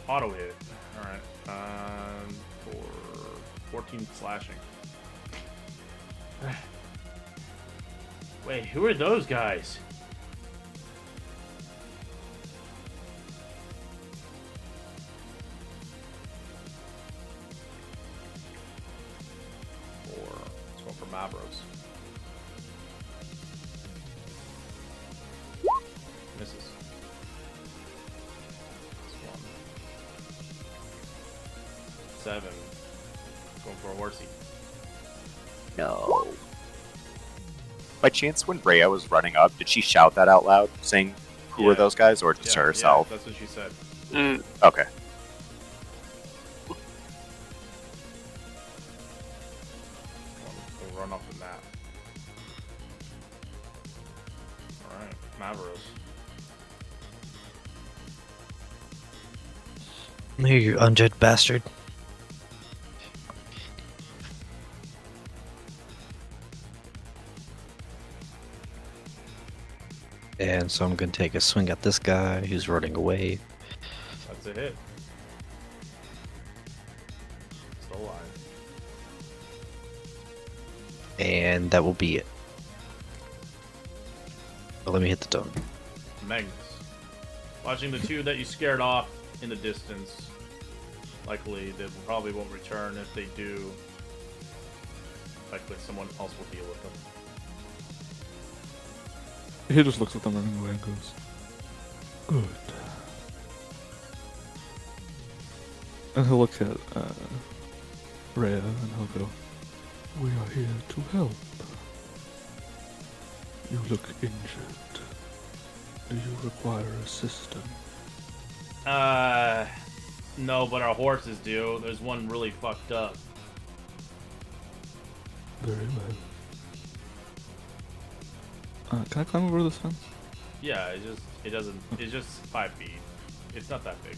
Auto hit. Alright. For 14 slashing. Wait, who are those guys? Let's go for Mavros. Misses. That's 1. 7. Going for a horsey. No. By chance, when Rhea was running up, did she shout that out loud, saying, who are Yeah. those guys, or just to herself? Yeah, that's what she said. Okay. We'll run off the map. Alright, Mavros. Here, you undead bastard. And so I'm going to take a swing at this guy who's running away. That's a hit. Still alive. And that will be it. But let me hit the dome. Magnus. Watching the two that you scared off in the distance. Likely they probably won't return. If they do, likely someone else will deal with them. He just looks at them running away and goes, good. And he'll look at Rhea and he'll go, we are here to help. You look injured. Do you require assistance? No, but our horses do. There's one really fucked up. Very well. Can I climb over this fence? Yeah, it's just 5 feet. It's not that big.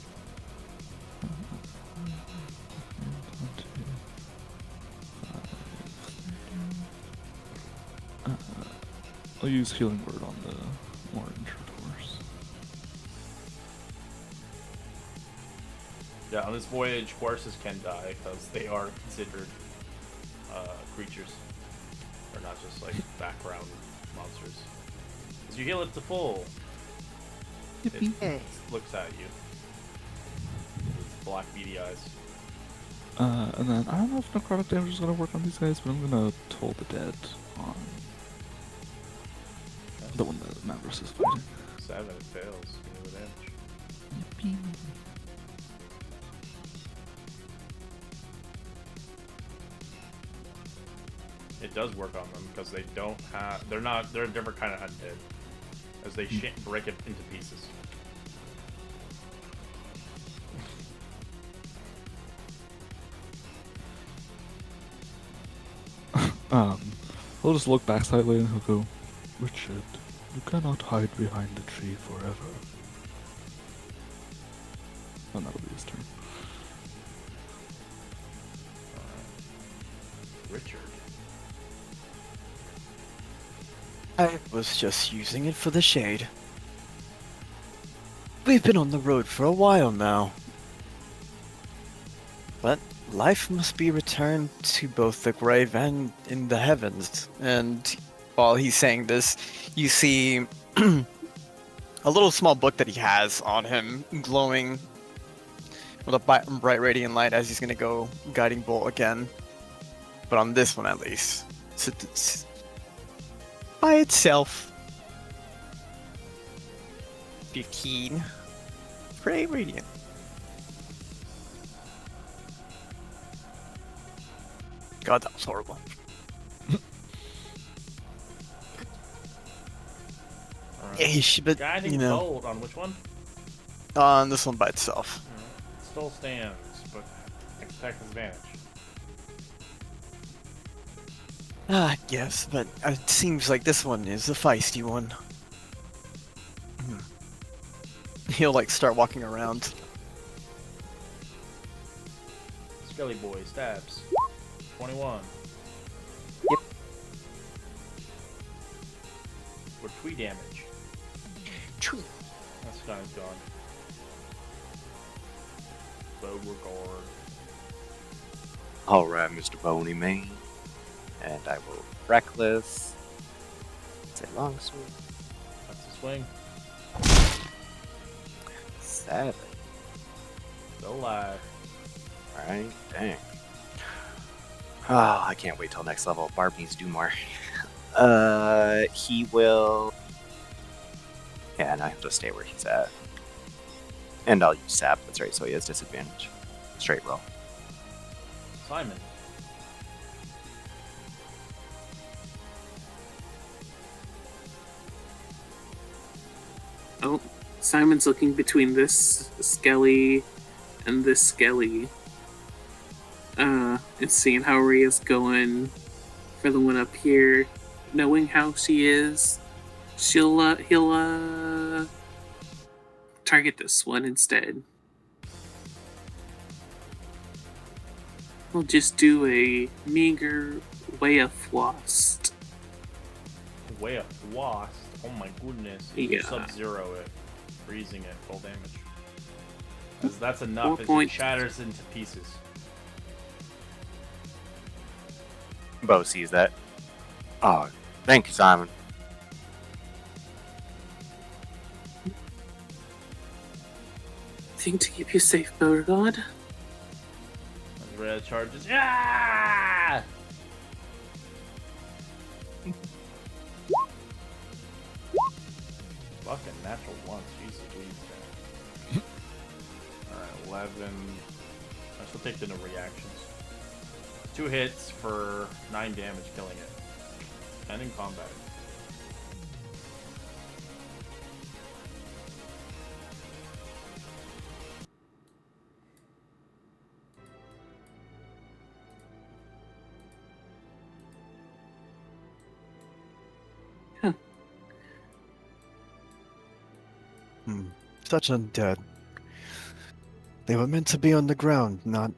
I'll use Healing Word on the more injured horse. Yeah, on this voyage, horses can die because they are considered creatures. They're not just like background monsters. As you heal it to full, it looks at you with black beady eyes. And then I don't know if necrotic damage is gonna work on these guys, but I'm gonna Toll the Dead on the one that Mavros is fighting. 7, it fails. Give me the damage. Yippee. It does work on them because they don't have. They're not. They're a different kind of undead, as they break it into pieces. He'll just look back slightly and he'll go, Richard, you cannot hide behind the tree forever. And that'll be his turn. Richard. I was just using it for the shade. We've been on the road for a while now. But life must be returned to both the grave and in the heavens. And while he's saying this, you see a little small book that he has on him, glowing with a bright radiant light as he's going to go guiding bolt again. But on this one, at least, it's by itself. 15. Bright radiant. God, that was horrible. Alright. But Guiding you know, bolt on which one? on this one by itself. Alright. Still stands, but attack advantage. Yes, but it seems like this one is a feisty one. He'll like start walking around. Skelly boy stabs. 21. Yep. For 3 damage. True. That's guy's gone. Beauregard. Alright, Mr. Bony Man. And I will reckless. Say longsword. That's a swing. 7. Still alive. Alright, dang. Oh, I can't wait till next level. Barb needs to do more. He will... Yeah, and I have to stay where he's at. And I'll use sap, that's right, so he has disadvantage. Straight roll. Simon. Oh, Simon's looking between this Skelly and this Skelly. And seeing how Rhea's going for the one up here. Knowing how she is, he'll target this one instead. We'll just do a meager way of Flost. Way up wasp. Oh my goodness. If you Sub-Zero it, freezing it, full damage. Because that's enough as it shatters into pieces. Bo sees that. Oh, thank you, Simon. Thing to keep you safe, Beauregard. As Red charges. Yeah! Fucking natural ones. Jesus, Louise. Alright, 11. I still take the no reactions. 2 hits for 9 damage, killing it. And in combat. Such undead. They were meant to be on the ground, not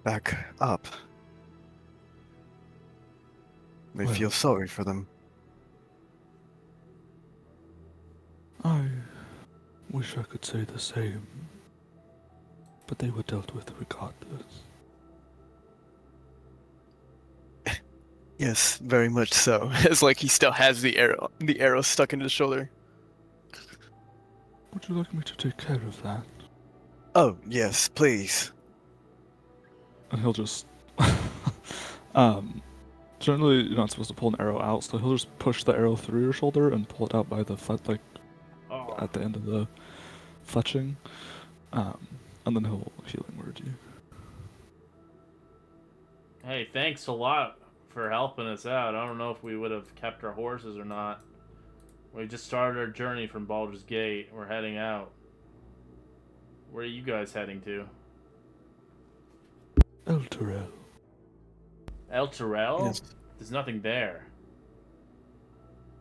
back up. I Well. feel sorry for them. I wish I could say the same, but they were dealt with regardless. Yes, very much so. It's like he still has the arrow stuck in his shoulder. Would you like me to take care of that? Oh, yes, please. And he'll just... Generally, you're not supposed to pull an arrow out, so he'll just push the arrow through your shoulder and pull it out by the at the end of the fletching. And then he'll healing word you. Hey, thanks a lot, for helping us out. I don't know if we would have kept our horses or not. We just started our journey from Baldur's Gate. We're heading out. Where are you guys heading to? El Terrell. El Terrell? Yes. There's nothing there.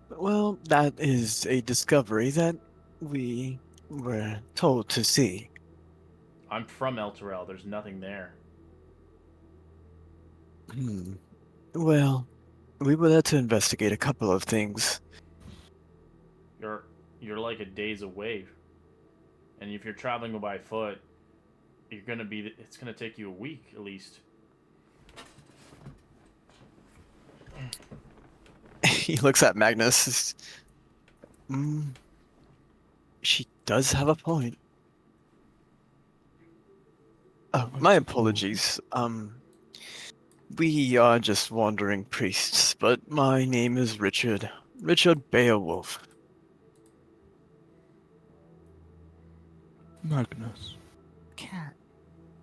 Well, that is a discovery that we were told to see. I'm from El Terrell. There's nothing there. Well, we will have to investigate a couple of things. You're like a days away. And if you're traveling by foot, it's gonna take you a week at least. He looks at Magnus. She does have a point. Oh, my apologies. We are just wandering priests, but my name is Richard. Richard Beowulf. Magnus. Cat.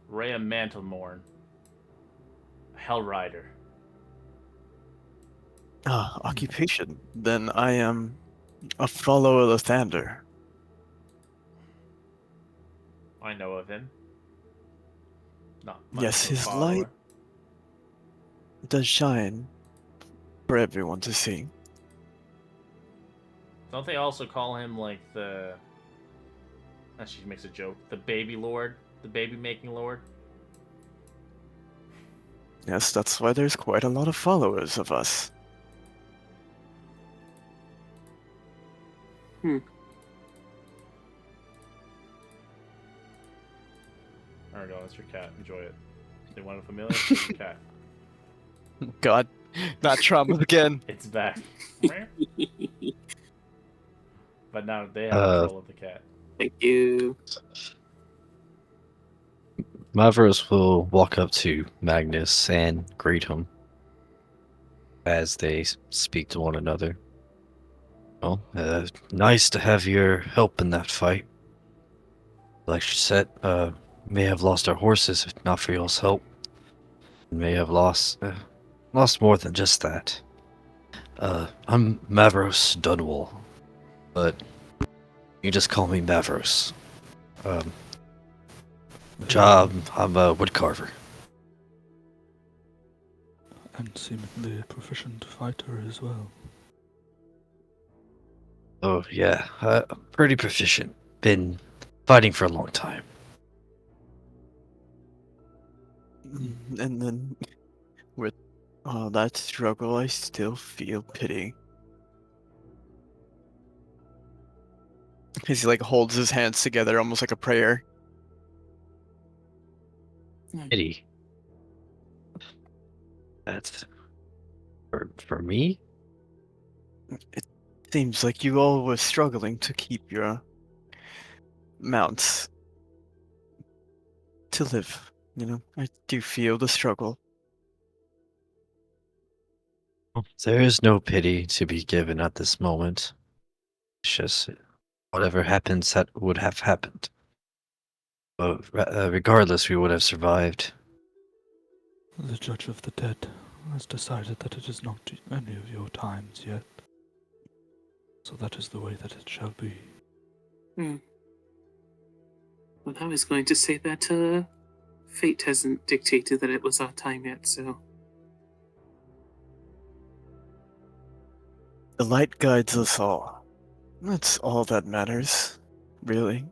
Rhea Mantlemorn. Hell Rider. Occupation. Then I am a follower of Lathander. I know of him. Not much Yes, of a his follower. light does shine for everyone to see. Don't they also call him like the... She makes a joke. The baby lord? The baby making lord? Yes, that's why there's quite a lot of followers of us. There we go, that's your cat. Enjoy it. They want a familiar? It's your cat. God, not trauma again. It's back. But now they have control of the cat. Thank you. Mavros will walk up to Magnus and greet him as they speak to one another. Well, nice to have your help in that fight. Like she said, may have lost our horses if not for y'all's help. May have lost more than just that. I'm Mavros Dunwall, but you just call me Mavros. Job, I'm a woodcarver. And seemingly a proficient fighter as well. Oh yeah, pretty proficient. Been fighting for a long time. And then, with all that struggle, I still feel pity. As he holds his hands together, almost like a prayer. Pity. That's for me. It seems like you all were struggling to keep your mounts to live. I do feel the struggle. There is no pity to be given at this moment. It's just whatever happens that would have happened. But regardless, we would have survived. The Judge of the Dead has decided that it is not any of your times yet. So that is the way that it shall be. Well, I was going to say that fate hasn't dictated that it was our time yet, so... The light guides us all. That's all that matters, really.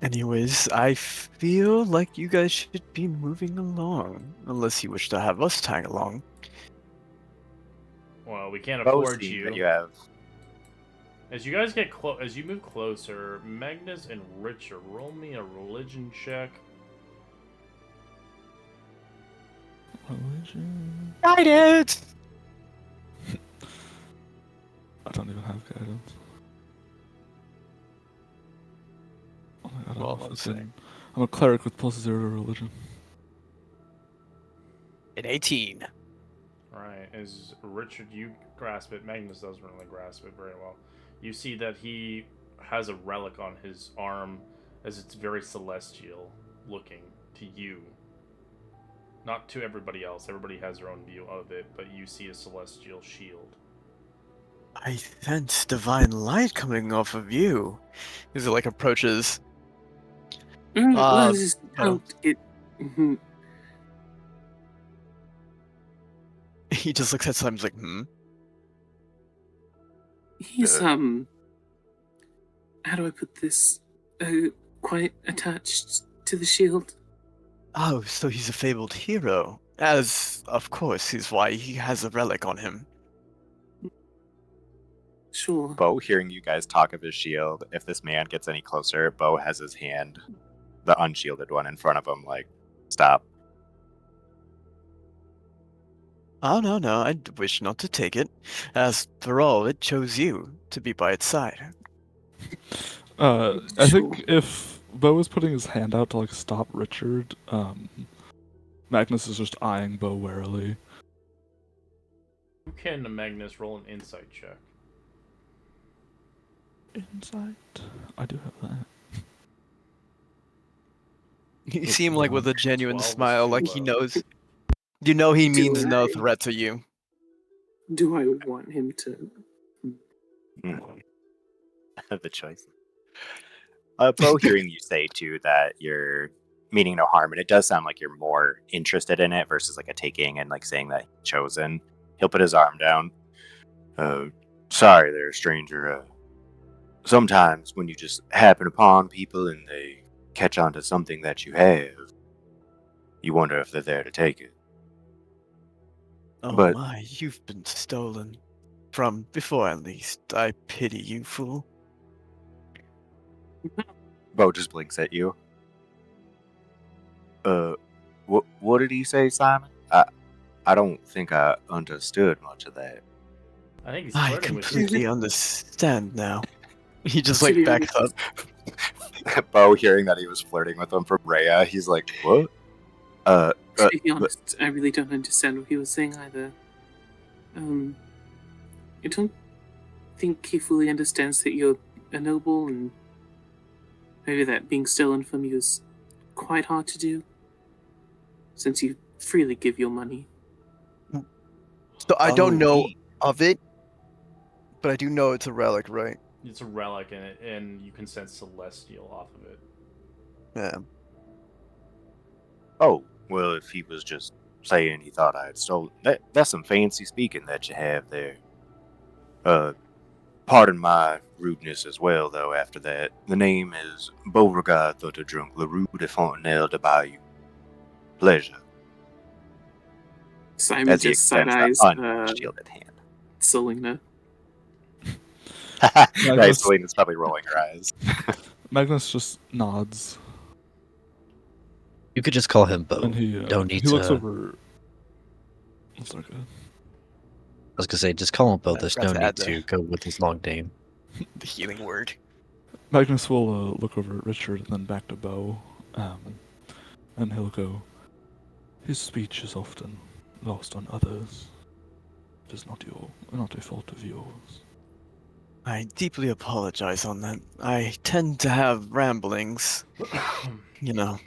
Anyways, I feel like you guys should be moving along, unless you wish to have us tag along. Well, we can't Both afford seem you. that you have. As you guys get as you move closer, Magnus and Richard, roll me a religion check. Religion? Guidance! I don't even have guidance. Oh my god, Well, I'm let's fucking- I'm a cleric with +0 religion. An 18. Right, as Richard, you grasp it. Magnus doesn't really grasp it very well. You see that he has a relic on his arm, as it's very celestial looking to you. Not to everybody else. Everybody has their own view of it, but you see a celestial shield. I sense divine light coming off of you. As it like approaches. Let's just you know, don't get. Mhm. he just looks at Simon like, hmm. He's how do I put this? Quite attached to the shield. Oh, so he's a fabled hero. As, of course, is why he has a relic on him. Sure. Bo, hearing you guys talk of his shield, if this man gets any closer, Bo has his hand, the unshielded one, in front of him, like, stop. Oh, no, I wish not to take it. As for all, it chose you to be by its side. I think if Bo is putting his hand out to like stop Richard, Magnus is just eyeing Bo warily. You can, Magnus, roll an insight check. Insight? I do have that. You see him like with a genuine 12 is smile, too like he low. knows. You know he Do means no I- threat to you. Do I want him to? The choice. Bo, hearing you say too that you're meaning no harm, and it does sound like you're more interested in it versus like a taking and like saying that chosen. He'll put his arm down. Sorry there, stranger. Sometimes when you just happen upon people and they catch on to something that you have, you wonder if they're there to take it. Oh But- my, you've been stolen. From before at least. I pity you, fool. Bo just blinks at you. What did he say, Simon? I don't think I understood much of that. I think he's I flirting with you. completely understand now. He just To like be backs up. Bo, hearing that he was flirting with him from Rhea, he's like, what? To be honest, I really don't understand what he was saying either. I don't think he fully understands that you're a noble, and maybe that being stolen from you is quite hard to do, since you freely give your money. So I don't know he- of it, but I do know it's a relic, right? It's a relic, and you can sense celestial off of it. Yeah. Oh, well, if he was just saying he thought I had stolen, that's some fancy speaking that you have there. Pardon my rudeness as well, though, after that. The name is Beauregard Thutterdrunk, La Rue de Fontenelle de Bayou. Pleasure. Simon As he just side extends eyes the unshielded hand. Selena. Nice, Selena's probably rolling her eyes. Magnus just nods, You could just call him Bo. and he Don't need he looks to. over. It's okay. I was gonna say, just call him Bo. I There's forgot no to need add to that. go with his long name. The healing word. Magnus will look over at Richard and then back to Bo, and he'll go. His speech is often lost on others. It is not a fault of yours. I deeply apologize on that. I tend to have ramblings. You know,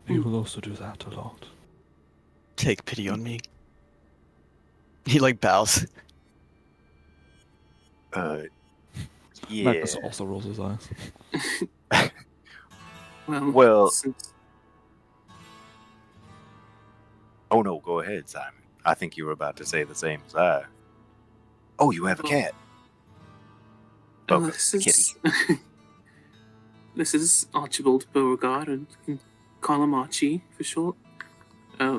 He will also do that a lot. take pity on me. He like bows. Yeah. Magnus also rolls his eyes. Well- since Oh no, go ahead, Simon. I think you were about to say the same as I. Oh, you have a cat. Bo goes, this kitty. is this is Archibald Beauregard, and you can call him Archie for short. Here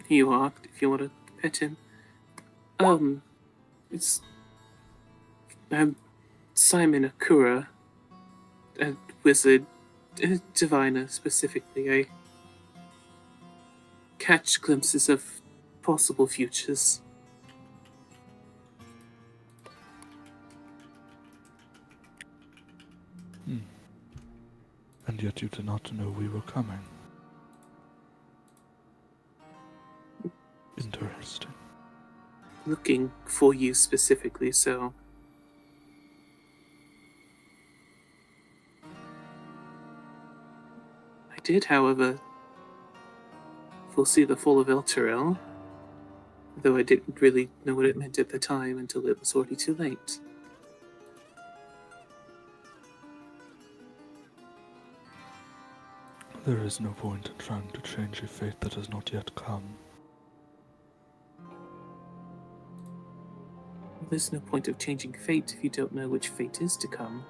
you are, if you want to pet him. It's Simon Akura, a wizard, a diviner specifically. I catch glimpses of possible futures. And yet you did not know we were coming. Interesting. looking for you specifically, so I did, however, foresee the fall of Elturel, though I didn't really know what it meant at the time until it was already too late. There is no point in trying to change a fate that has not yet come. There's no point of changing fate if you don't know which fate is to come.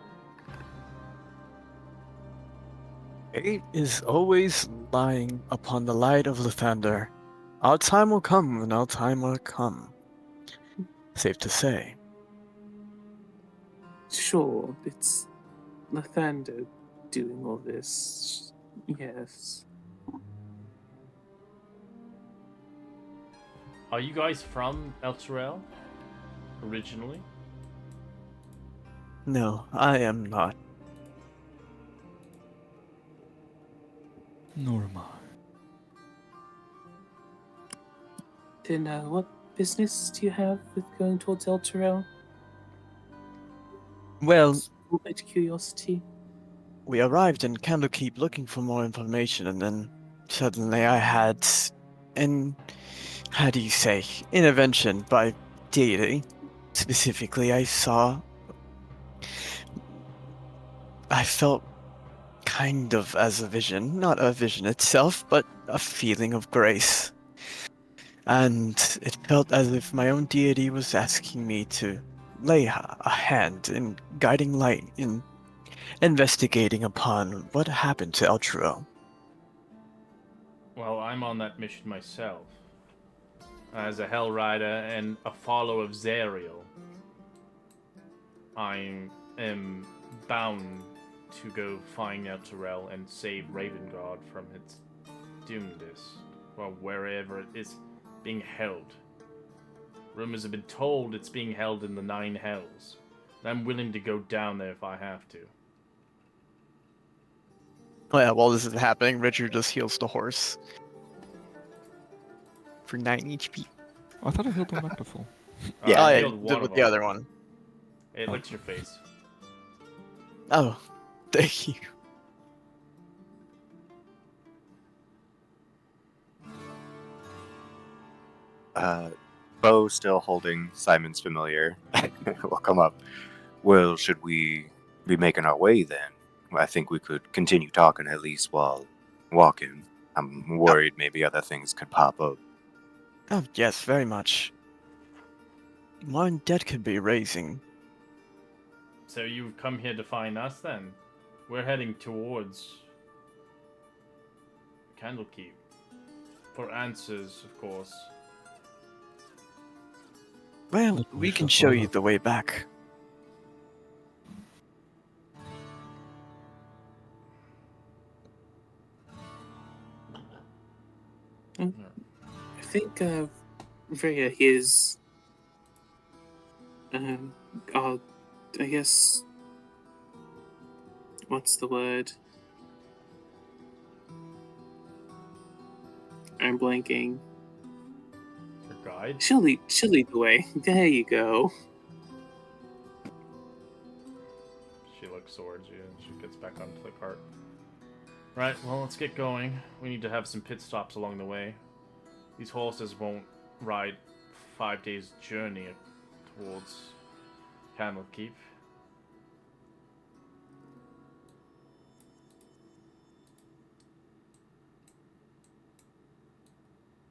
Fate is always lying upon the light of Lathander. Our time will come when our time will come. Safe to say. Sure, it's Lathander doing all this. Yes. Are you guys from Elturel? Originally? No, I am not. Nor am I. Then, what business do you have with going towards Elturel? Well, Out of curiosity. we arrived in Candlekeep looking for more information, and then suddenly I had an, how do you say, intervention by deity. Specifically, I felt kind of as a vision, not a vision itself, but a feeling of grace. And it felt as if my own deity was asking me to lay a hand in guiding light in investigating upon what happened to Eltruo. Well, I'm on that mission myself. As a Hell Rider and a follower of Zariel, I am bound to go find Elturel and save Ravengard from its doomness, well, wherever it is being held. Rumors have been told it's being held in the Nine Hells, and I'm willing to go down there if I have to. Oh yeah, while this is happening, Richard just heals the horse. For 9 HP. I thought I healed them back to full. Yeah, I yeah, killed you one did of with the them. other one. It licks your face. Oh, thank you. Bo still holding Simon's familiar will come up. Well, should we be making our way then? I think we could continue talking at least while walking. I'm worried maybe other things could pop up. Oh, yes, very much. One debt could be raising. So you've come here to find us then? We're heading towards Candlekeep. For answers, of course. Well, Look, we we can shall show you follow. the way back. I think, Rhea is, I guess, what's the word? I'm blanking. Your guide? She'll lead the way. There you go. She looks towards you and she gets back onto the cart. Right, well, let's get going. We need to have some pit stops along the way. These horses won't ride 5 days' journey towards Candlekeep.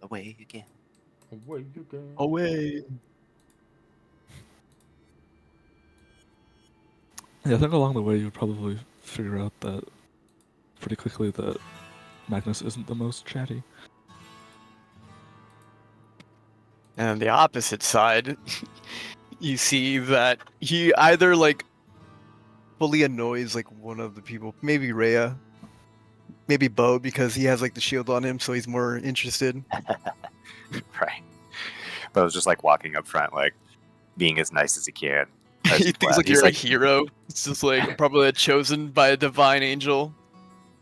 Away again. Away you go. Away. Yeah, I think along the way you'd probably figure out that pretty quickly that Magnus isn't the most chatty. And on the opposite side, you see that he either like fully annoys like one of the people, maybe Rhea, maybe Bo, because he has like the shield on him, so he's more interested. Right. But I was just like walking up front, like being as nice as he can. He thinks like He's you're a hero. It's just like probably chosen by a divine angel.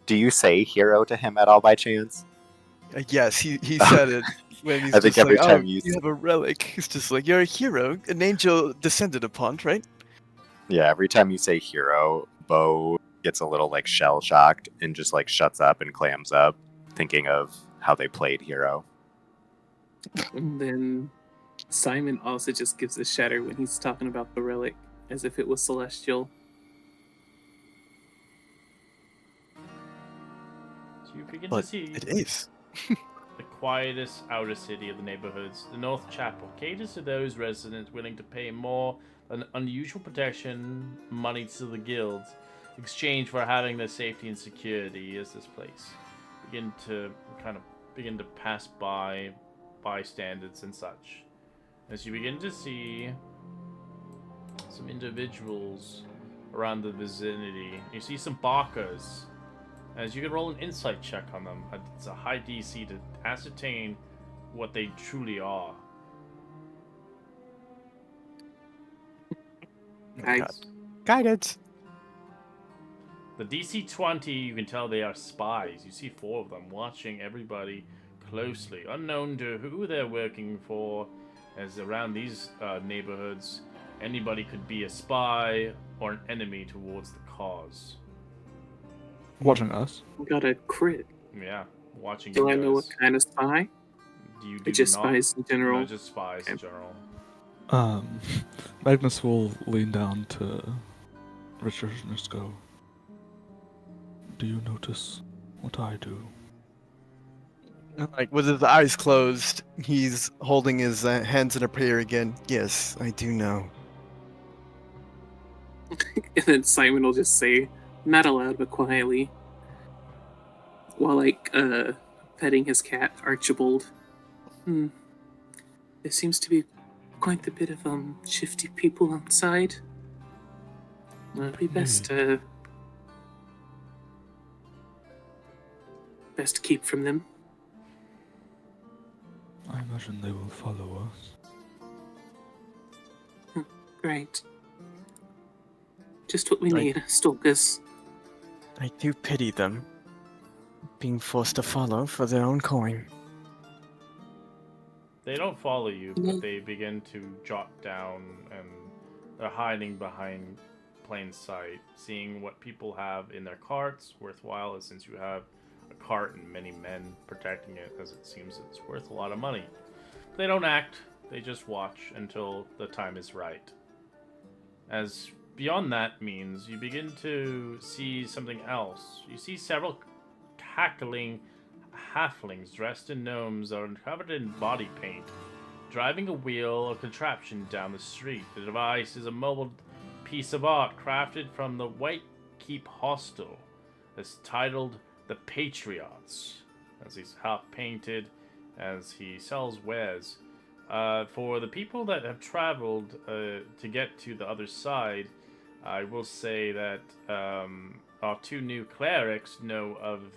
Do you say hero to him at all by chance? Yes, he said it. when he's I think just every like, time "Oh, you you have a relic." He's just like, "You're a hero, an angel descended upon, right?" Yeah, every time you say hero, Bo gets a little like shell shocked and just like shuts up and clams up, thinking of how they played hero. And then Simon also just gives a shudder when he's talking about the relic, as if it was celestial. So you begin to But see it is. the quietest outer city of the neighborhoods. The North Chapel caters to those residents willing to pay more than unusual protection money to the guilds, in exchange for having their safety and security. As this place begin to pass by bystanders and such. As you begin to see some individuals around the vicinity, you see some barkers. As you can roll an insight check on them. It's a high DC to ascertain what they truly are. Guys, Guidance. The DC 20, you can tell they are spies. You see 4 of them watching everybody closely, unknown to who they're working for, as around these neighborhoods, anybody could be a spy or an enemy towards the cause. Watching us. we got a crit. Yeah, watching Do you I know what guys. kind of spy? You Or do just not. spies in general? No, just spies in Okay. general. Magnus will lean down to Richard and just go, "Do you notice what I do?" Like with his eyes closed, he's holding his hands in a prayer again. Yes, I do know. And then Simon will just say, not aloud but quietly, while petting his cat Archibald. There seems to be quite a bit of shifty people outside. It'd be best to keep from them. I imagine they will follow us. Great. Just what we Right. need, stalkers. I do pity them, being forced to follow for their own coin. They don't follow you, Mhm. but they begin to jot down, and they're hiding behind plain sight, seeing what people have in their carts worthwhile, since you have a cart and many men protecting it, as it seems it's worth a lot of money. They don't act, they just watch until the time is right. As beyond that means, you begin to see something else. You see several cackling halflings dressed in gnomes that are covered in body paint, driving a wheel or contraption down the street. The device is a mobile piece of art crafted from the White Keep Hostel. It's titled The Patriots, as he's half painted, as he sells wares. For the people that have traveled to get to the other side, I will say that our 2 new clerics know of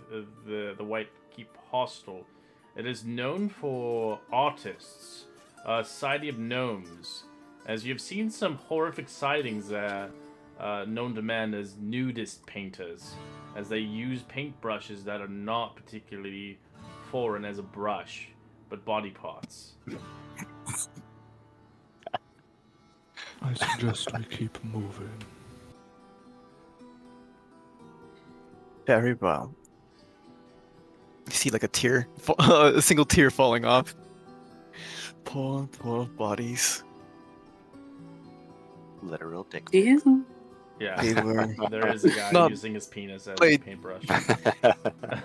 the White Keep Hostel. It is known for artists, a society of gnomes, as you've seen some horrific sightings there, known to men as nudist painters, as they use paintbrushes that are not particularly foreign as a brush, but body parts. I suggest we keep moving. Very well. You see like a tear, a single tear falling off. Poor bodies. Literal dick. Ew. Yeah, They were there is a guy Not using his penis as a played- paintbrush.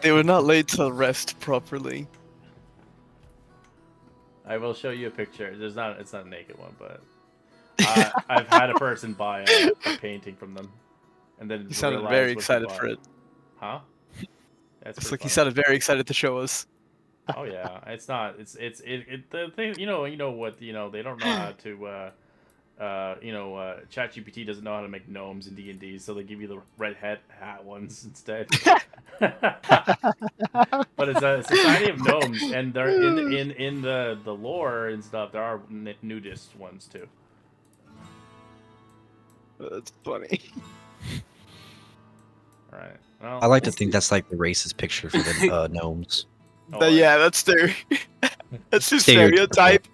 they were not laid to rest properly. I will show you a picture. It's not a naked one, but I've had a person buy a painting from them, and then He sounded realize very what they excited bought. for it. Huh? That's It's pretty like he funny. sounded very excited to show us. Oh yeah, it's not. It's the thing. You know what? They don't know how to. ChatGPT doesn't know how to make gnomes in D&D, so they give you the red hat ones instead. But it's a society of gnomes, and they're in the lore and stuff. There are nudist ones too. That's funny. All right. Well, I like to think that's like the racist picture for the gnomes. oh, But yeah, that's their That's his Stereotypical. stereotype.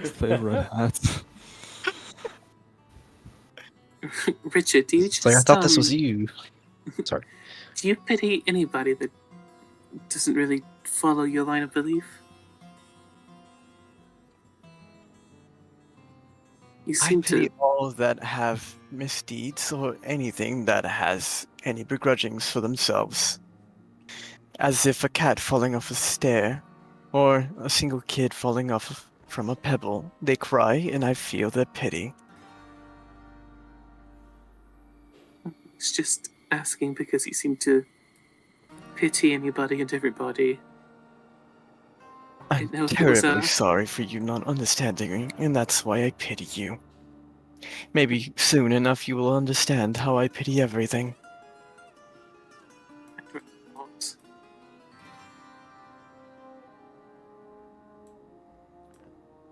Favorite hat. Richard, do you It's just like I thought this was you. Sorry. do you pity anybody that doesn't really follow your line of belief? You I seem pity to. all that have misdeeds or anything that has any begrudgings for themselves. As if a cat falling off a stair, or a single kid falling off from a pebble. They cry, and I feel their pity. It's just asking because you seem to pity anybody and everybody. I'm didn't know if it was, terribly sorry for you not understanding me, and that's why I pity you. Maybe soon enough you will understand how I pity everything.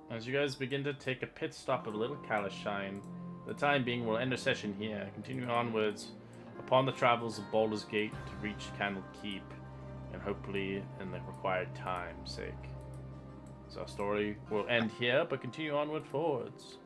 As you guys begin to take a pit stop at Little Kalashine, for the time being, we'll end our session here. Continue onwards upon the travels of Baldur's Gate to reach Candle Keep, and hopefully in the required time's sake. So our story will end here, but continue onward forwards.